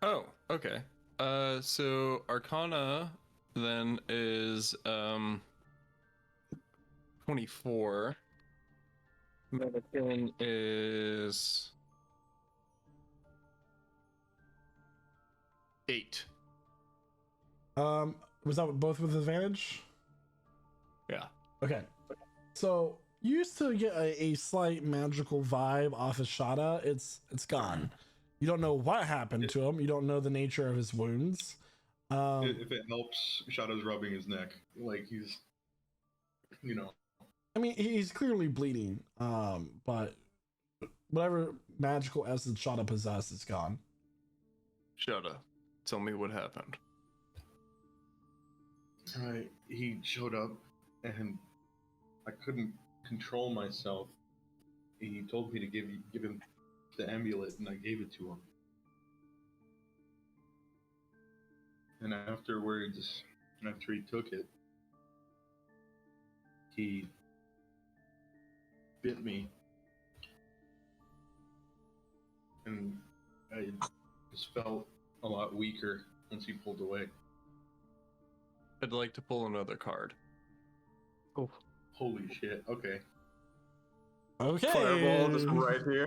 Oh, okay. So Arcana then is 24. Medicine is 8. Was that both with advantage? Yeah. Okay. So you used to get a slight magical vibe off of Shada. It's gone. You don't know what happened to him. You don't know the nature of his wounds. If it helps, Shadow's rubbing his neck. Like he's, I mean, he's clearly bleeding. But whatever magical essence Shada possessed is gone. Shada, tell me what happened. He showed up, and I couldn't control myself. He told me to give him the amulet, and I gave it to him. And afterwards, after he took it, he bit me. And I just felt a lot weaker once he pulled away. I'd like to pull another card. Oh, Holy shit, okay. Okay. Fireball just right here.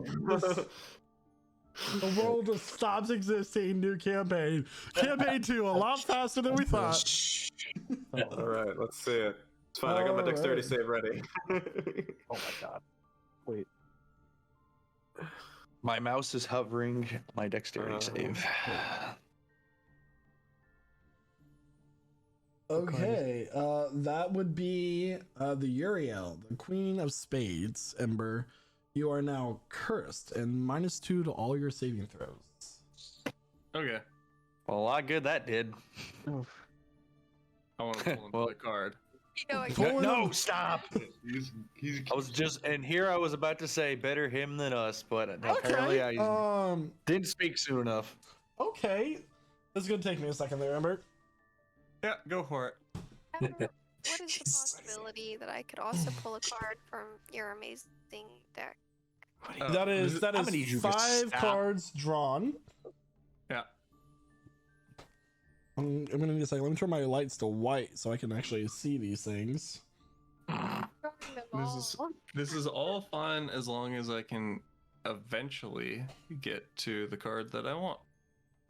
The world just stops existing. New campaign. Campaign 2, a lot faster than we thought. All right, let's see it. It's fine. I got my dexterity save ready. Oh my god. Wait. My mouse is hovering. My dexterity save. Okay, that would be the Uriel, the Queen of Spades, Ember. You are now cursed and -2 to all your saving throws. Okay. Well, a lot good that did. oh. I want to pull another card. You know, I Pull it No, up. stop! He's I was just, and here I was about to say better him than us, but apparently I didn't speak soon enough. Okay. This is gonna take me a second there, Ember. Yeah, go for it. what is the possibility that I could also pull a card from your amazing deck? That is I'm gonna need you to 5 stop. cards drawn. Yeah. I'm gonna need a second. Let me turn my lights to white so I can actually see these things. This is all fine as long as I can eventually get to the card that I want.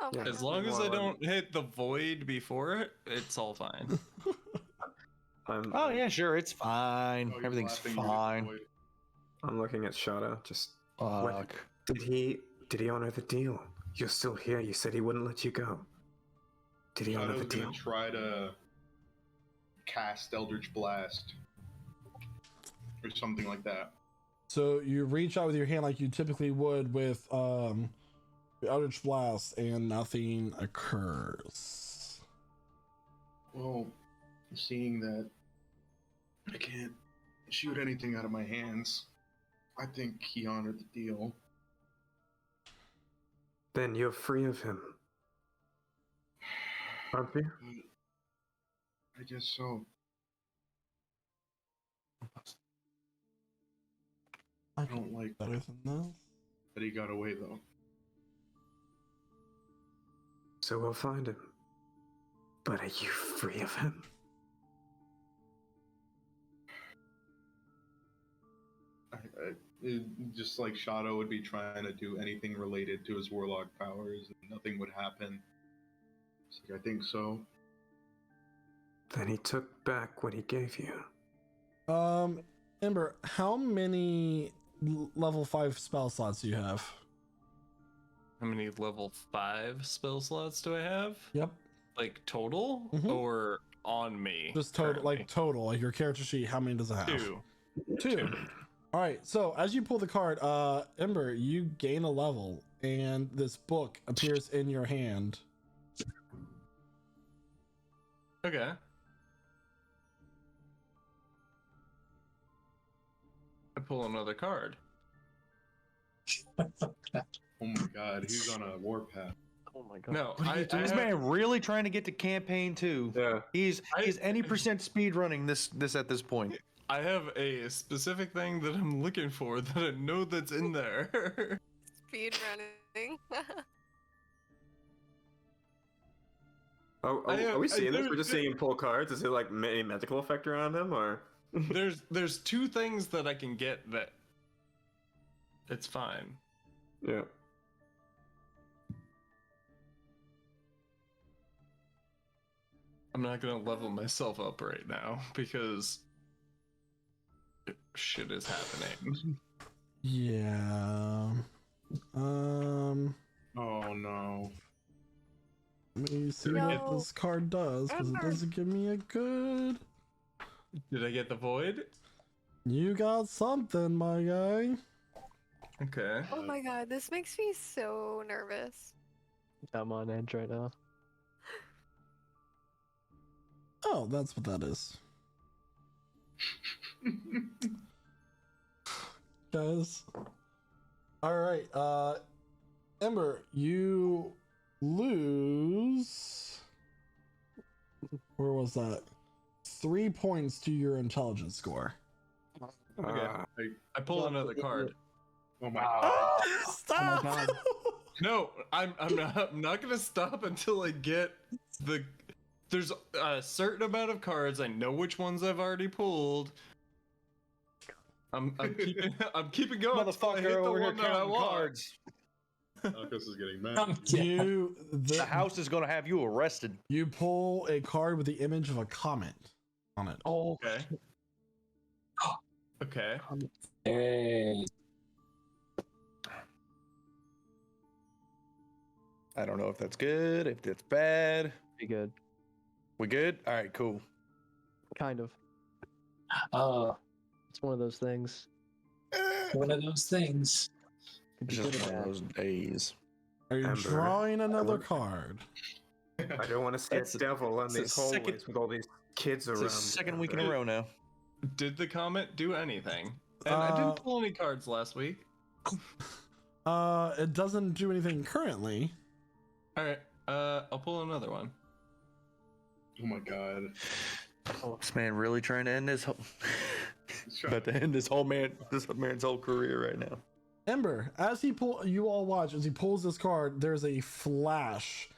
Okay. As long as I don't hit the void before it, it's all fine. Oh yeah, sure, it's fine. Oh, you're Everything's laughing, you're fine. annoyed. I'm looking at Shada. Just Fuck. did he honor the deal? You're still here. You said he wouldn't let you go. Did he honor the Shadow's deal? gonna try to cast Eldritch Blast or something like that. So you reach out with your hand like you typically would with the Eldritch Blast, and nothing occurs. Well, seeing that I can't shoot anything out of my hands, I think he honored the deal. Then you're free of him, aren't you? I guess so. I don't like Better than this. that he got away though. So we'll find him. But are you free of him? Just like Shadow would be trying to do anything related to his warlock powers, and nothing would happen. It's like, I think so. Then he took back what he gave you. Ember, how many level 5 spell slots do you have? How many level 5 spell slots do I have? Yep. Like total Mhm. or on me? Just total, currently? like total, like your character sheet. How many does it have? 2. 2. All right. So as you pull the card, Ember, you gain a level, and this book appears in your hand. Okay. I pull another card. Oh my god, he's on a warpath. Oh my god. No, Is this man really trying to get to campaign 2? Yeah. He's any percent speed running this at this point. I have a specific thing that I'm looking for that I know that's in there. Speed running. Are we seeing this? We're just seeing him pull cards. Is it like any magical effect around him, or? There's 2 things that I can get that it's fine. Yeah. I'm not gonna level myself up right now because shit is happening. Yeah. Oh no. Let me see Did I what get- this card does, because it doesn't give me a good. Did I get the void? You got something, my guy. Okay. Oh my god, this makes me so nervous. I'm on edge right now. Oh, that's what that is. Guys. All right. Ember, you lose. Where was that? 3 points to your intelligence score. Okay. I pull another card. Oh my Ah. god. Stop! God. No, I'm not gonna stop until I get the. There's a certain amount of cards. I know which ones I've already pulled. I'm keeping going. until I hit Motherfucker the over here one that I counting want. cards. Marcus is getting mad. The house is gonna have you arrested. You pull a card with the image of a comet on it. Oh, Okay. Okay. Hey. I don't know if that's good, if that's bad. be good. We good? All right, cool. Kind of. Oh, It's one of those things. one of those things. Could be Just good or one of bad. those days. Are you Ember. drawing another card? I don't want to see It's a devil in it's the these hallways second- with all these kids It's around. the second week in a row now. Did the comet do anything? And I didn't pull any cards last week. It doesn't do anything currently. All right. I'll pull another one. Oh my god. This man really trying to end this whole. He's trying About to end this man's whole career right now. Ember, as you all watch as he pulls this card, there's a flash,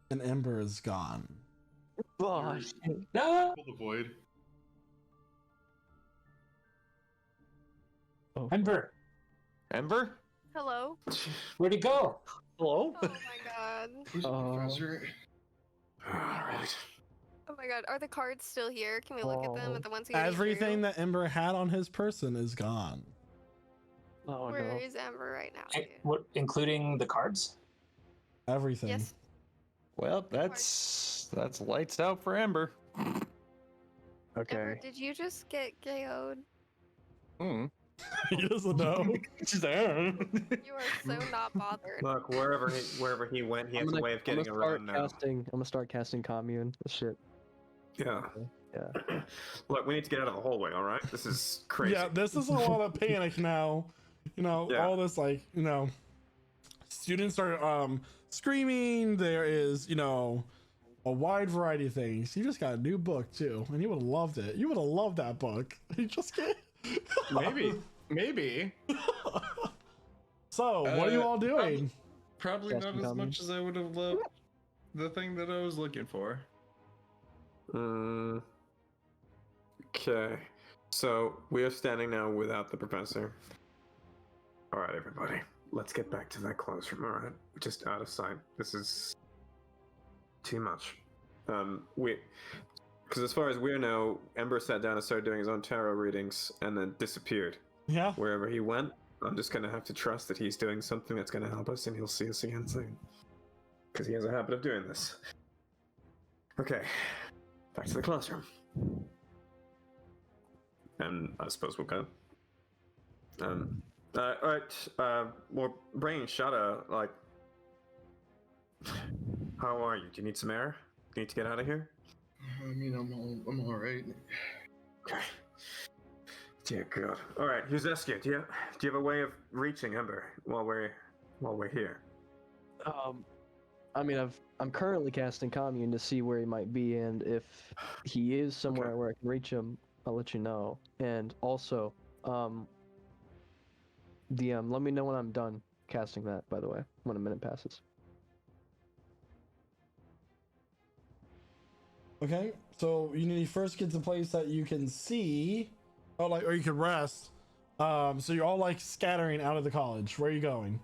and Ember is gone. Oh, No, Pull the void. oh. Ember, Ember? Hello? where'd he go? Hello? Oh my god. Who's the Oh. professor? Alright. Oh my god. Are the cards still here? Can we look at them Oh. at the ones he already Everything drew? that Ember had on his person is gone. Oh Where no. is Ember right now? Eh, dude? What, including the cards? Everything. Yes. Well, that's lights out for Ember. Ember, Okay. did you just get KO'd? Hmm. He doesn't know. She's there. You are so not bothered. Look, wherever he went, he has a way of getting around now. I'm gonna start casting commune. Shit. Yeah. Yeah. Look, we need to get out of the hallway, alright? This is crazy. Yeah, this is a lot of panic now. You know, Yeah. all this students are screaming. There is, a wide variety of things. You just got a new book too, and you would have loved it. You would have loved that book. You just can't. Maybe. So, what are you all doing? Probably not Casting as commune. much as I would have loved the thing that I was looking for. Okay. So, we are standing now without the professor. Alright, everybody. Let's get back to that classroom, alright? Just out of sight. This is too much. Because as far as we know, Ember sat down and started doing his own tarot readings and then disappeared. Yeah. Wherever he went, I'm just gonna have to trust that he's doing something that's gonna help us and he'll see us again soon. Because he has a habit of doing this. Okay, back to the classroom. And I suppose we'll go. Alright, we're bringing Shada, like... How are you? Do you need some air? Do you need to get out of here? I mean, I'm all right. Okay. Dear God. All right, who's asking? Do you have a way of reaching Ember while we're here? I mean, I'm currently casting commune to see where he might be, and if he is somewhere Okay. where I can reach him, I'll let you know. And also, DM, let me know when I'm done casting that. By the way, when a minute passes. Okay. So you need to first get to a place that you can see, or you can rest. So you're all like scattering out of the college. Where are you going?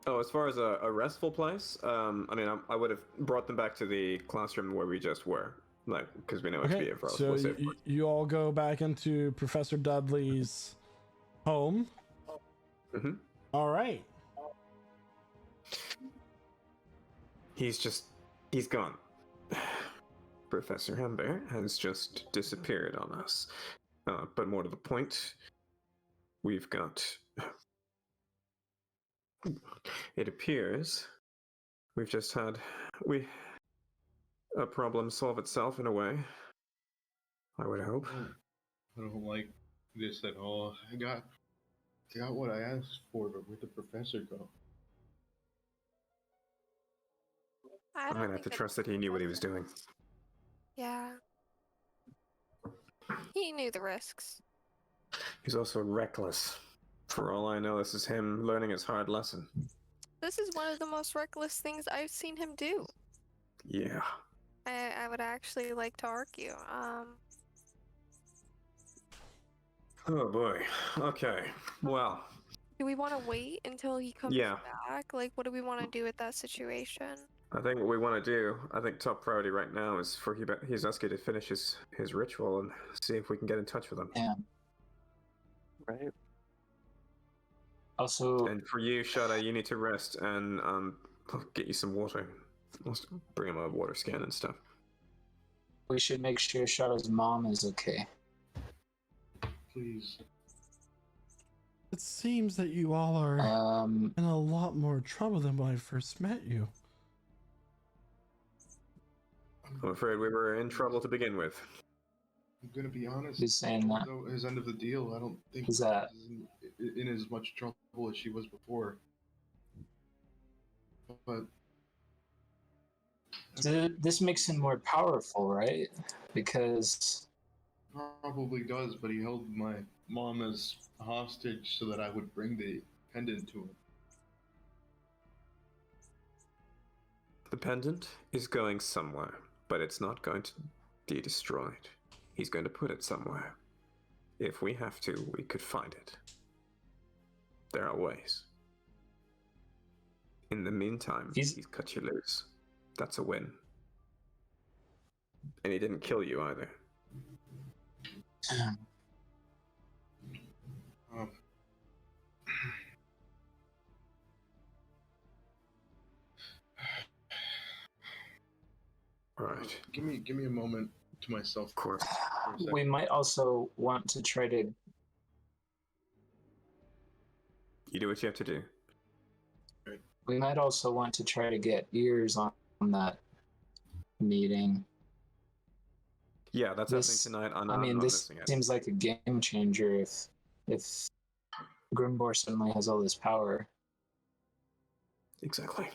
Oh, as far as a restful place, I mean, I would have brought them back to the classroom where we just were, like, because we know it's Okay. here for us. So We'll save you all go back into Professor Dudley's home. Mm-hmm. All right. He's gone. Professor Ember has just disappeared on us. but more to the point, we've got. It appears we've just had a problem solve itself in a way. I would hope. I don't like this at all. I got what I asked for, but where'd the professor go? I I'm don't gonna have to think trust that he knew what he was doing. Yeah. He knew the risks. He's also reckless. For all I know, this is him learning his hard lesson. This is one of the most reckless things I've seen him do. Yeah. I would actually like to argue. Oh boy. Okay. Well. Do we want to wait until he comes back? Like, what do we want to do with that situation? I think what we want to do, I think top priority right now is for Hizaski to finish his ritual and see if we can get in touch with him. Yeah. Right. Also, And for you, Shada, you need to rest and I'll get you some water. I'll bring him a water scan and stuff. we should make sure Shadow's mom is okay. Please. It seems that you all are in a lot more trouble than when I first met you. I'm afraid we were in trouble to begin with. I'm gonna be honest. Who's saying that? His end of the deal, I don't think Who's that? she's in as much trouble as she was before. But This makes him more powerful, right? Because probably does, but he held my mom as a hostage so that I would bring the pendant to him. The pendant is going somewhere, but it's not going to be destroyed. He's going to put it somewhere. If we have to, we could find it. There are ways. In the meantime, he's cut you loose. That's a win. And he didn't kill you either. All right. Give me a moment to myself. Of course. we might also want to try to. You do what you have to do. We might also want to try to get ears on that meeting. Yeah, that's happening tonight. I mean, this seems like a game changer if Grimbor suddenly has all this power. Exactly.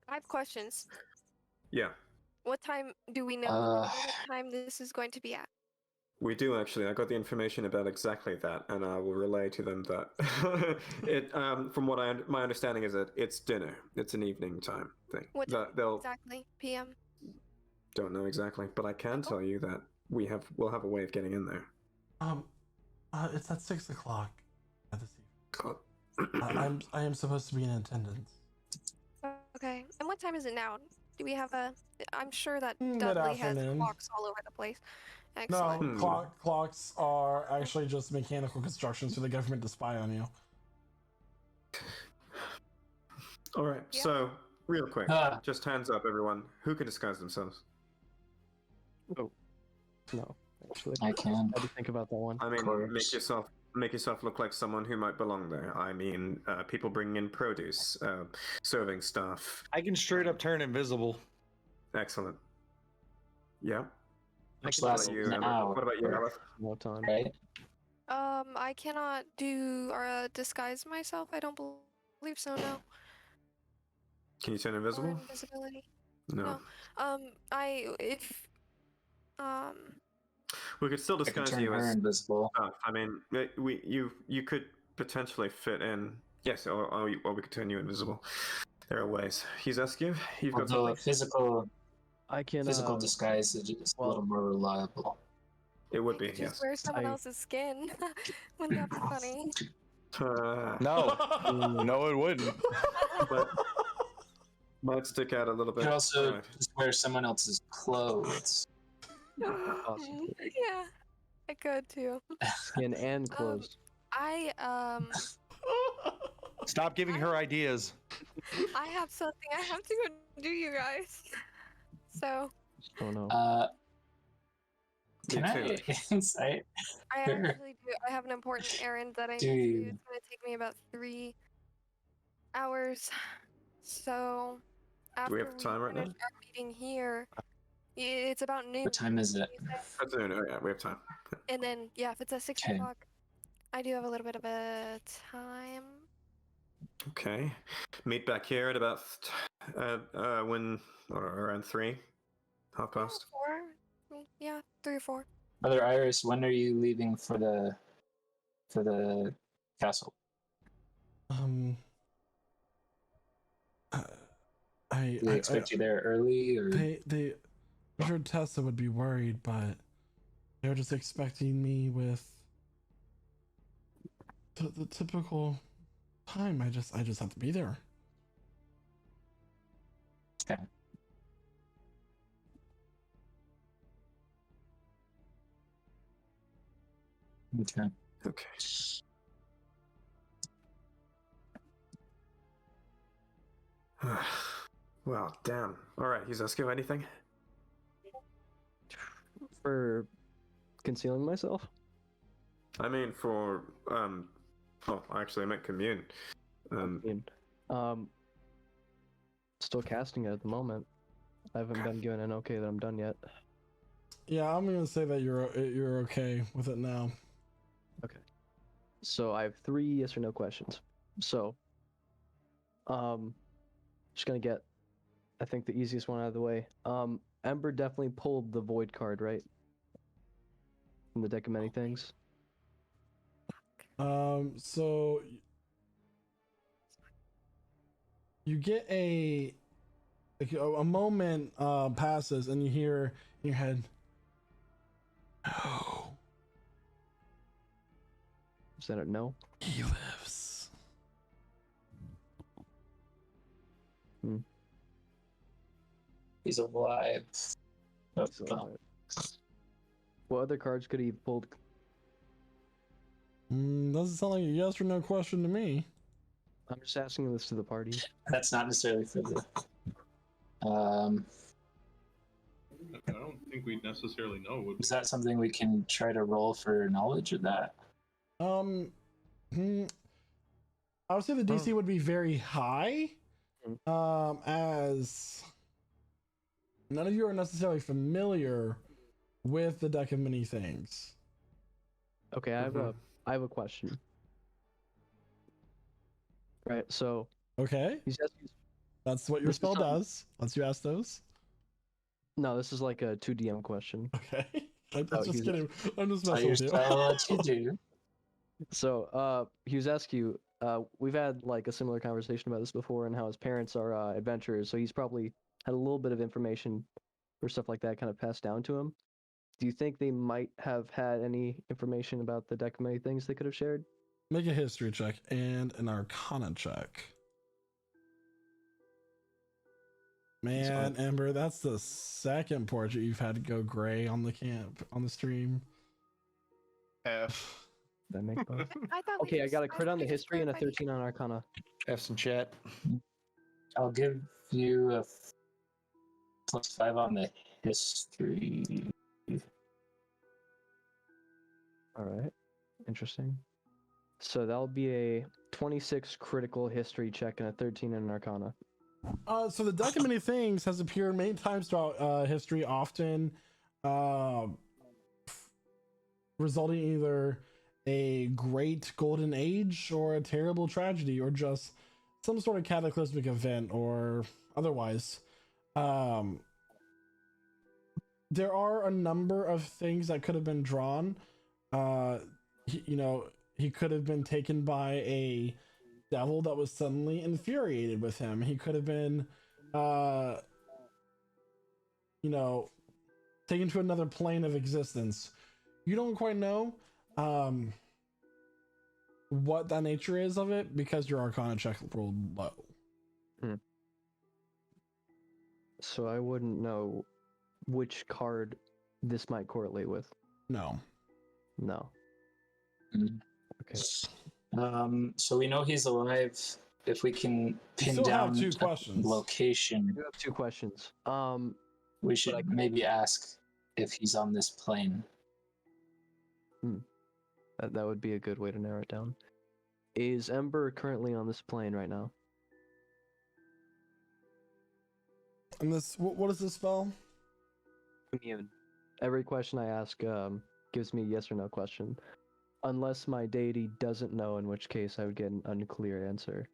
I have questions. Yeah. What time do we know what time this is going to be at? We do actually. I got the information about exactly that, and I will relay to them that from what my understanding is that it's dinner. It's an evening time thing. What time exactly? PM? Don't know exactly, but I can tell you that we'll have a way of getting in there. It's at 6 o'clock this evening. I am supposed to be in attendance. Okay. And what time is it now? Do we have a? I'm sure that Dudley has clocks all over the place. Excellent. No, clocks are actually just mechanical constructions for the government to spy on you. All right. Yeah. So, real quick, just hands up, everyone. Who can disguise themselves? Oh, no, actually, I can. I had to think about that one. I mean, make yourself look like someone who might belong there. I mean, people bringing in produce, serving stuff. I can straight up turn invisible. Excellent. Yeah. What about you, Alice? No time. Right? I cannot do or disguise myself. I don't believe so. No. Can you turn invisible? Or invisibility. No. We could still disguise you as invisible. I mean, you could potentially fit in. Yes, or we could turn you invisible. There are ways. He's asking. You've got something. Physical. I can. Physical disguise is just a little more reliable. It would be. Just yes. wear someone else's skin. Wouldn't that be funny? No, no, it wouldn't. But might stick out a little bit. You could also just wear someone else's clothes. Awesome. Yeah, I could too. Skin and clothes. Stop giving her ideas. I have something I have to go do, you guys. So. Oh no. Can too. I insight? I Sure. actually do. I have an important errand that I Do need to do. you? It's gonna take me about 3 hours. So Do we after have time right finish now? our meeting here, it's about noon. What time is it? you say? That's noon. Oh yeah, we have time. And then yeah, if it's at 6 Okay. o'clock, I do have a little bit of a time. Okay. Meet back here at about around 3, half Yeah, past. 4. Yeah, 3 or 4. Brother Iris, when are you leaving for the castle? I Do they expect you there early, or they I'm sure Tessa would be worried, but they're just expecting me with the typical time. I just have to be there. okay. Okay. Okay. Well, damn. All right, Yuzesko, anything? For concealing myself? I mean, for oh, actually, I meant commune. I mean, still casting it at the moment. I haven't been given an okay that I'm done yet. Yeah, I'm gonna say that you're okay with it now. Okay. So I have 3 yes or no questions. So, just gonna get, I think, the easiest one out of the way. Ember definitely pulled the void card, right? From the deck of many things. So you get a moment passes and you hear in your head, "No, Is that a no? he lives." He's alive. Oh, So, well, what other cards could he have pulled? Doesn't sound like a yes or no question to me. I'm just asking this to the party. that's not necessarily for the. I don't think we necessarily know what. Is that something we can try to roll for knowledge of that? I would say the DC would be very high, as none of you are necessarily familiar with the deck of many things. Okay, I have a question. Right, so Okay, he's asking. that's what your This is spell something- does. Lets you ask those. No, this is like a 2DM question. Okay, I'm Oh, just he's- kidding. I'm just Tell messing your with you. spell what you do. So, he was asking you, we've had like a similar conversation about this before and how his parents are adventurers, so he's probably had a little bit of information or stuff like that kind of passed down to him. Do you think they might have had any information about the deck of many things they could have shared? Make a history check and an arcana check. Man, Ember, that's the second portrait you've had to go gray on the stream. F. That make both? I thought we Okay, I just- got a crit on the we just history and a clarified 13 on arcana. Have some chat. I'll give you a +5 on the history. All right, interesting. So that'll be a 26 critical history check and a 13 in an arcana. So the deck of many things has appeared many times throughout history, often resulting in either a great golden age or a terrible tragedy or just some sort of cataclysmic event or otherwise. There are a number of things that could have been drawn. He could have been taken by a devil that was suddenly infuriated with him. He could have been taken to another plane of existence. You don't quite know what the nature is of it because your arcana check rolled low. So I wouldn't know which card this might correlate with. No. No. Mm. Okay. So we know he's alive. If we can pin still have down 2 a questions. location, I do have 2 questions. we should maybe ask if he's on this plane. That would be a good way to narrow it down. Is Ember currently on this plane right now? And this, what is this spell? Immune. Every question I ask gives me a yes or no question. Unless my deity doesn't know, in which case I would get an unclear answer.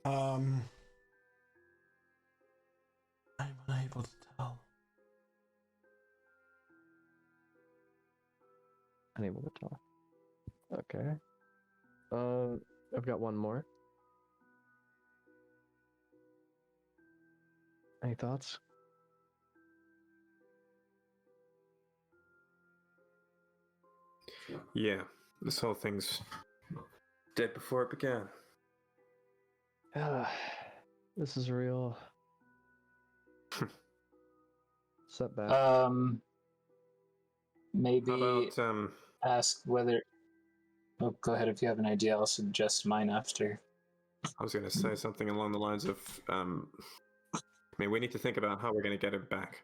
I'm unable to tell. Unable to tell. Okay. I've got one more. Any thoughts? Yeah, this whole thing's dead before it began. This is a real setback. Maybe How about ask whether. Oh, go ahead if you have an idea. I'll suggest mine after. I was going to say something along the lines of, I mean, we need to think about how we're going to get it back.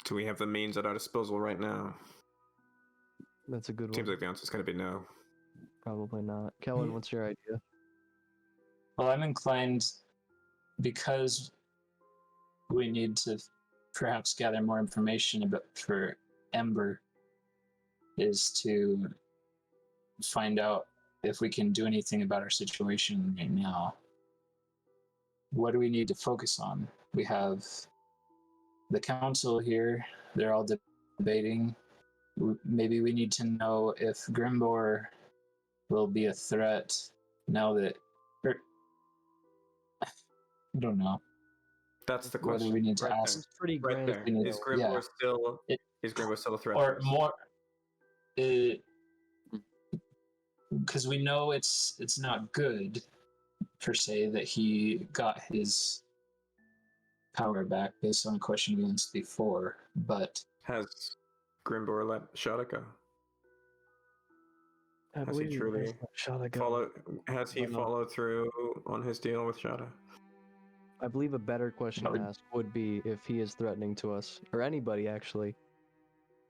Do we have the means at our disposal right now? That's a good one. Seems like the answer's going to be no. Probably not. Kellen, what's your idea? Well, I'm inclined, because we need to perhaps gather more information about for Ember, is to find out if we can do anything about our situation right now. What do we need to focus on? We have the council here. They're all debating. Maybe we need to know if Grimbor will be a threat now that... I don't know. That's the What question. do we need to right ask? It's pretty Right grand. there. Is Grimbor still? It- Is Grimbor still a threat? Or to us? more... because we know it's not good per se that he got his power back based on a question we asked before, but Has Grimbor let Shada go? I Has he believe truly has let Shada go. Has he Why not? followed through on his deal with Shada? I believe a better question to ask would be if he is threatening to us, or anybody actually.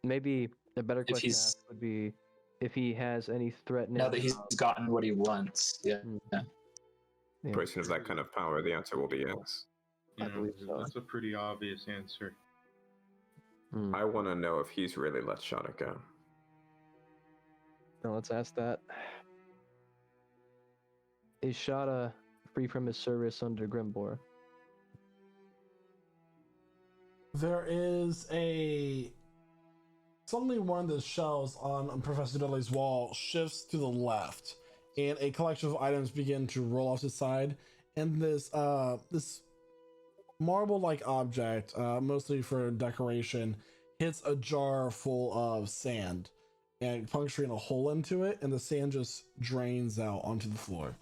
Maybe a better question to ask would be if he has any threatening. now that he's gotten what he wants, yeah. Yeah. Person of that kind of power, the answer will be yes. I believe so. That's a pretty obvious answer. I want to know if he's really let Shada go. Now let's ask that. Is Shada free from his service under Grimbor? There is suddenly one of the shelves on Professor Dudley's wall shifts to the left, and a collection of items begin to roll off the side, and this marble-like object, mostly for decoration, hits a jar full of sand and puncturing a hole into it, and the sand just drains out onto the floor.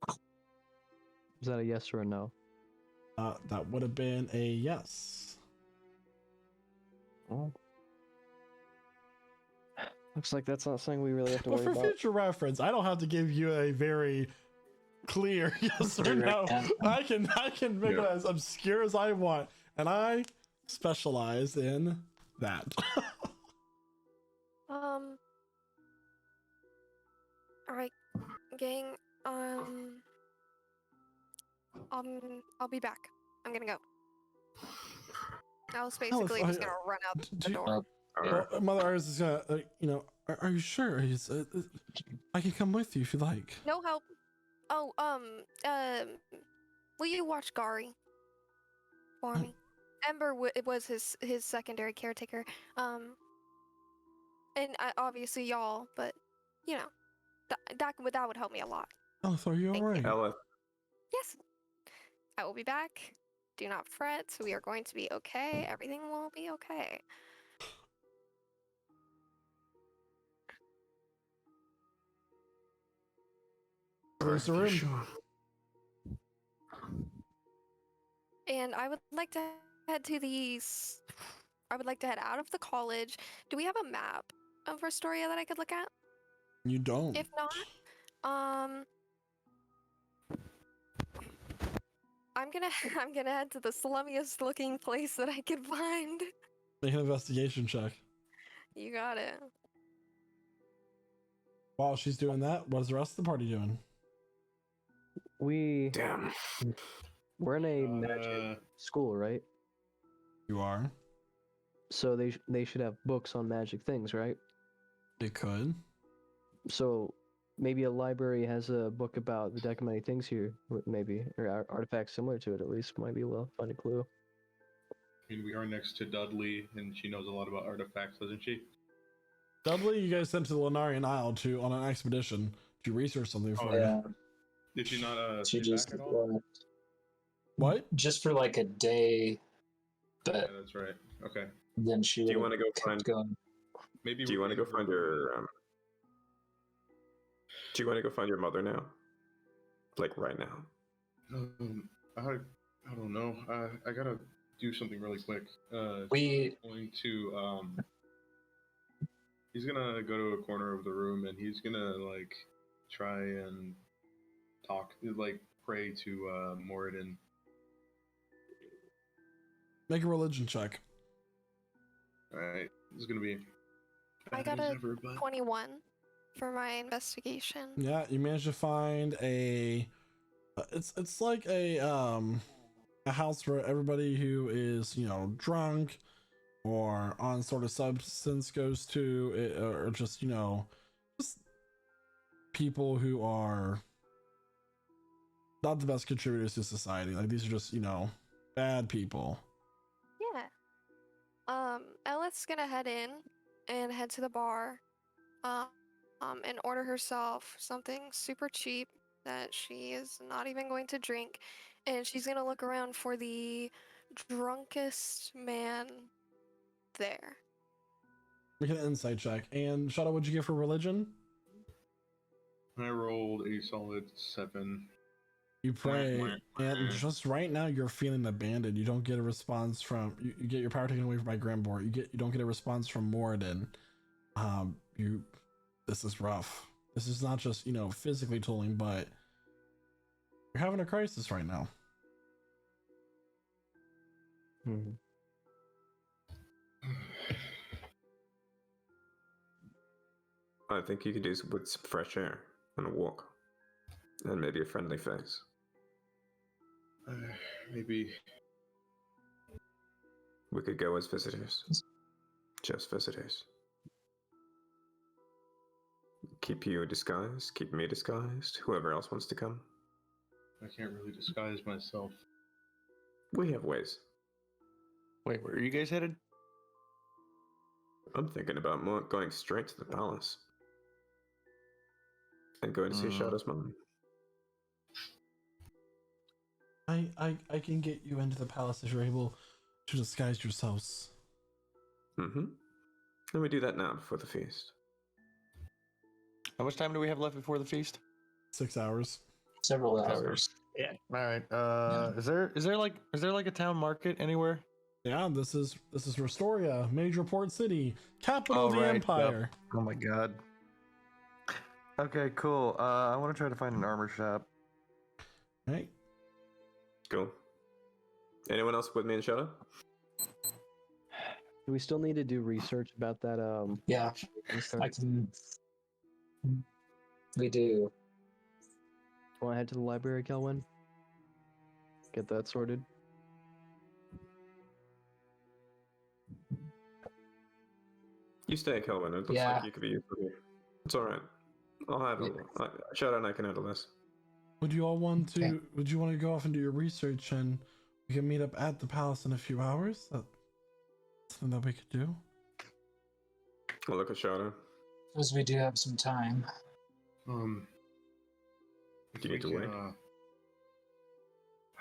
Is that a yes or a no? That would have been a yes. Oh. Looks like that's not something we really have to But worry for about. future reference, I don't have to give you a very clear yes or no. I can make it as obscure as I want, and I specialize in that. All right, gang. I'll be back. I'm gonna go. I was basically just gonna run out the door. Mother Iris is gonna, are you sure? I can come with you if you like. No help. Oh, will you watch Gari for me? Ember it was his secondary caretaker. And obviously y'all, but you know, that would help me a lot. Elif, are you alright? Elif, Yes, I will be back. Do not fret. We are going to be okay. Everything will be okay. Where's the room? Sure. And I would like to head to I would like to head out of the college. Do we have a map of Restoria that I could look at? You don't. If not, I'm gonna I'm gonna head to the slummiest looking place that I can find. Make an investigation check. You got it. While she's doing that, what is the rest of the party doing? Damn. We're in a magic school, right? You are. So they should have books on magic things, right? They could. So maybe a library has a book about the deck of many things here, maybe, or artifacts similar to it at least. Might be able to find a clue. I mean, we are next to Dudley, and she knows a lot about artifacts, doesn't she? Dudley, you guys sent to the Lunarian Isle on an expedition to research something for you. Did she not she stay just back at all? What? just for like a day, Yeah, but that's right. Okay. then she Do you would've want to go kept find? going. Maybe. Do you want to go find your? Do you want to go find your mother now? Like right now? I don't know. I gotta do something really quick. We Going to He's gonna go to a corner of the room and he's gonna like try and talk, like pray to Moradin. Make a religion check. All right, this is gonna be. I got a 21 for my investigation. Yeah, you managed to find a. It's like a house where everybody who is drunk or on sort of substance goes to it, or just just people who are not the best contributors to society. Like these are just bad people. Yeah. Ellet's gonna head in and head to the bar, and order herself something super cheap that she is not even going to drink, and she's gonna look around for the drunkest man there. Make an insight check. And Shadow, what'd you get for religion? I rolled a solid 7. You pray, and just right now you're feeling abandoned. You don't get a response from you get your power taken away by Grambor. You don't get a response from Moradin. This is rough. This is not just physically tolling, but you're having a crisis right now. I think you could do with some fresh air and a walk, and maybe a friendly face. Maybe we could go as visitors. Just visitors. Keep you disguised, keep me disguised, whoever else wants to come. I can't really disguise myself. We have ways. Wait, where are you guys headed? I'm thinking about going straight to the palace. And going to see Shadow's mom. I can get you into the palace if you're able to disguise yourselves. Mm-hmm. And we do that now before the feast. How much time do we have left before the feast? 6 hours. Several hours. Yeah. All right. Is there like a town market anywhere? Yeah, this is Restoria, major port city, capital of the empire. Yep. Oh my god. Okay, cool. I want to try to find an armor shop. Right. Cool. Anyone else with me in Shadow? Do we still need to do research about that? Yeah, I can. We do. Want to head to the library, Kelwin? Get that sorted. You stay, Kelvin. It looks like you could be useful here. It's all right. I'll handle it. Shadow and I can handle this. Would you all want to? Would you want to go off and do your research, and we can meet up at the palace in a few hours? That's something that we could do. I'll look at Shadow. Because we do have some time. Do you need to wait?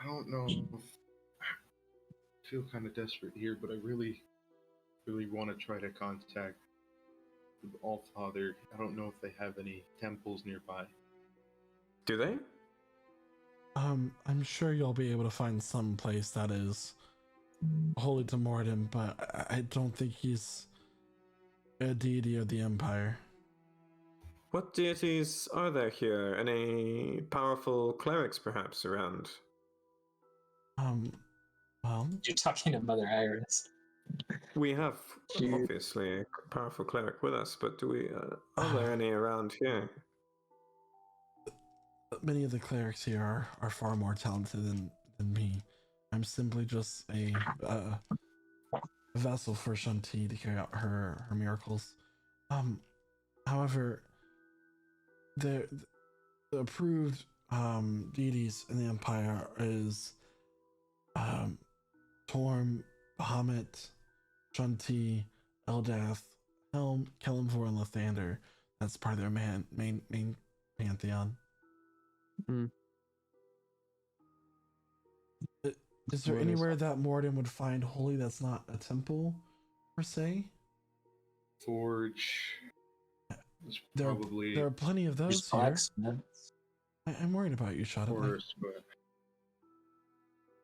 I don't know. I feel kind of desperate here, but I really want to try to contact the Allfather. I don't know if they have any temples nearby. Do they? I'm sure you'll be able to find some place that is holy to Moradin, but I don't think he's a deity of the Empire. What deities are there here? Any powerful clerics, perhaps, around? Well, You're talking to Mother Iris. We have Shoot. obviously a powerful cleric with us, but do we? Are there any around here? many of the clerics here are far more talented than me. I'm simply just a vessel for Shanti to carry out her miracles. However, the approved deities in the Empire is Torm, Bahamut, Shanti, Eldath, Helm, Kelimvor, and Lathander. That's part of their main pantheon. Mm. Is there anywhere that Morden would find holy that's not a temple, per se? Forge. Is There probably are plenty of those There's here. blacksmiths. I'm worried about you, Shadow. forest, but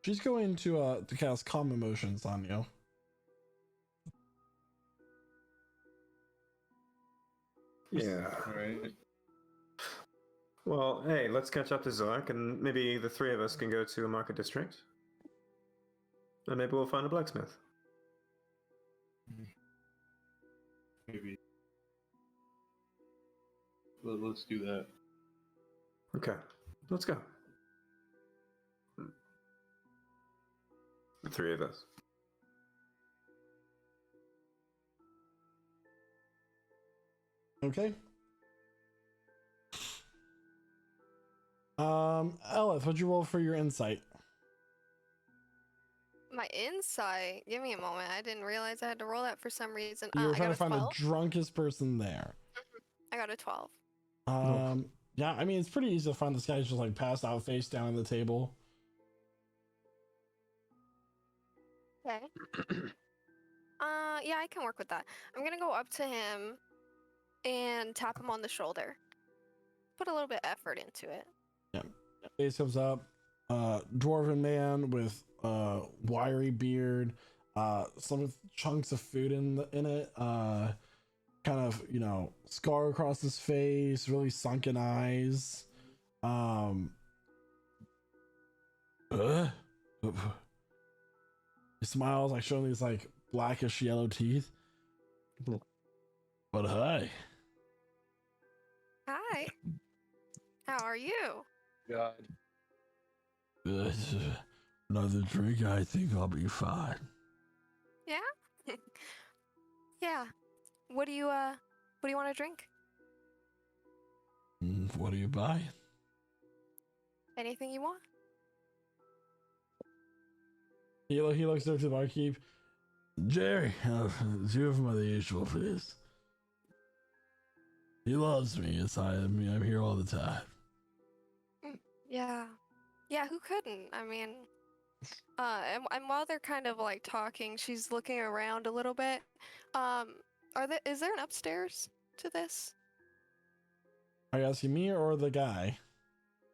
She's going to cast calm emotions on you. Yeah. all right. Well, hey, let's catch up to Zark, and maybe the three of us can go to a market district. And maybe we'll find a blacksmith. Maybe. Let's do that. Okay, let's go. The three of us. Okay. Elith, what'd you roll for your insight? My insight. Give me a moment. I didn't realize I had to roll that for some reason. You were I trying got to find a 12. the drunkest person there. I got a 12. Yeah, I mean, it's pretty easy to find this guy's just like passed out face down on the table. Okay. Yeah, I can work with that. I'm gonna go up to him and tap him on the shoulder. Put a little bit of effort into it. Face comes up, dwarven man with wiry beard, some chunks of food in it, kind of, you know, scar across his face, really sunken eyes. He smiles, like showing these like blackish yellow teeth. But hi. Hi. How are you? God. Another drink, I think I'll be fine. Yeah? Yeah. What do you want to drink? What do you buy? Anything you want? He looks over to the barkeep. Jerry, two of them are the usual for this. He loves me. I'm here all the time. Yeah. Yeah, who couldn't? I mean, and while they're kind of like talking, she's looking around a little bit. Is there an upstairs to this? Are you asking me or the guy?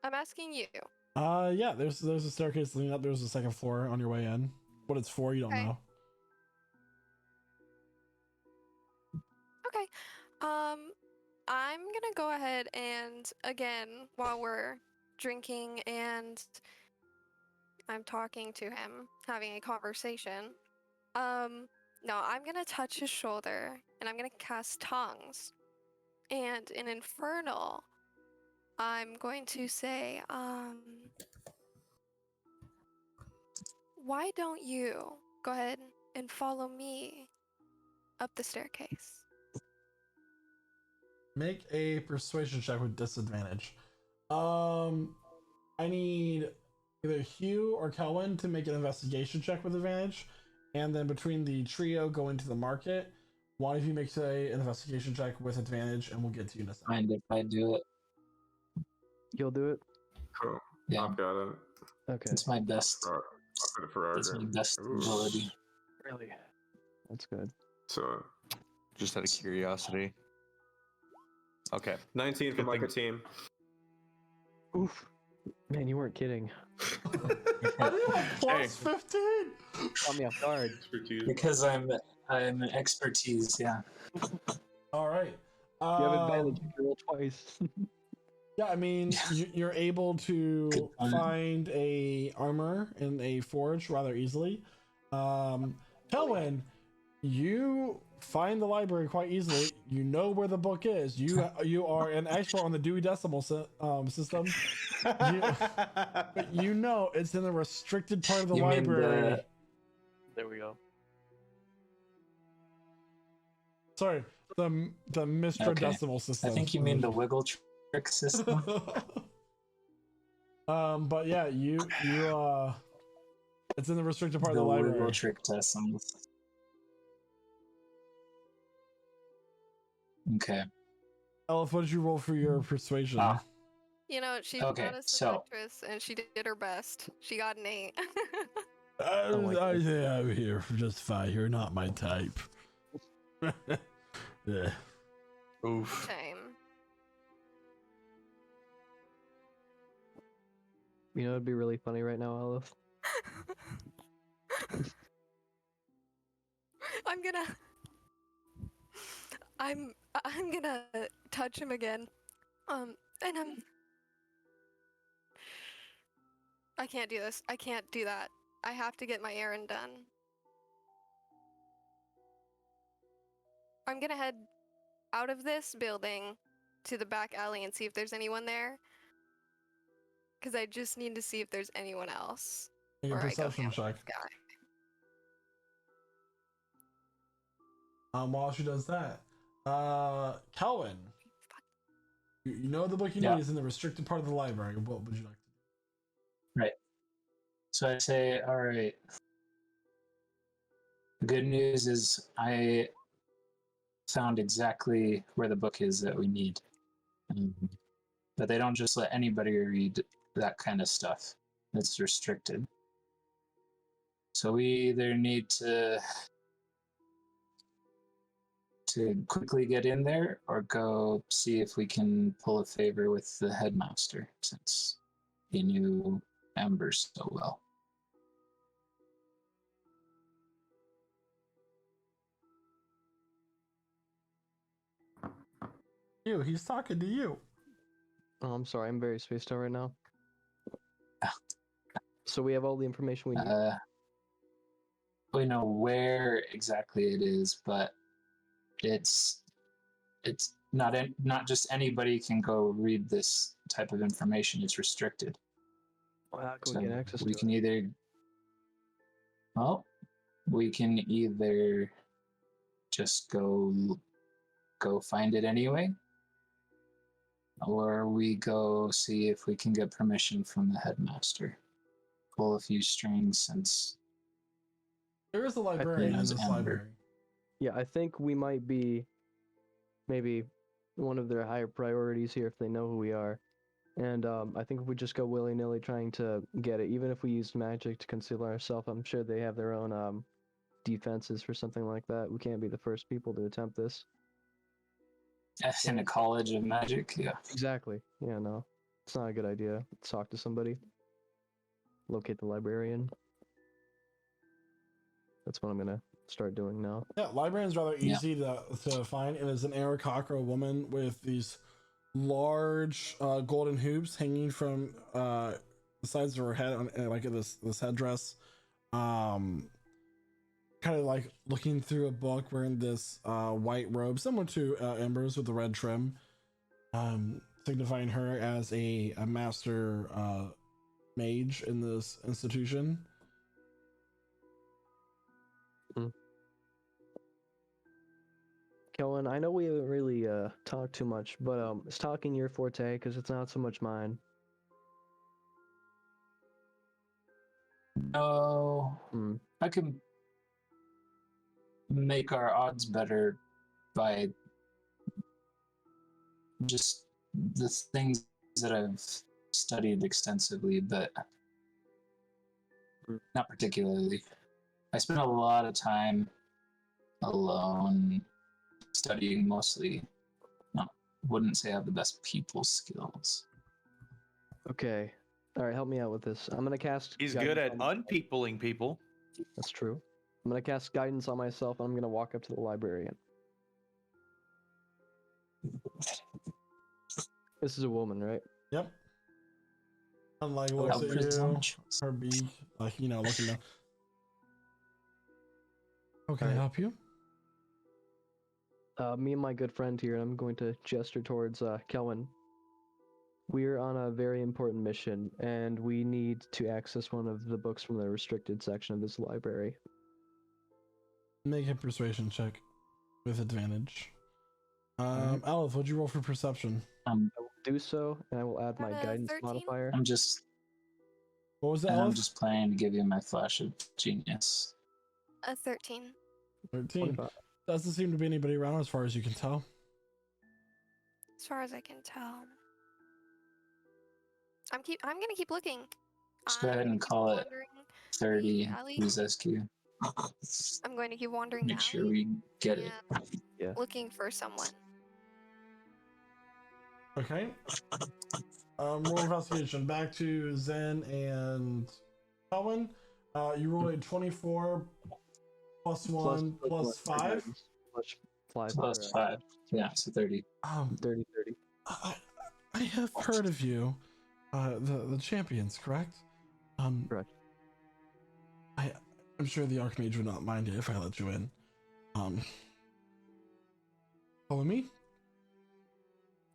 I'm asking you. Yeah, there's a staircase leading up. There's a second floor on your way in. What it's for, you don't Okay. know. Okay. I'm gonna go ahead and again, while we're drinking and I'm talking to him, having a conversation. No, I'm gonna touch his shoulder and I'm gonna cast tongues. And in Infernal, I'm going to say, why don't you go ahead and follow me up the staircase? Make a persuasion check with disadvantage. I need either Hugh or Kelwin to make an investigation check with advantage, and then between the trio going to the market, one of you makes an investigation check with advantage, and we'll get to you in a second. Mind if I do it? You'll do it? Cool. Yeah, I've got it. Okay. it's my best. I'll put it for That's my Argo. best Ooh. ability. Really? That's good. So, Just out of curiosity. Okay. 19 for Good Micah thing- team. Oof. Man, you weren't kidding. I do have plus 15! Caught me off guard. Expertise. Because I'm an expertise. Yeah. All right. You have advantage if you roll twice. Yeah, I mean, you're able to find a armor in a forge rather easily. Kelwin, you find the library quite easily. You know where the book is. You are an expert on the Dewey Decimal system. But you know it's in the restricted part of the library. There we go. Sorry, the Mistra Decimal system. I think you mean the wiggle trick system. But yeah, you it's in the restricted part of the wiggle library. trick decimals. Okay. Elif, what did you roll for your persuasion? You know, she's Okay, not a seductress, and she did her best. She got an 8. I say I'm here for just fine. You're not my type. Yeah. Oof. Shame. You know, it'd be really funny right now, Elif. I'm gonna touch him again. And I can't do this. I can't do that. I have to get my errand done. I'm gonna head out of this building to the back alley and see if there's anyone there. Because I just need to see if there's anyone else. Make a Or I go perception handle check. this guy. While she does that, Kelvin, you know the book you need is in the restricted part of the library. What would you like to do? Right. So I say, all right. The good news is I found exactly where the book is that we need. But they don't just let anybody read that kind of stuff. It's restricted. So we either need to quickly get in there or go see if we can pull a favor with the headmaster, since he knew Amber so well. He's talking to you. Oh, I'm sorry, I'm very spaced out right now. So we have all the information we need. We know where exactly it is, but it's not just anybody can go read this type of information. It's restricted. Well, how can we get access to we it? can either we can either just go find it anyway, or we go see if we can get permission from the headmaster. Pull a few strings, since there is a librarian in this library. Yeah, I think we might be maybe one of their higher priorities here if they know who we are. And I think if we just go willy-nilly trying to get it, even if we use magic to conceal ourselves, I'm sure they have their own defenses for something like that. We can't be the first people to attempt this. In a college of magic, yeah. Exactly. Yeah, no. It's not a good idea. Let's talk to somebody. Locate the librarian. That's what I'm gonna start doing now. Yeah, librarian's rather easy to find, and is an Aarakocra woman with these large golden hoops hanging from the sides of her head on like this headdress. Kind of like looking through a book, wearing this white robe similar to Ember's with the red trim, signifying her as a master mage in this institution. Kellen, I know we haven't really talked too much, but is talking your forte? Because it's not so much mine. No, I can make our odds better by just the things that I've studied extensively, but not particularly. I spent a lot of time alone studying, mostly. No, wouldn't say I have the best people skills. Okay. All right, help me out with this. I'm gonna cast. He's good at unpeopling people. That's true. I'm gonna cast guidance on myself, and I'm gonna walk up to the librarian. This is a woman, right? Yep. Unlike How looks at you, presumptuous. her beak, like, you know, looking down. How can I Alright. help you? Me and my good friend here, I'm going to gesture towards Kelvin. We're on a very important mission, and we need to access one of the books from the restricted section of this library. Make a persuasion check with advantage. Alright. Aleph, what'd you roll for perception? I will do so, and I will add my Got a guidance 13? modifier. I'm just What was that, and I'm Aleph? just planning to give you my flash of genius. A 13. 13. 25. Doesn't seem to be anybody around as far as you can tell. As far as I can tell. I'm gonna keep looking. Just go ahead I'm and keep call it wandering 30 alley. use SQ. I'm going to keep wandering the Make sure alley we get it. and Yeah. looking for someone. Okay. Roll investigation. Back to Zen and Kelvin. You rolled a 24 plus 1 plus 5. Plus 5. Plus 5. Yeah, so 30. 30. I have heard of you. The champions, correct? Correct. I'm sure the Archmage would not mind it if I let you in. Follow me?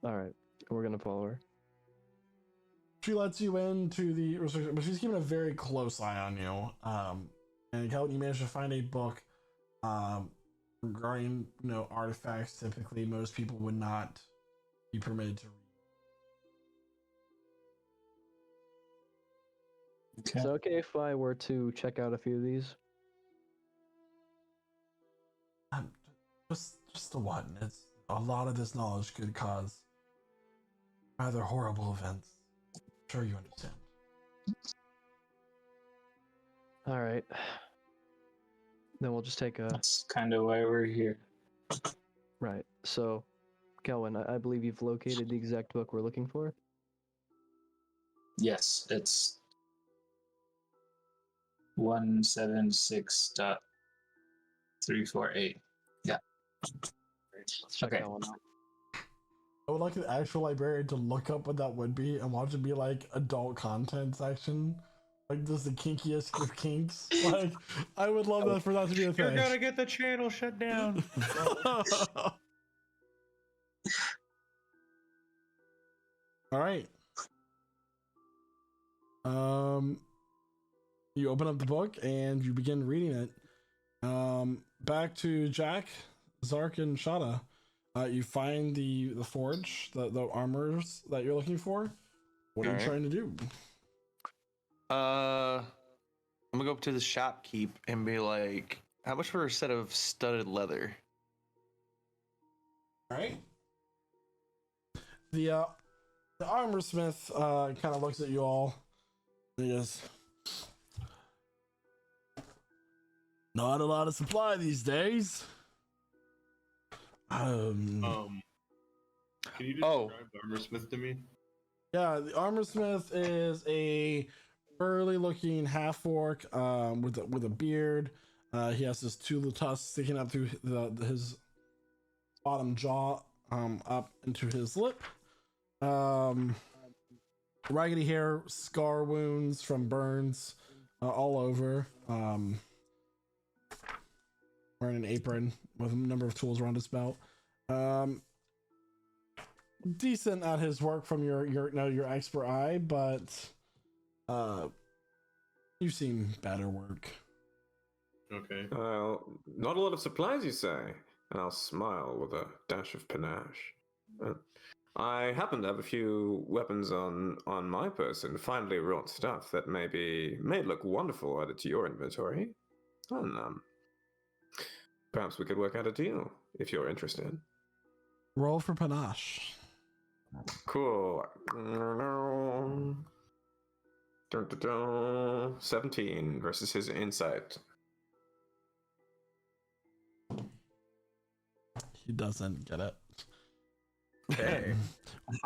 Alright, we're gonna follow her. She lets you into the restriction, but she's keeping a very close eye on you. And Kelvin, you managed to find a book regarding, you know, artifacts. Typically, most people would not be permitted to read. Okay. Is it okay if I were to check out a few of these? Just the one. It's a lot of this knowledge could cause rather horrible events. I'm sure you understand. Alright. Then we'll just take a... That's kind of why we're here. Right, so... Kelvin, I believe you've located the exact book we're looking for? Yes, it's 176.348. Yeah. Let's check Okay. that one out. I would like an actual librarian to look up what that would be and watch it be like adult content section. Like this the kinkiest of kinks. Like I would love that for that to be a thing. You're gonna get the channel shut down. All right. You open up the book and you begin reading it. Back to Jack, Zark, and Shada. You find the forge, the armors that you're looking for. What are you trying to do? I'm gonna go up to the shopkeep and be like, how much for a set of studded leather? All right. The armor smith kind of looks at you all. And he goes, not a lot of supply these days. Can you describe the armor smith to me? Yeah, the armor smith is a burly-looking half-orc with a beard. He has his two tusks sticking up through his bottom jaw up into his lip. Raggedy hair, scar wounds from burns all over. Wearing an apron with a number of tools around his belt. Decent at his work from your expert eye, but you've seen better work. Okay. Not a lot of supplies, you say? And I'll smile with a dash of panache. I happen to have a few weapons on my person, finely wrought stuff that may look wonderful added to your inventory. And perhaps we could work out a deal if you're interested. Roll for panache. Cool. 17 versus his insight. He doesn't get it. Okay.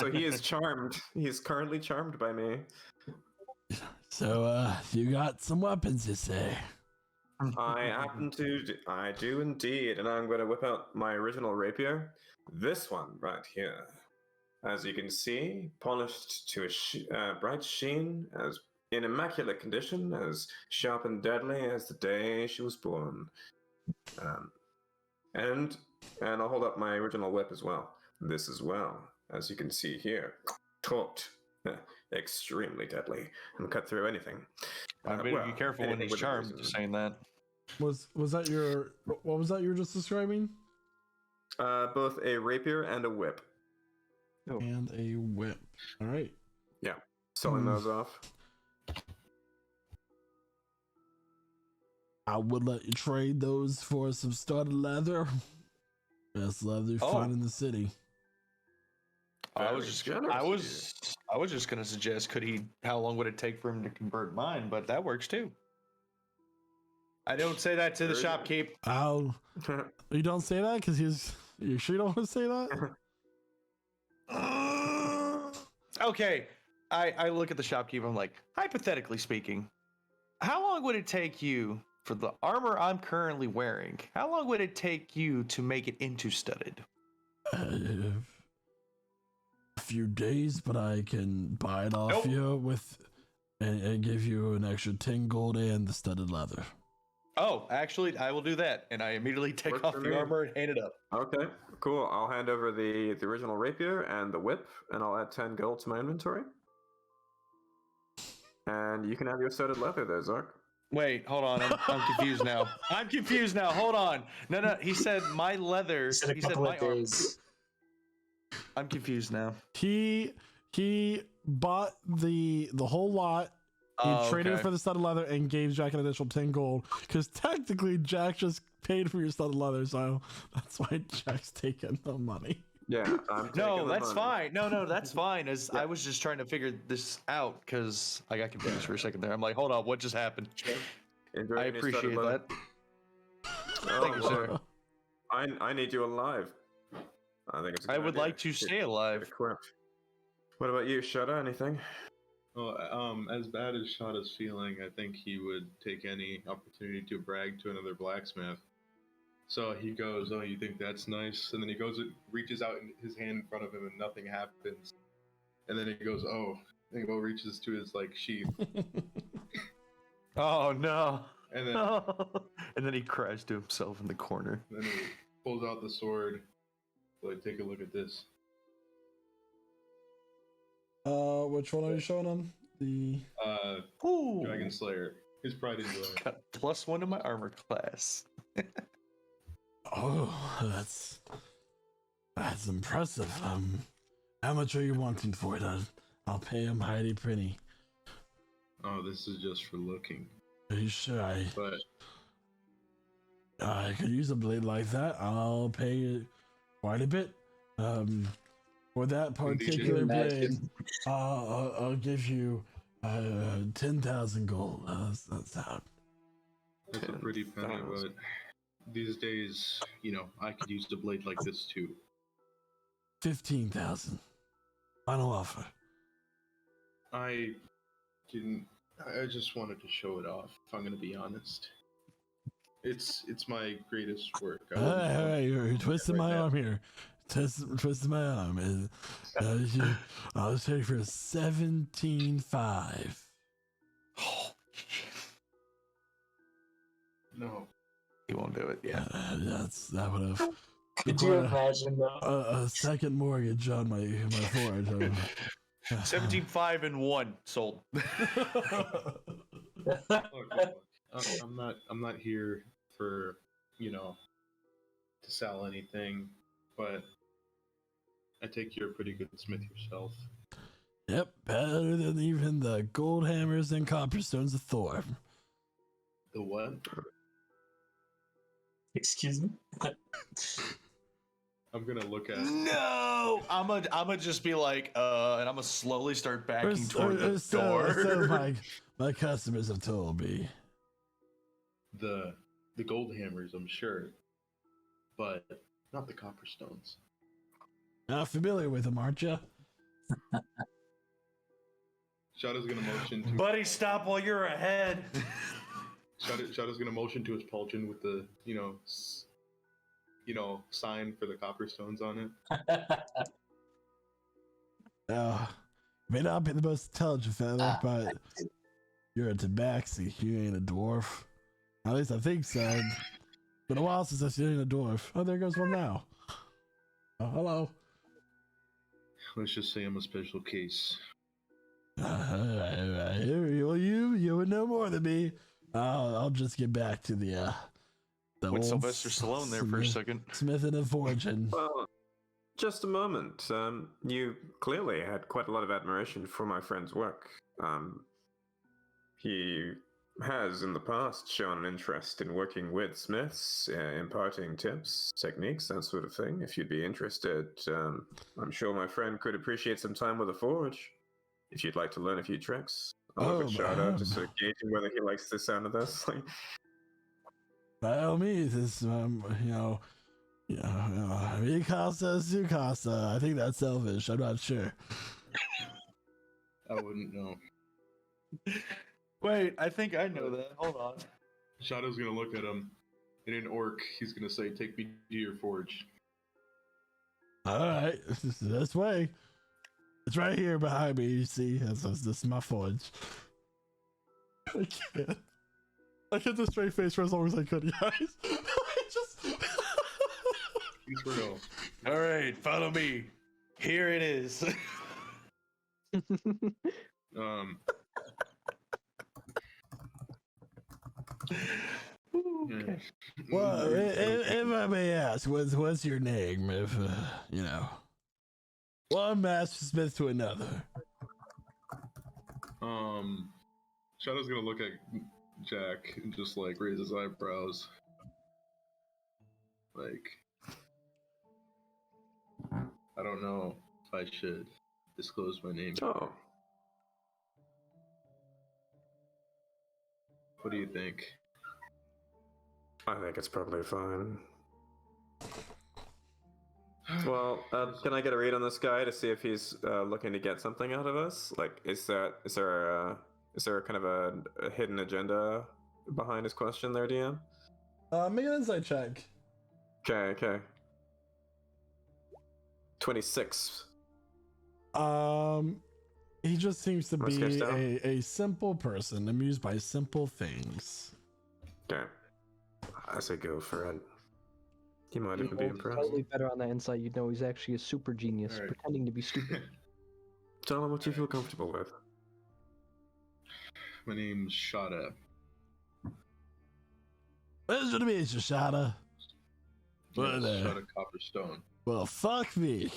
So he is charmed. He is currently charmed by me. So, you got some weapons, you say? I do indeed, and I'm going to whip out my original rapier. This one right here. as you can see, polished to a bright sheen, as in immaculate condition, as sharp and deadly as the day she was born. And I'll hold up my original whip as well. This as well, as you can see here, taut, extremely deadly, and cut through anything. I better be careful when he's charmed. Just saying that. Was that your? What was that you were just describing? Both a rapier and a whip. Oh. And a whip. All right. Yeah, selling those off. I would let you trade those for some studded leather. Best leather you find in the city. I was just gonna suggest, how long would it take for him to convert mine? But that works too. I don't say that to the shopkeep. You don't say that because you sure you don't want to say that? Okay. I look at the shopkeep. I'm like, hypothetically speaking, how long would it take you for the armor I'm currently wearing? How long would it take you to make it into studded? A few days, but I can buy it off you and give you an extra 10 gold and the studded leather. Oh, actually, I will do that, and I immediately take off the armor and hand it up. Okay, cool. I'll hand over the original rapier and the whip, and I'll add 10 gold to my inventory. And you can have your studded leather there, Zark. Wait, hold on. I'm confused now. I'm confused now. Hold on. No. He said my leather. He said my armor. I'm confused now. He bought the whole lot. He traded for the studded leather and gave Jack an additional 10 gold. Because technically, Jack just paid for your studded leather, so that's why Jack's taking the money. Yeah, no, that's fine. No, that's fine. I was just trying to figure this out because I got confused for a second there. I'm like, hold on, what just happened? I appreciate that. Thank you, sir. I need you alive. I think it's. I would like to stay alive. What about you, Shada? Anything? Well, as bad as Shada's feeling, I think he would take any opportunity to brag to another blacksmith. So he goes, "Oh, you think that's nice?" And then he goes, reaches out his hand in front of him, and nothing happens. And then he goes, "Oh," and he reaches to his sheath. Oh no! And then, and then he cries to himself in the corner. And then he pulls out the sword. Take a look at this. Which one are you showing him? The Dragon Slayer. His pride and joy. Got +1 to my armor class. Oh, that's impressive. How much are you wanting for it? I'll pay him mighty penny. Oh, this is just for looking. Are you sure? But I could use a blade like that. I'll pay you quite a bit. For that particular blade, I'll give you 10,000 gold. That's how. That's a pretty penny, but these days, I could use a blade like this too. 15,000. Final offer. I just wanted to show it off, if I'm gonna be honest. It's my greatest work. Hey, you're twisting my arm here. Twisting my arm. I was ready for 17,500. No. He won't do it. Yeah. That would have. Could you imagine a second mortgage on my forehead. 17,500 and 1 sold. I'm not here for to sell anything, but I take you're a pretty good smith yourself. Yep, better than even the gold hammers and copperstones of Thor. The what? Excuse me? I'm gonna look at. No, I'm gonna just be like, and I'm gonna slowly start backing toward the door. So my customers have told me. The gold hammers, I'm sure, but not the copperstones. Not familiar with them, aren't you? Shada's gonna motion to. Buddy, stop while you're ahead. Shada's gonna motion to his pauldron with the sign for the copperstones on it. May not be the most intelligent feather, but you're a tabaxi. You ain't a dwarf. At least I think so. It's been a while since I've seen a dwarf. Oh, there goes one now. Oh, hello. Let's just say I'm a special case. You would know more than me. I'll just get back to the With Sylvester Stallone there for a second. Smith and a fortune. Well, just a moment. You clearly had quite a lot of admiration for my friend's work. He has in the past shown an interest in working with smiths, imparting tips, techniques, that sort of thing. If you'd be interested, I'm sure my friend could appreciate some time with a forge. If you'd like to learn a few tricks, I'll give a shout out to sort of gauging whether he likes the sound of this. By all means, it's mi casa su casa. I think that's selfish. I'm not sure. I wouldn't know. Wait, I think I know that. Hold on. Shadow's gonna look at him. In an orc, he's gonna say, "Take me to your forge." All right, this way. It's right here behind me. You see, this is my forge. I can't. I kept a straight face for as long as I could, guys. I just. He's real. All right, follow me. Here it is. Okay. Well, if I may ask, what's your name? If one master smith to another. Shadow's gonna look at Jack and just like raise his eyebrows. Like, I don't know if I should disclose my name. Oh. What do you think? I think it's probably fine. Well, can I get a read on this guy to see if he's looking to get something out of us? Like, is there kind of a hidden agenda behind his question there, DM? Make an insight check. Okay. 26. He just seems to Am I be sketched out? a simple person, amused by simple things. Okay. I say go for it. He might You'd even be know impressed. slightly better on that insight. You'd know he's actually a super genius, Alright. pretending to be stupid. Tell him what you feel comfortable with. My name's Shada. Pleasure to meet you, Shada. Well, Yes, there. Shada Copperstone. Well, fuck me.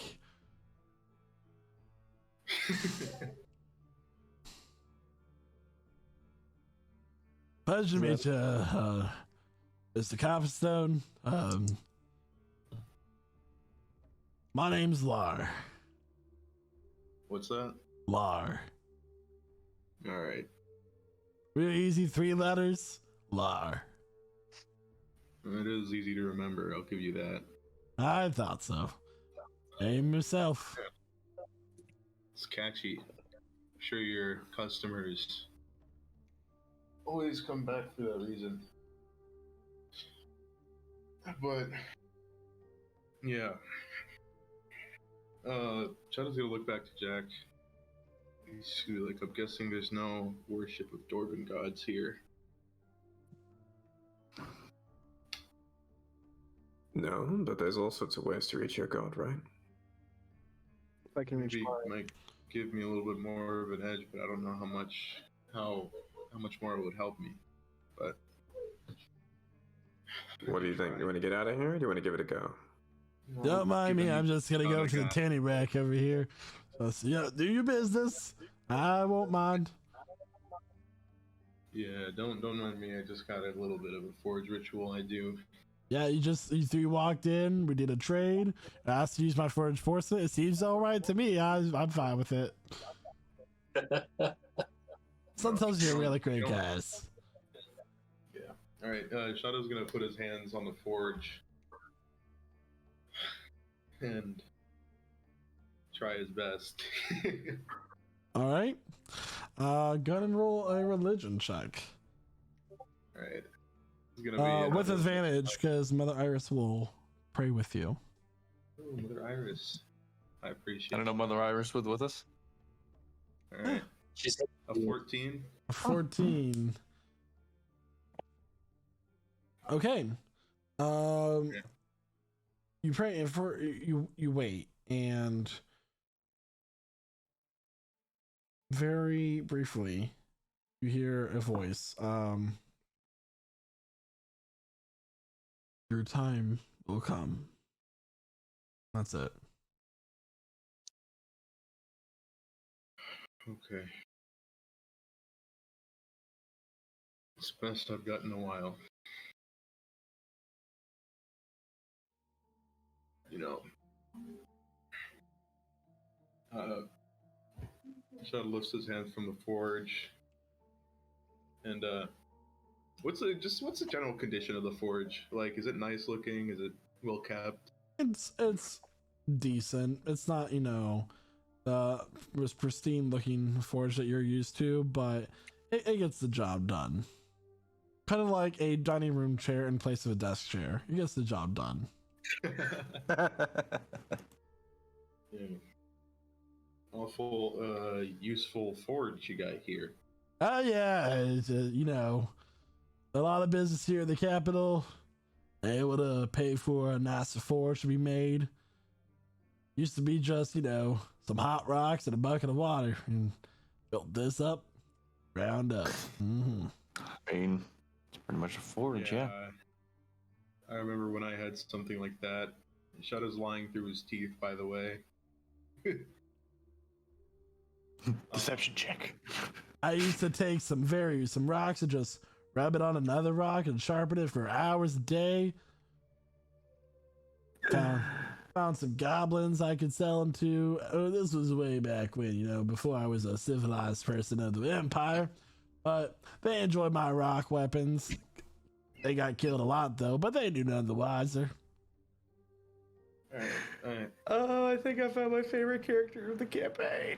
Pleasure to meet you, Mr. Copperstone. My name's Lar. What's that? Lar. Alright. Real easy, 3 letters. Lar. It is easy to remember, I'll give you that. I thought so. Name yourself. It's catchy. I'm sure your customers always come back for that reason. But yeah. Shadow's gonna look back to Jack. He's gonna be like, I'm guessing there's no worship of Dwarven gods here. No, but there's all sorts of ways to reach your god, right? If I can reach Maybe mine. might give me a little bit more of an edge, but I don't know how much more it would help me. But What do you think? You want to get out of here, or do you want to give it a go? Don't mind me. I'm just gonna go another to the guy. tanning rack over here. So, do your business. I won't mind. Yeah, don't mind me. I just got a little bit of a forge ritual I do. Yeah, you 3 walked in. We did a trade. I asked to use my forge force. It seems all right to me. I'm fine with it. Sometimes you're really great guys. Yeah. All right. Shadow's gonna put his hands on the forge and try his best. All right. Go and roll a religion check. All right. It's gonna be With advantage, because Mother Iris will pray with you. Oh, Mother Iris. I appreciate. I don't know, Mother Iris with us. All right, She's a 14. 14. Okay. Okay. You pray for you wait, and very briefly you hear a voice. Your time will come. That's it. Okay. It's the best I've got in a while. You know. Shadow lifts his hand from the forge. And what's the general condition of the forge? Like, is it nice looking? Is it well kept? It's decent. It's not, the most pristine looking forge that you're used to, but it gets the job done. Kind of like a dining room chair in place of a desk chair. It gets the job done. Yeah. Awful useful forge you got here. Oh yeah, it's, a lot of business here in the capital. Able to pay for a nicer forge to be made. Used to be just, some hot rocks and a bucket of water, and built this up, ground up. Mm-hmm. I mean, it's pretty much a forge, yeah. I remember when I had something like that. Shadow's lying through his teeth, by the way. Deception check. I used to take some rocks and just rub it on another rock and sharpen it for hours a day. Found some goblins I could sell them to. Oh, this was way back when, before I was a civilized person of the Empire. But they enjoyed my rock weapons. They got killed a lot though, but they knew none the wiser. Alright. Oh, I think I found my favorite character of the campaign.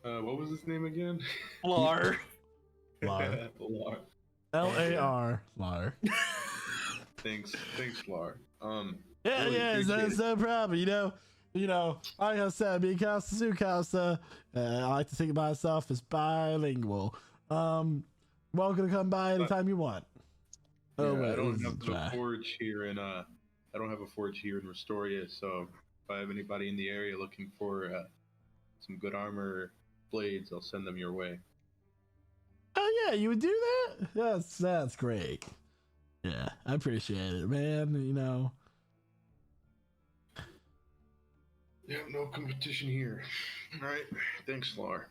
What was his name again? Lar. Lar. Lar. L-A-R. Lar. Thanks, Lar. Yeah, really it's no problem. Like I said, being Casa su Casa, I like to think of myself as bilingual. Welcome to come by anytime you want. Yeah, I don't have a forge here in Restoria, so if I have anybody in the area looking for some good armor blades, I'll send them your way. Oh yeah, you would do that? That's great. Yeah, I appreciate it, man. Yeah, no competition here. All right, thanks, Lar.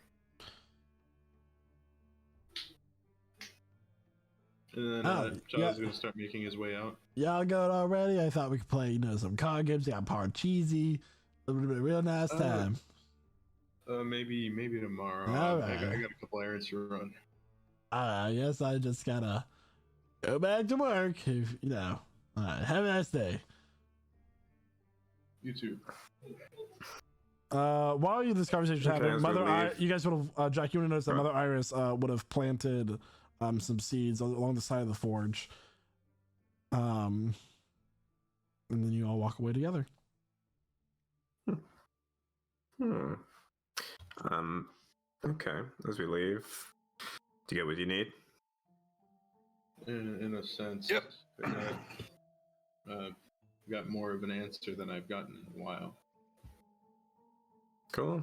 And then John's gonna start making his way out. Y'all going already? I thought we could play, some card games. Got Parcheesi. A real nice time. Maybe tomorrow. All I right. got a couple errands to run. I guess I just gotta go back to work. All right, have a nice day. You too. While this conversation is happening, you guys would have, Jack, you would have noticed that Mother Iris would have planted some seeds along the side of the forge. And then you all walk away together. Okay, as we leave, do you get what you need? In a sense. Yep. Got more of an answer than I've gotten in a while. Cool.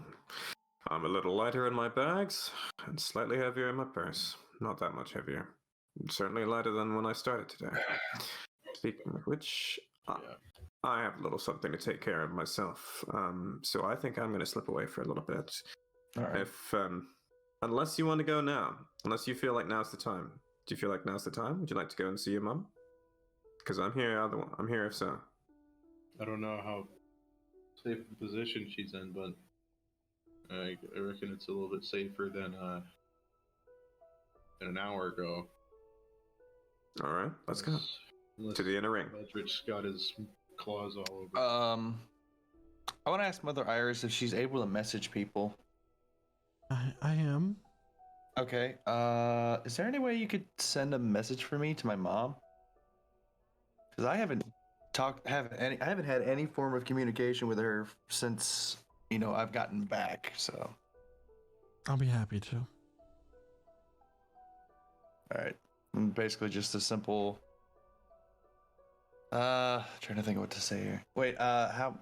I'm a little lighter in my bags and slightly heavier in my purse. Not that much heavier. Certainly lighter than when I started today. Speaking of which, I have a little something to take care of myself. So I think I'm going to slip away for a little bit. All right. If unless you want to go now, unless you feel like now's the time. Do you feel like now's the time? Would you like to go and see your mum? Because I'm here. I'm here if so. I don't know how safe a position she's in, but I reckon it's a little bit safer than an hour ago. All right, let's go to the inner ring. Eldritch's got his claws all over. I want to ask Mother Iris if she's able to message people. I am. Okay. Is there any way you could send a message for me to my mom? Because I haven't I haven't had any form of communication with her since I've gotten back. So I'll be happy to. all right, and basically just a simple. Trying to think of what to say here. Wait, how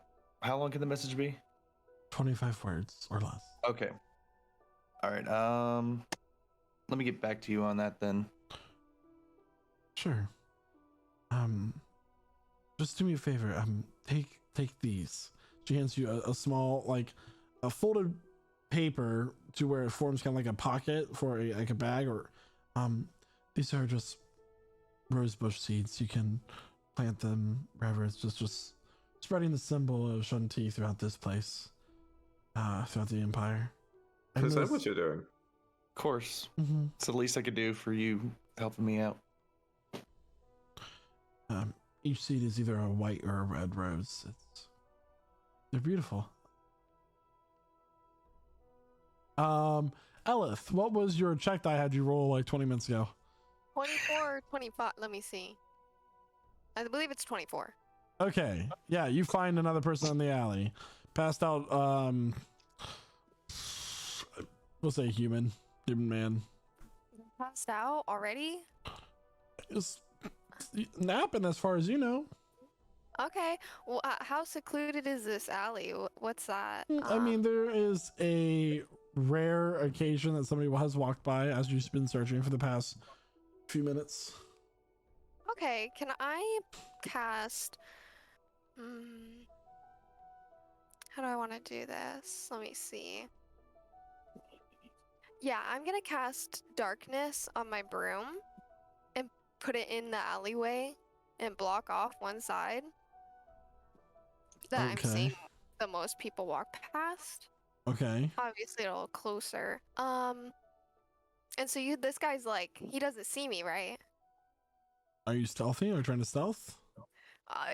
long can the message be? 25 words or less. Okay. All right. Let me get back to you on that then. Sure. Just do me a favor. Take these. She hands you a small, like, a folded paper to where it forms kind of like a pocket for like a bag, or these are just rosebush seeds. You can plant them wherever. It's just spreading the symbol of Shanti throughout this place, throughout the empire. And Is that what you're doing? Of course. Mm-hmm. It's the least I could do for you helping me out. Each seed is either a white or a red rose. They're beautiful. Elith, what was your check that I had you roll like 20 minutes ago? 24, 25. Let me see. I believe it's 24. Okay. Yeah, you find another person in the alley. Passed out, we'll say human man. Passed out already? Just napping as far as you know. Okay. Well, how secluded is this alley? What's that? I mean, there is a rare occasion that somebody has walked by as you've been searching for the past few minutes. Okay, can I cast... How do I want to do this? Let me see. Yeah, I'm gonna cast darkness on my broom and put it in the alleyway and block off one side that I'm seeing the most people walk past. Okay. Obviously a little closer. And so this guy's like, he doesn't see me, right? Are you stealthy or trying to stealth?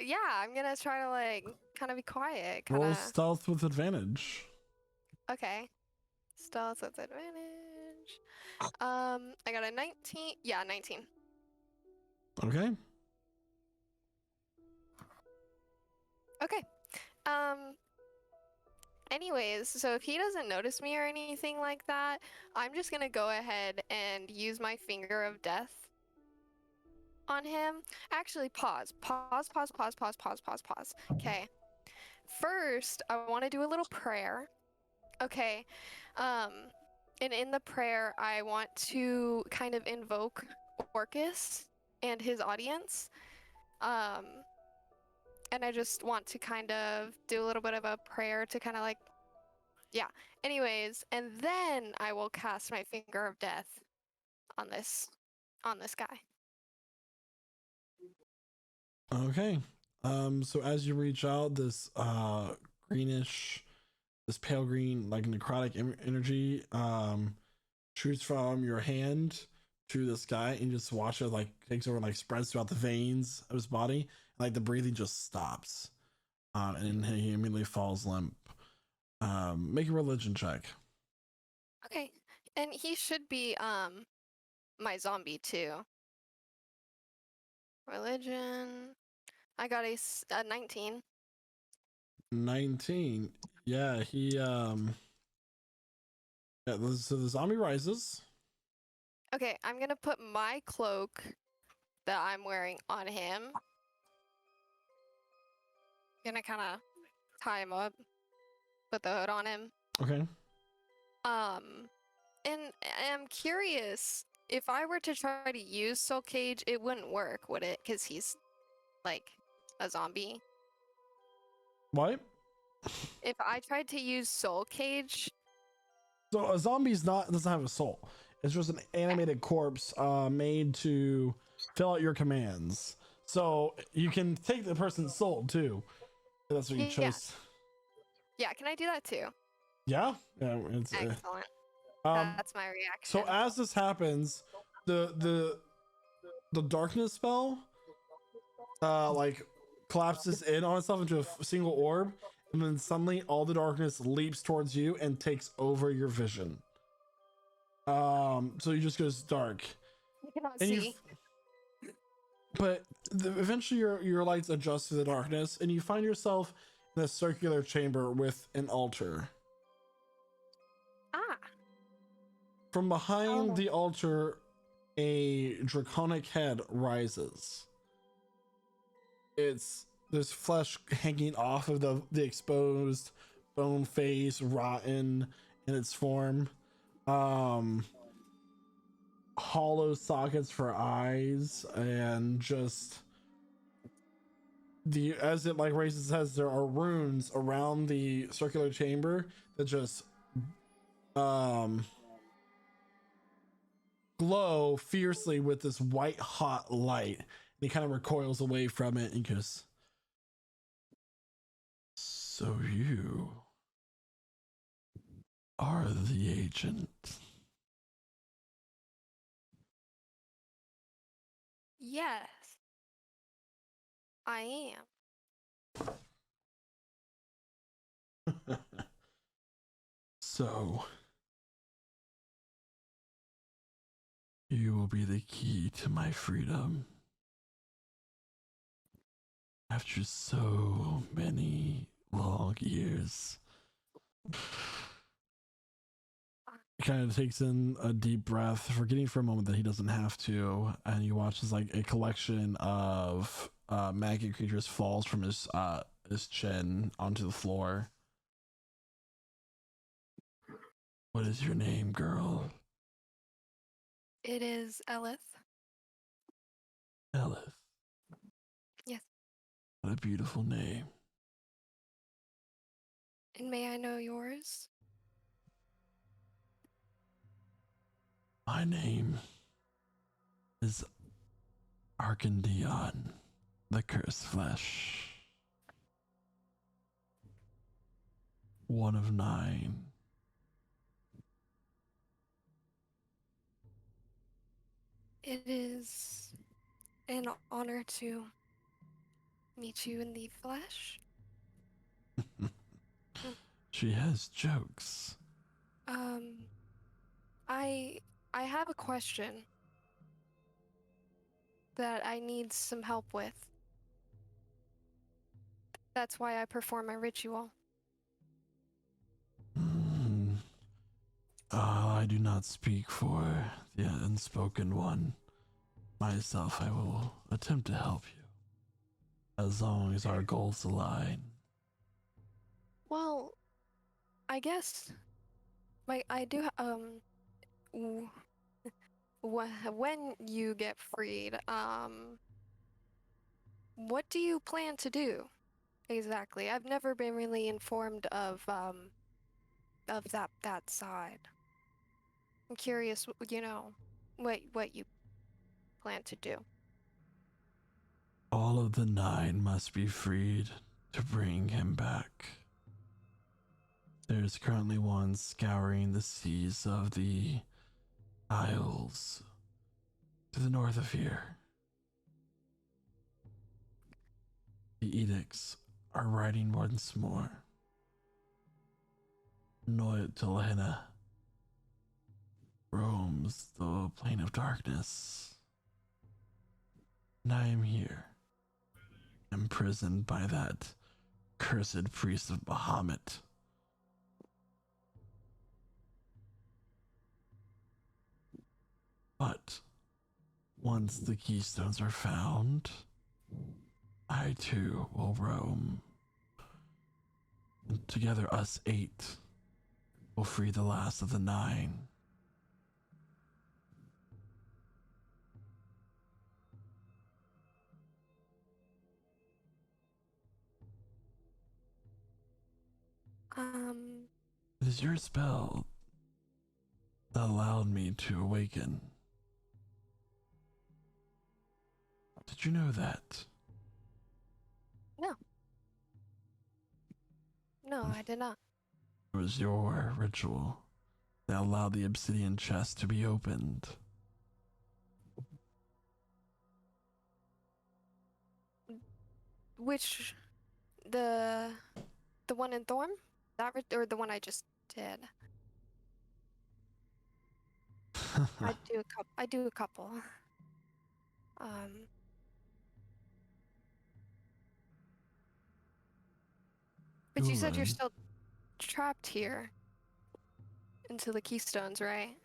Yeah, I'm gonna try to like kind of be quiet. Roll stealth with advantage. Okay. Stealth with advantage. I got a 19. Yeah, 19. Okay. Okay. Anyways, so if he doesn't notice me or anything like that, I'm just gonna go ahead and use my finger of death on him. Actually, pause. Okay. First, I want to do a little prayer. Okay. And in the prayer, I want to kind of invoke Orcus and his audience. And I just want to kind of do a little bit of a prayer to kind of like, yeah. Anyways, and then I will cast my finger of death on this guy. Okay. So as you reach out, this greenish, this pale green, like necrotic energy, shoots from your hand to this guy, and you just watch it like takes over, like spreads throughout the veins of his body. Like the breathing just stops, and he immediately falls limp. Make a religion check. Okay, and he should be my zombie too. Religion. I got a 19. 19. Yeah, he yeah. So the zombie rises. Okay, I'm gonna put my cloak that I'm wearing on him. Gonna kind of tie him up, put the hood on him. Okay. And I'm curious, if I were to try to use Soul Cage, it wouldn't work, would it? Because he's like a zombie. What? If I tried to use Soul Cage, so a zombie's doesn't have a soul. It's just an animated corpse made to fill out your commands. So you can take the person's soul too. If that's what you chose. Yeah, can I do that too? Yeah. It's, excellent. That's my reaction. So as this happens, the darkness spell like collapses in on itself into a single orb, and then suddenly all the darkness leaps towards you and takes over your vision. So you just goes dark. I cannot and see. but eventually your lights adjust to the darkness, and you find yourself in a circular chamber with an altar. Ah. From behind the altar, a draconic head rises. There's flesh hanging off of the exposed bone face, rotten in its form. Hollow sockets for eyes, and just as it like raises its head, there are runes around the circular chamber that just glow fiercely with this white hot light. And he kind of recoils away from it and goes, "So you are the agent." Yes, I am. So you will be the key to my freedom. After so many long years. He kind of takes in a deep breath, forgetting for a moment that he doesn't have to, and you watch as like a collection of maggot creatures falls from his chin onto the floor. What is your name, girl? It is Elith. Elith. Yes. What a beautiful name. And may I know yours? My name is Arcandion, the Cursed Flesh. One of 9. It is an honor to meet you in the flesh. She has jokes. I have a question that I need some help with. That's why I perform my ritual. I do not speak for the unspoken one. Myself, I will attempt to help you, as long as our goals align. Well, I guess I do when you get freed, what do you plan to do exactly? I've never been really informed of that side. I'm curious, what you plan to do. All of the 9 must be freed to bring him back. There's currently one scouring the seas of the Isles to the north of here. The edicts are writing once more. Noit Telena roams the plane of darkness. And I am here, imprisoned by that cursed priest of Bahamut. But once the keystones are found, I too will roam. And together, us 8 will free the last of the 9. It is your spell that allowed me to awaken. Did you know that? No, I did not. It was your ritual that allowed the obsidian chest to be opened. Which the one in Thorm? Or the one I just did? I do a couple. But you said you're Doing? still trapped here into the Keystones, right?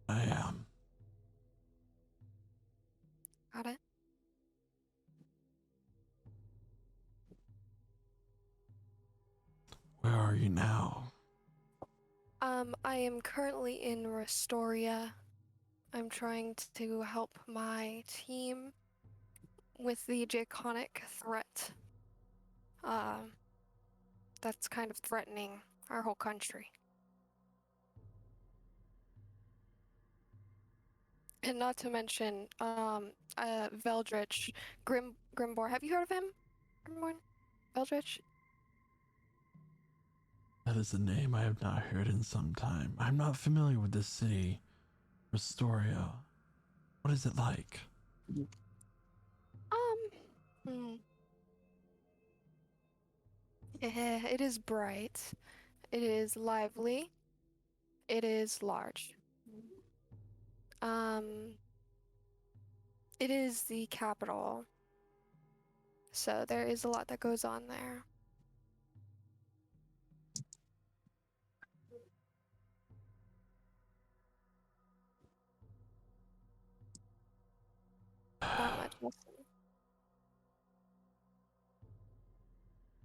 I am. Got it. Where are you now? I am currently in Restoria. I'm trying to help my team with the Draconic threat. That's kind of threatening our whole country. And not to mention, Veldritch, Grimbor. Have you heard of him? Grimborn? Veldritch? That is a name I have not heard in some time. I'm not familiar with this city, Restoria. What is it like? It is bright. It is lively. It is large. It is the capital. So there is a lot that goes on there. Not much.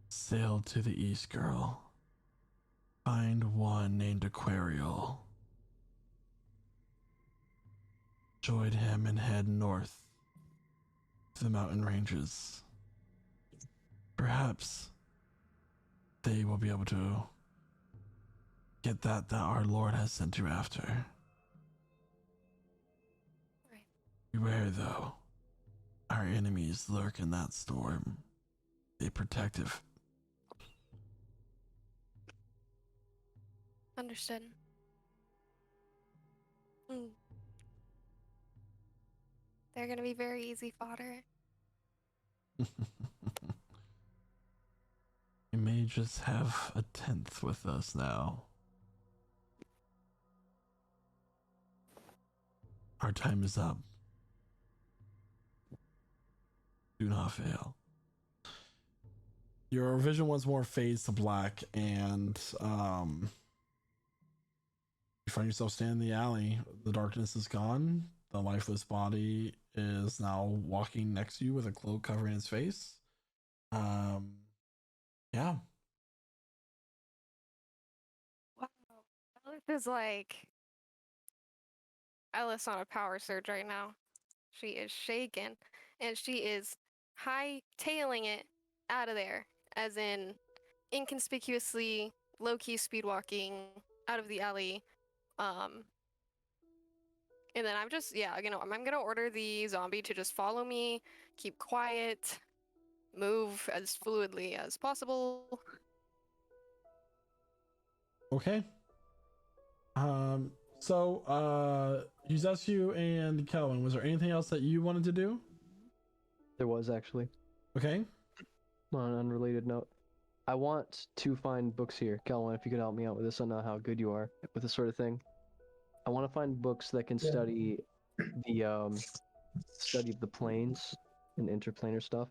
Sail to the east, girl. Find one named Aquarial. Join him and head north to the mountain ranges. Perhaps they will be able to get that our Lord has sent you after. Right. Beware, though. Our enemies lurk in that storm. Stay protective. Understood. They're gonna be very easy fodder. You may just have a 10th with us now. Our time is up. Do not fail. Your vision once more fades to black, and you find yourself standing in the alley. The darkness is gone. The lifeless body is now walking next to you with a cloak covering his face. Yeah. Wow. Ellis is like Ellis on a power surge right now. She is shaking, and she is high-tailing it out of there, as in inconspicuously low-key speed walking out of the alley. And then I'm just, yeah, I'm gonna order the zombie to just follow me, keep quiet, move as fluidly as possible. Okay. So, Yuzetsu and Kelvin, was there anything else that you wanted to do? There was actually. Okay. On an unrelated note, I want to find books here. Kelvin, if you could help me out with this, I know how good you are with this sort of thing. I want to find books that can study the study of the planes and interplanar stuff.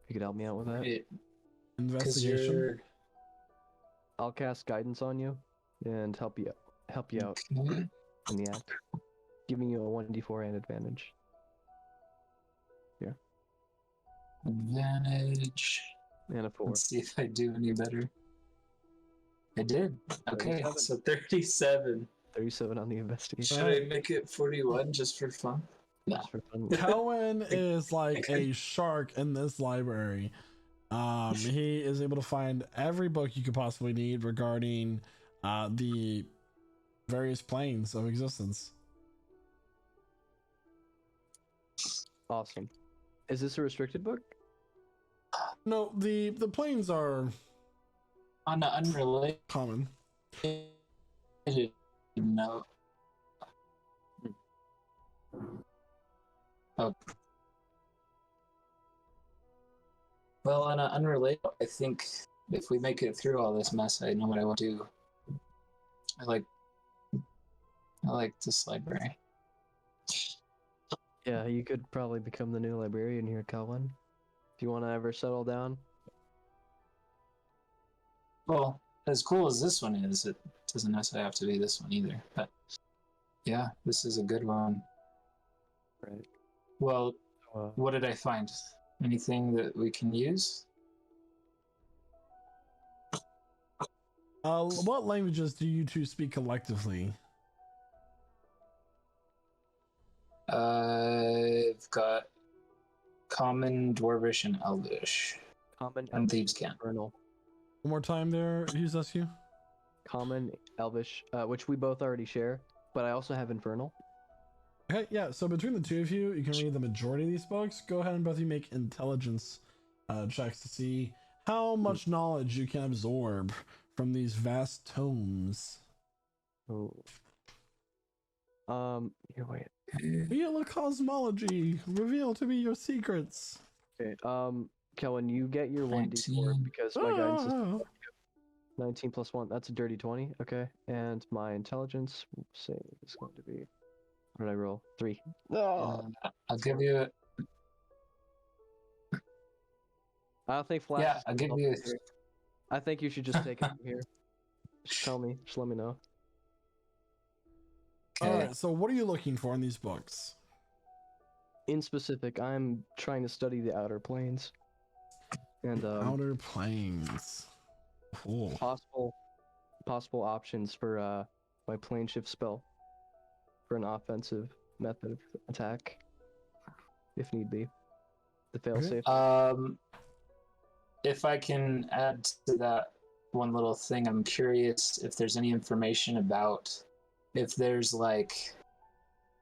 If you could help me out with that. Investigation. I'll cast guidance on you and help you out in the act, giving you a 1d4 and advantage. Here. Advantage. And a 4. Let's see if I do any better. I did. Okay, 37. so 37. 37 on the investigation. Should I make it 41 just for fun? No. Just for fun. Cohen is like a shark in this library. He is able to find every book you could possibly need regarding the various planes of existence. Awesome. Is this a restricted book? No, the planes are On the unrelated common. note. Oh. Well, on an unrelated, I think if we make it through all this mess, I know what I want to do. I like this library. Yeah, you could probably become the new librarian here, Colin. If you want to ever settle down. Well, as cool as this one is, it doesn't necessarily have to be this one either. But yeah, this is a good one. Right. Well, what did I find? Anything that we can use? What languages do you two speak collectively? I've got Common, Dwarvish, and Elvish. Common, And Thieves' Cant. Infernal. One more time there, Hughes Eskew. Common, Elvish, which we both already share, but I also have Infernal. Okay, yeah, so between the two of you, you can read the majority of these books. Go ahead and both of you make intelligence checks to see how much knowledge you can absorb from these vast tomes. Oh. Here, wait. Feel a cosmology. Reveal to me your secrets. Okay, Kellen, you get your 1d4 because my guidance is 19 plus 1. That's a dirty 20. Okay, and my intelligence, say, is going to be. What did I roll? 3. I'll give you. I don't think Flash. Yeah, I'll give you. I think you should just take it from here. Just tell me. Just let me know. Okay. All right, so what are you looking for in these books? In specific, I'm trying to study the outer planes. And Outer planes. Cool. possible options for my plane shift spell for an offensive method of attack, if need be. The failsafe. If I can add to that one little thing, I'm curious if there's any information about if there's like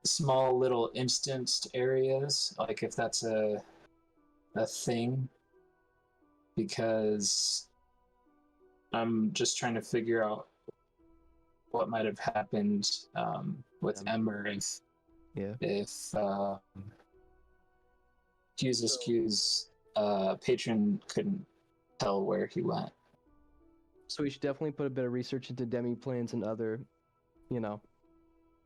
small little instanced areas, like if that's a thing, because I'm just trying to figure out what might have happened with Ember if Q's patron couldn't tell where he went. So we should definitely put a bit of research into demi-planes and other,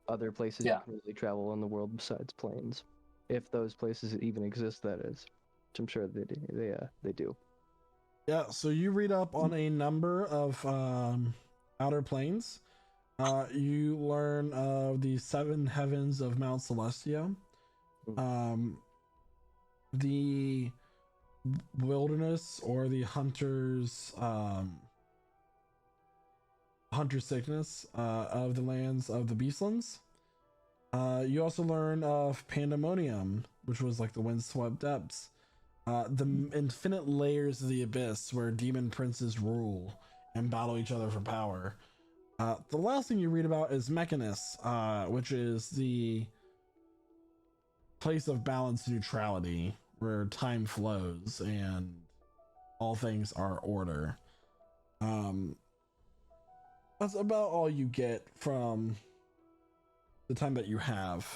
other places you can really travel in the world besides planes, if those places even exist. That is, which I'm sure they do. Yeah. So you read up on a number of outer planes. You learn of the 7 heavens of Mount Celestia, the wilderness or the hunter's hunter sickness of the lands of the Beastlands. You also learn of Pandemonium, which was like the windswept depths, the infinite layers of the abyss where demon princes rule and battle each other for power. The last thing you read about is Mechanus, which is the place of balance and neutrality, where time flows and all things are order. That's about all you get from the time that you have.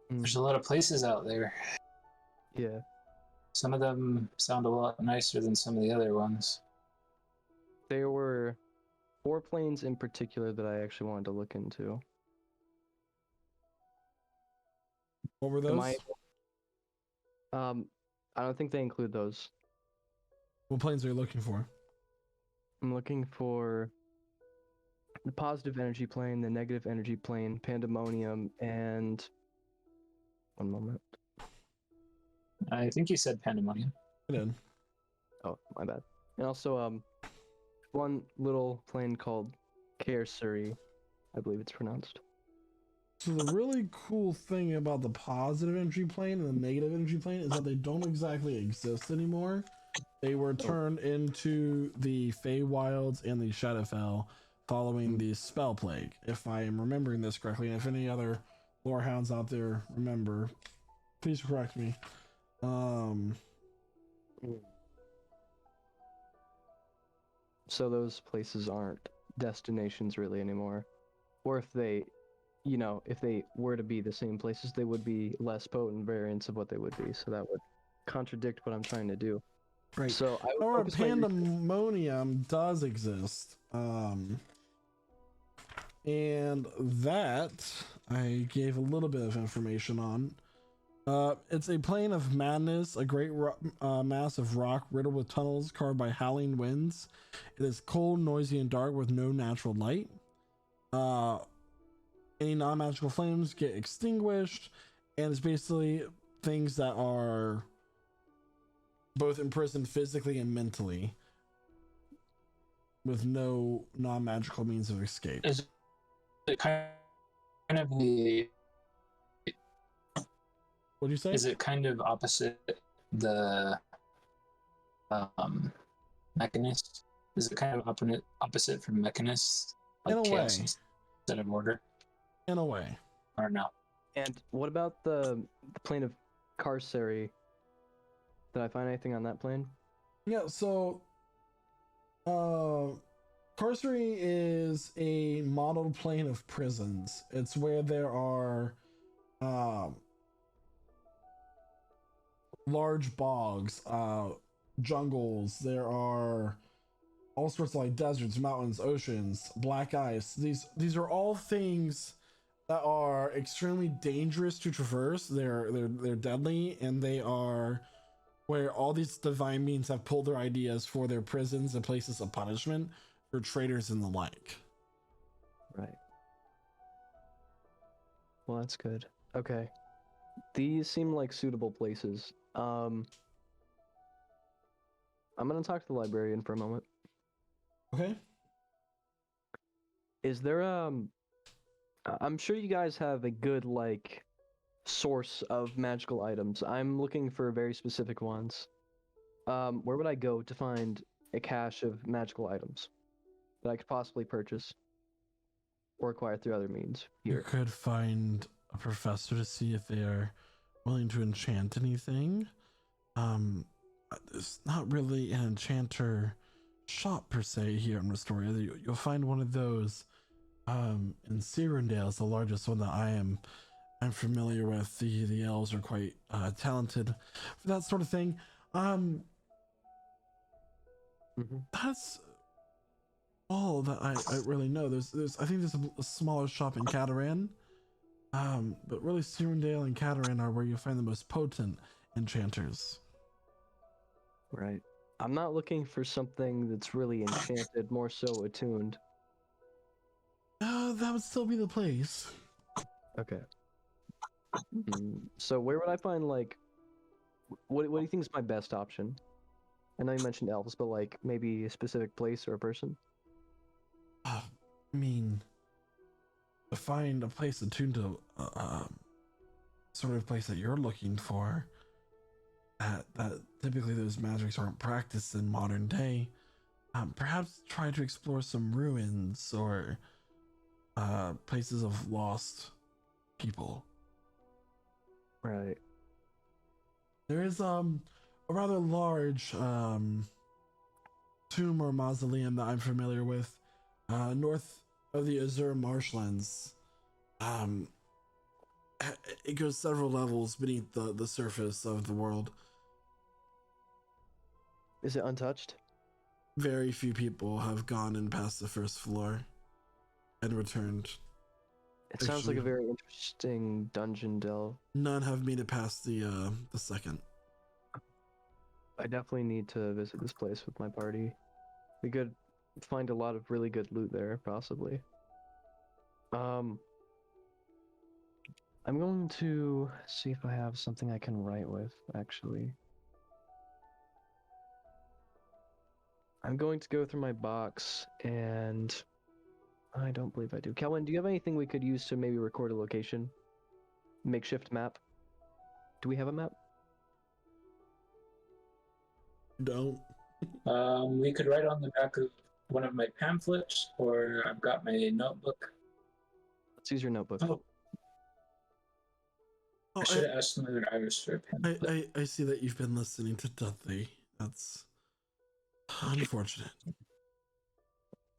There's a lot of places out there. Yeah. Some of them sound a lot nicer than some of the other ones. There were 4 planes in particular that I actually wanted to look into. What were those? I don't think they include those. What planes are you looking for? I'm looking for the positive energy plane, the negative energy plane, Pandemonium, and one moment. I think you said Pandemonium. I did. Oh, my bad. And also one little plane called Caresuri, I believe it's pronounced. So the really cool thing about the positive energy plane and the negative energy plane is that they don't exactly exist anymore. They were turned into the Feywilds and the Shadowfell following the Spell Plague, if I am remembering this correctly. And if any other lore hounds out there remember, please correct me. So those places aren't destinations really anymore. Or if they, if they were to be the same places, they would be less potent variants of what they would be. So that would contradict what I'm trying to do. Right. So I would or focus my Pandemonium does exist. And that I gave a little bit of information on. It's a plane of madness, a great mass of rock riddled with tunnels carved by howling winds. It is cold, noisy, and dark with no natural light. Any non-magical flames get extinguished, and it's basically things that are both imprisoned physically and mentally with no non-magical means of escape. Is it kind of the? What do you say? Is it kind of opposite the Mechanist? Is it kind of opposite from Mechanist? In a way. Chaos instead of order? In a way. Or no? And what about the plane of carcery? Did I find anything on that plane? Yeah, so carcery is a modeled plane of prisons. It's where there are large bogs, jungles, there are all sorts of like deserts, mountains, oceans, black ice. These are all things that are extremely dangerous to traverse. They're deadly, and they are where all these divine beings have pulled their ideas for their prisons and places of punishment for traitors and the like. Right. Well, that's good. Okay. These seem like suitable places. I'm gonna talk to the librarian for a moment. Okay. Is there I'm sure you guys have a good like source of magical items. I'm looking for very specific ones. Where would I go to find a cache of magical items that I could possibly purchase or acquire through other means You here? could find a professor to see if they are willing to enchant anything. There's not really an enchanter shop per se here in Restoria. You'll find one of those in Cyrondale is the largest one that I'm familiar with. The elves are quite talented for that sort of thing. That's all that I really know. There's I think there's a smaller shop in Cataran. But really Cyrondale and Cataran are where you find the most potent enchanters. Right. I'm not looking for something that's really enchanted, more so attuned. That would still be the place. Okay. So where would I find like what do you think is my best option? I know you mentioned elves, but like maybe a specific place or a person? I mean, to find a place attuned to sort of place that you're looking for, that typically those magics aren't practiced in modern day. Perhaps try to explore some ruins or places of lost people. Right. There is a rather large tomb or mausoleum that I'm familiar with north of the Azure marshlands. It goes several levels beneath the surface of the world. Is it untouched? Very few people have gone and passed the first floor and returned. It sounds like a Actually, very interesting dungeon delve. None have made it past the second. I definitely need to visit this place with my party. We could find a lot of really good loot there, possibly. I'm going to see if I have something I can write with, actually. I'm going to go through my box, and I don't believe I do. Kelvin, do you have anything we could use to maybe record a location? Makeshift map? Do we have a map? Don't. We could write on the back of one of my pamphlets, or I've got my notebook. Let's use your notebook. Oh, Oh, I should have asked some of the drivers for a pamphlet. I see that you've been listening to Dudley. That's unfortunate.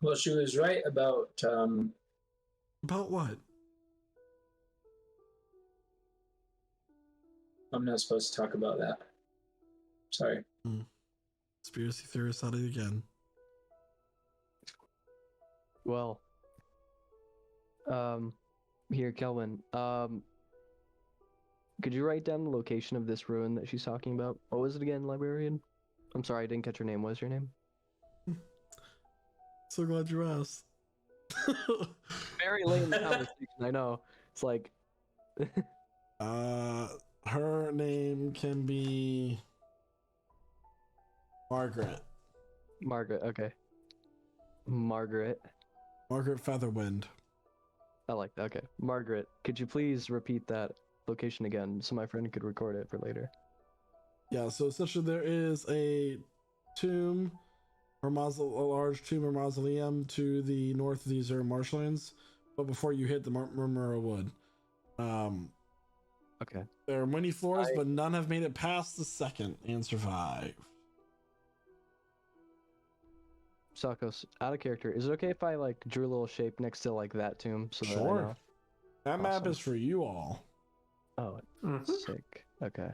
Well, she was right about About what? I'm not supposed to talk about that. Sorry. Conspiracy theorist at it again. Well, Here, Kelvin. Could you write down the location of this ruin that she's talking about? What was it again, librarian? I'm sorry, I didn't catch her name. What is your name? So glad you asked. Very late in the conversation, I know. It's like... Her name can be Margaret. Margaret, okay. Margaret. Margaret Featherwind. I like that, okay. Margaret, could you please repeat that location again so my friend could record it for later? Yeah, so essentially there is a tomb or a large tomb or mausoleum to the north of these marshlands, but before you hit the Murmura Wood. Okay. There are many floors, but none have made it past the second and survived. Sakos, out of character, is it okay if I like drew a little shape next to like that tomb so that I Sure. know? That map Awesome. is for you all. Oh, sick. Okay.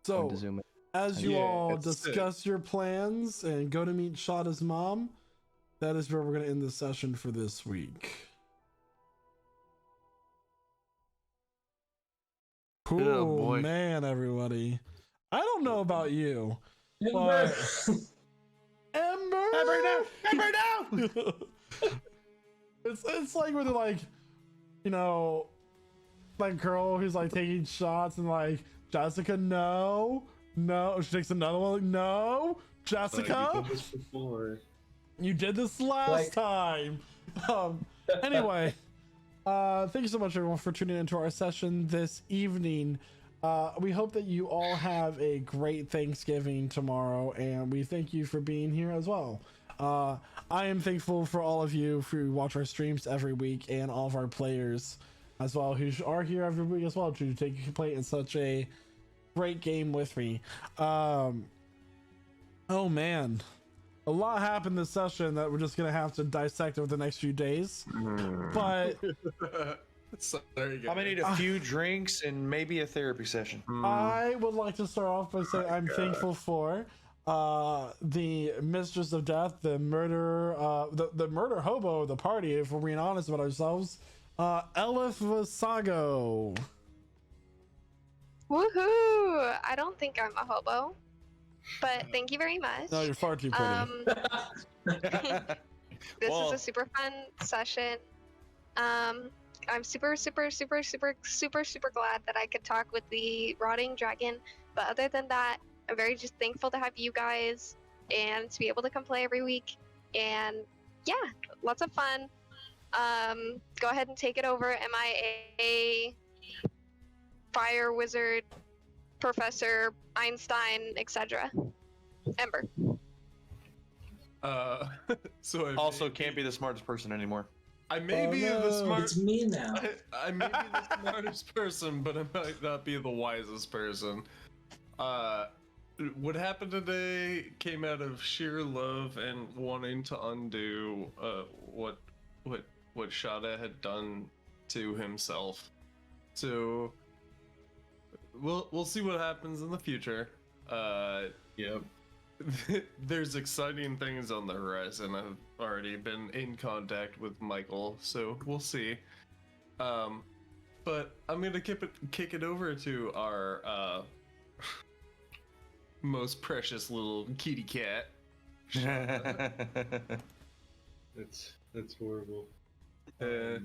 So, Going to zoom in. as you Yeah, all it's sick. discuss your plans and go to meet Shada's mom, that is where we're going to end the session for this week. Cool, boy. man, everybody. I don't know about you, Ember! but Ember now! It's like when they're like, you know, like girl who's like taking shots and like, Jessica, no. She takes another one, like, no. Jessica, You've done this before. you did this last time. Anyway, thank you so much, everyone, for tuning into our session this evening. We hope that you all have a great Thanksgiving tomorrow, and we thank you for being here as well. I am thankful for all of you who watch our streams every week and all of our players as well who are here every week as well to take play in such a great game with me. Oh man, a lot happened this session that we're just gonna have to dissect over the next few days. But So, there you go. I'm gonna need a few drinks and maybe a therapy session. I would like to start off by saying I'm thankful for the Mistress of Death, the murderer, the murder hobo of the party, if we're being honest about ourselves, Elif Vasago. Woohoo! I don't think I'm a hobo, but thank you very much. No, you're far too pretty. This Well- is a super fun session. I'm super glad that I could talk with the rotting dragon. But other than that, I'm very just thankful to have you guys and to be able to come play every week. And yeah, lots of fun. Go ahead and take it over. Am I a fire wizard, professor, Einstein, etc.? Ember. So Also, can't be the smartest person anymore. I may be no. the smart. It's me now. I may be the smartest person, but I might not be the wisest person. What happened today came out of sheer love and wanting to undo what Shada had done to himself. So we'll see what happens in the future. Yep. There's exciting things on the horizon. I've already been in contact with Michael, so we'll see. But I'm gonna kick it over to our most precious little kitty cat. That's horrible. Uh,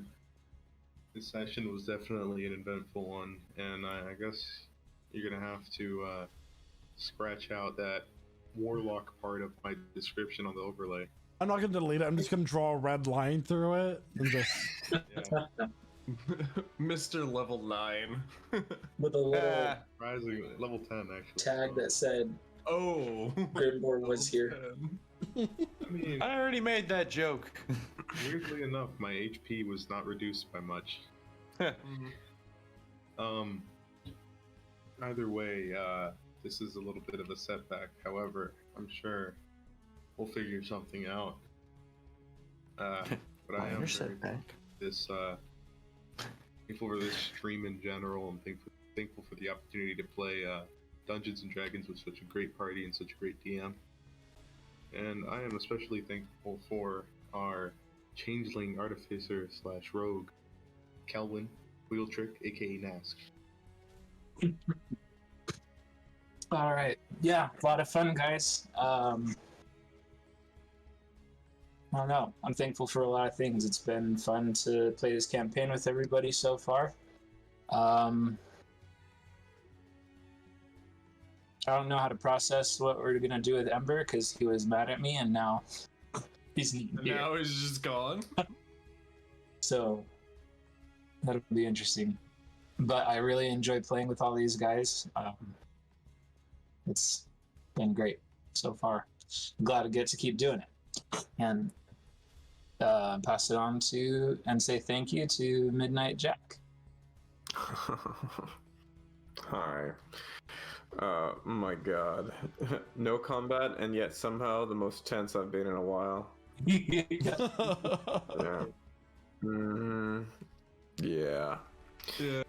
This session was definitely an eventful one, and I guess you're gonna have to scratch out that warlock part of my description on the overlay. I'm not gonna delete it. I'm just gonna draw a red line through it and just. Yeah, Mr. Level 9. With a little rising level 10 actually. tag that said Oh. Grimborn was here. I mean, I already made that joke. weirdly enough, my HP was not reduced by much. Either way, this is a little bit of a setback. However, I'm sure we'll figure something out. But I am Minor very setback. thankful for this stream in general. I'm thankful for the opportunity to play Dungeons and Dragons with such a great party and such a great DM. And I am especially thankful for our changeling artificer / rogue, Calvin Wheeltrick, aka Nask. All right. Yeah, a lot of fun, guys. I don't know. I'm thankful for a lot of things. It's been fun to play this campaign with everybody so far. I don't know how to process what we're gonna do with Ember because he was mad at me and now he's not here. Now he's just gone. So that'll be interesting. But I really enjoy playing with all these guys. It's been great so far. I'm glad to get to keep doing it. And pass it on to and say thank you to Midnight Jack. Hi. My god. No combat, and yet somehow the most tense I've been in a while. Yeah.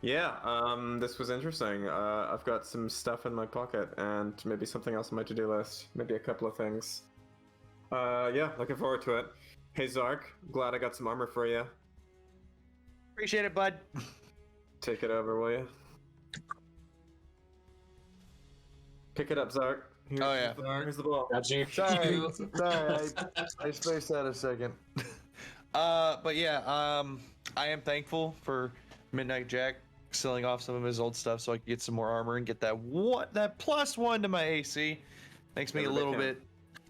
Yeah. This was interesting. I've got some stuff in my pocket and maybe something else on my to-do list. Maybe a couple of things. Yeah, looking forward to it. Hey Zark, glad I got some armor for you. Appreciate it, bud. Take it over, will you? Pick it up, Zark. Here's the ball. Got you. Sorry, I spaced out a second. But yeah, I am thankful for Midnight Jack selling off some of his old stuff so I can get some more armor and get that +1 to my AC. Makes me a little bit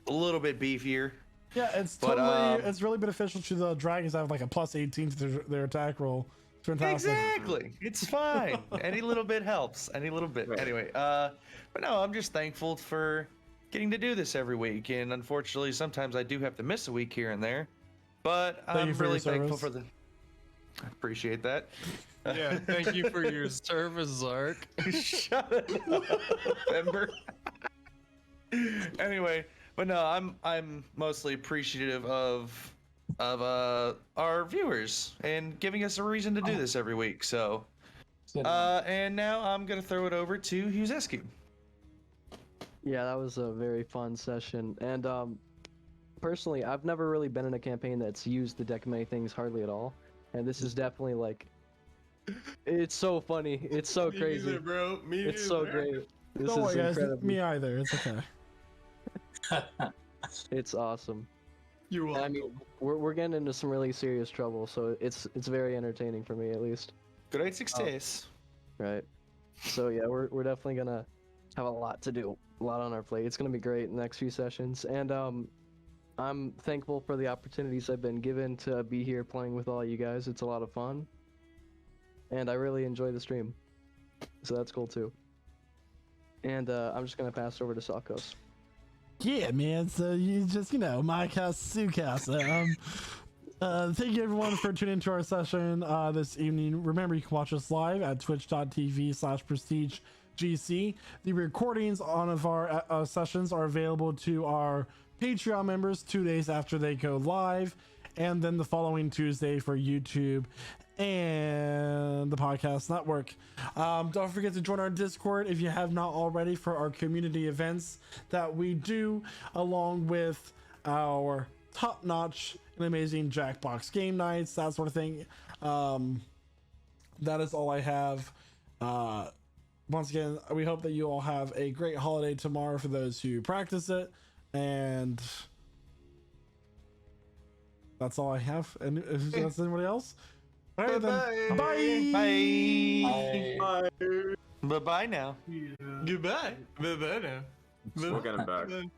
beefier. Yeah, it's totally it's really beneficial to the dragons that have like a +18 to their attack roll. It's fantastic. Exactly. It's fine. Any little bit helps. Any little bit. Right. Anyway, but no, I'm just thankful for getting to do this every week. And unfortunately, sometimes I do have to miss a week here and there. But I'm really thankful for the. I appreciate that. Yeah, thank you for your service, Zark. Shut up, Ember. Anyway, but no, I'm mostly appreciative of our viewers and giving us a reason to do this every week. So, and now I'm gonna throw it over to Huzescu. Yeah, that was a very fun session, and personally, I've never really been in a campaign that's used the deck of many things hardly at all, and this is definitely like, it's so funny, it's so crazy, Me neither, bro. Me it's neither. so great. This Don't is worry, guys. incredible. Me either. It's okay. It's awesome. You're And welcome. I mean, we're getting into some really serious trouble, so it's very entertaining for me at least. Great success. Right. So yeah, we're definitely gonna have a lot to do, a lot on our plate. It's gonna be great in the next few sessions, and I'm thankful for the opportunities I've been given to be here playing with all you guys. It's a lot of fun, and I really enjoy the stream, so that's cool too. And I'm just gonna pass over to Salkos. Yeah, man. So you just, my cast, Sue cast. Thank you everyone for tuning into our session this evening. Remember, you can watch us live at twitch.tv/prestigegc. The recordings of our sessions are available to our Patreon members 2 days after they go live, and then the following Tuesday for YouTube and the podcast network. Don't forget to join our Discord if you have not already for our community events that we do, along with our top-notch and amazing Jackbox game nights, that sort of thing. That is all I have. Once again, we hope that you all have a great holiday tomorrow for those who practice it, and that's all I have. And if that's anybody else, all right, then. Bye. Bye. Bye. Bye now. Goodbye. Bye-bye now. We'll get him back. Bye.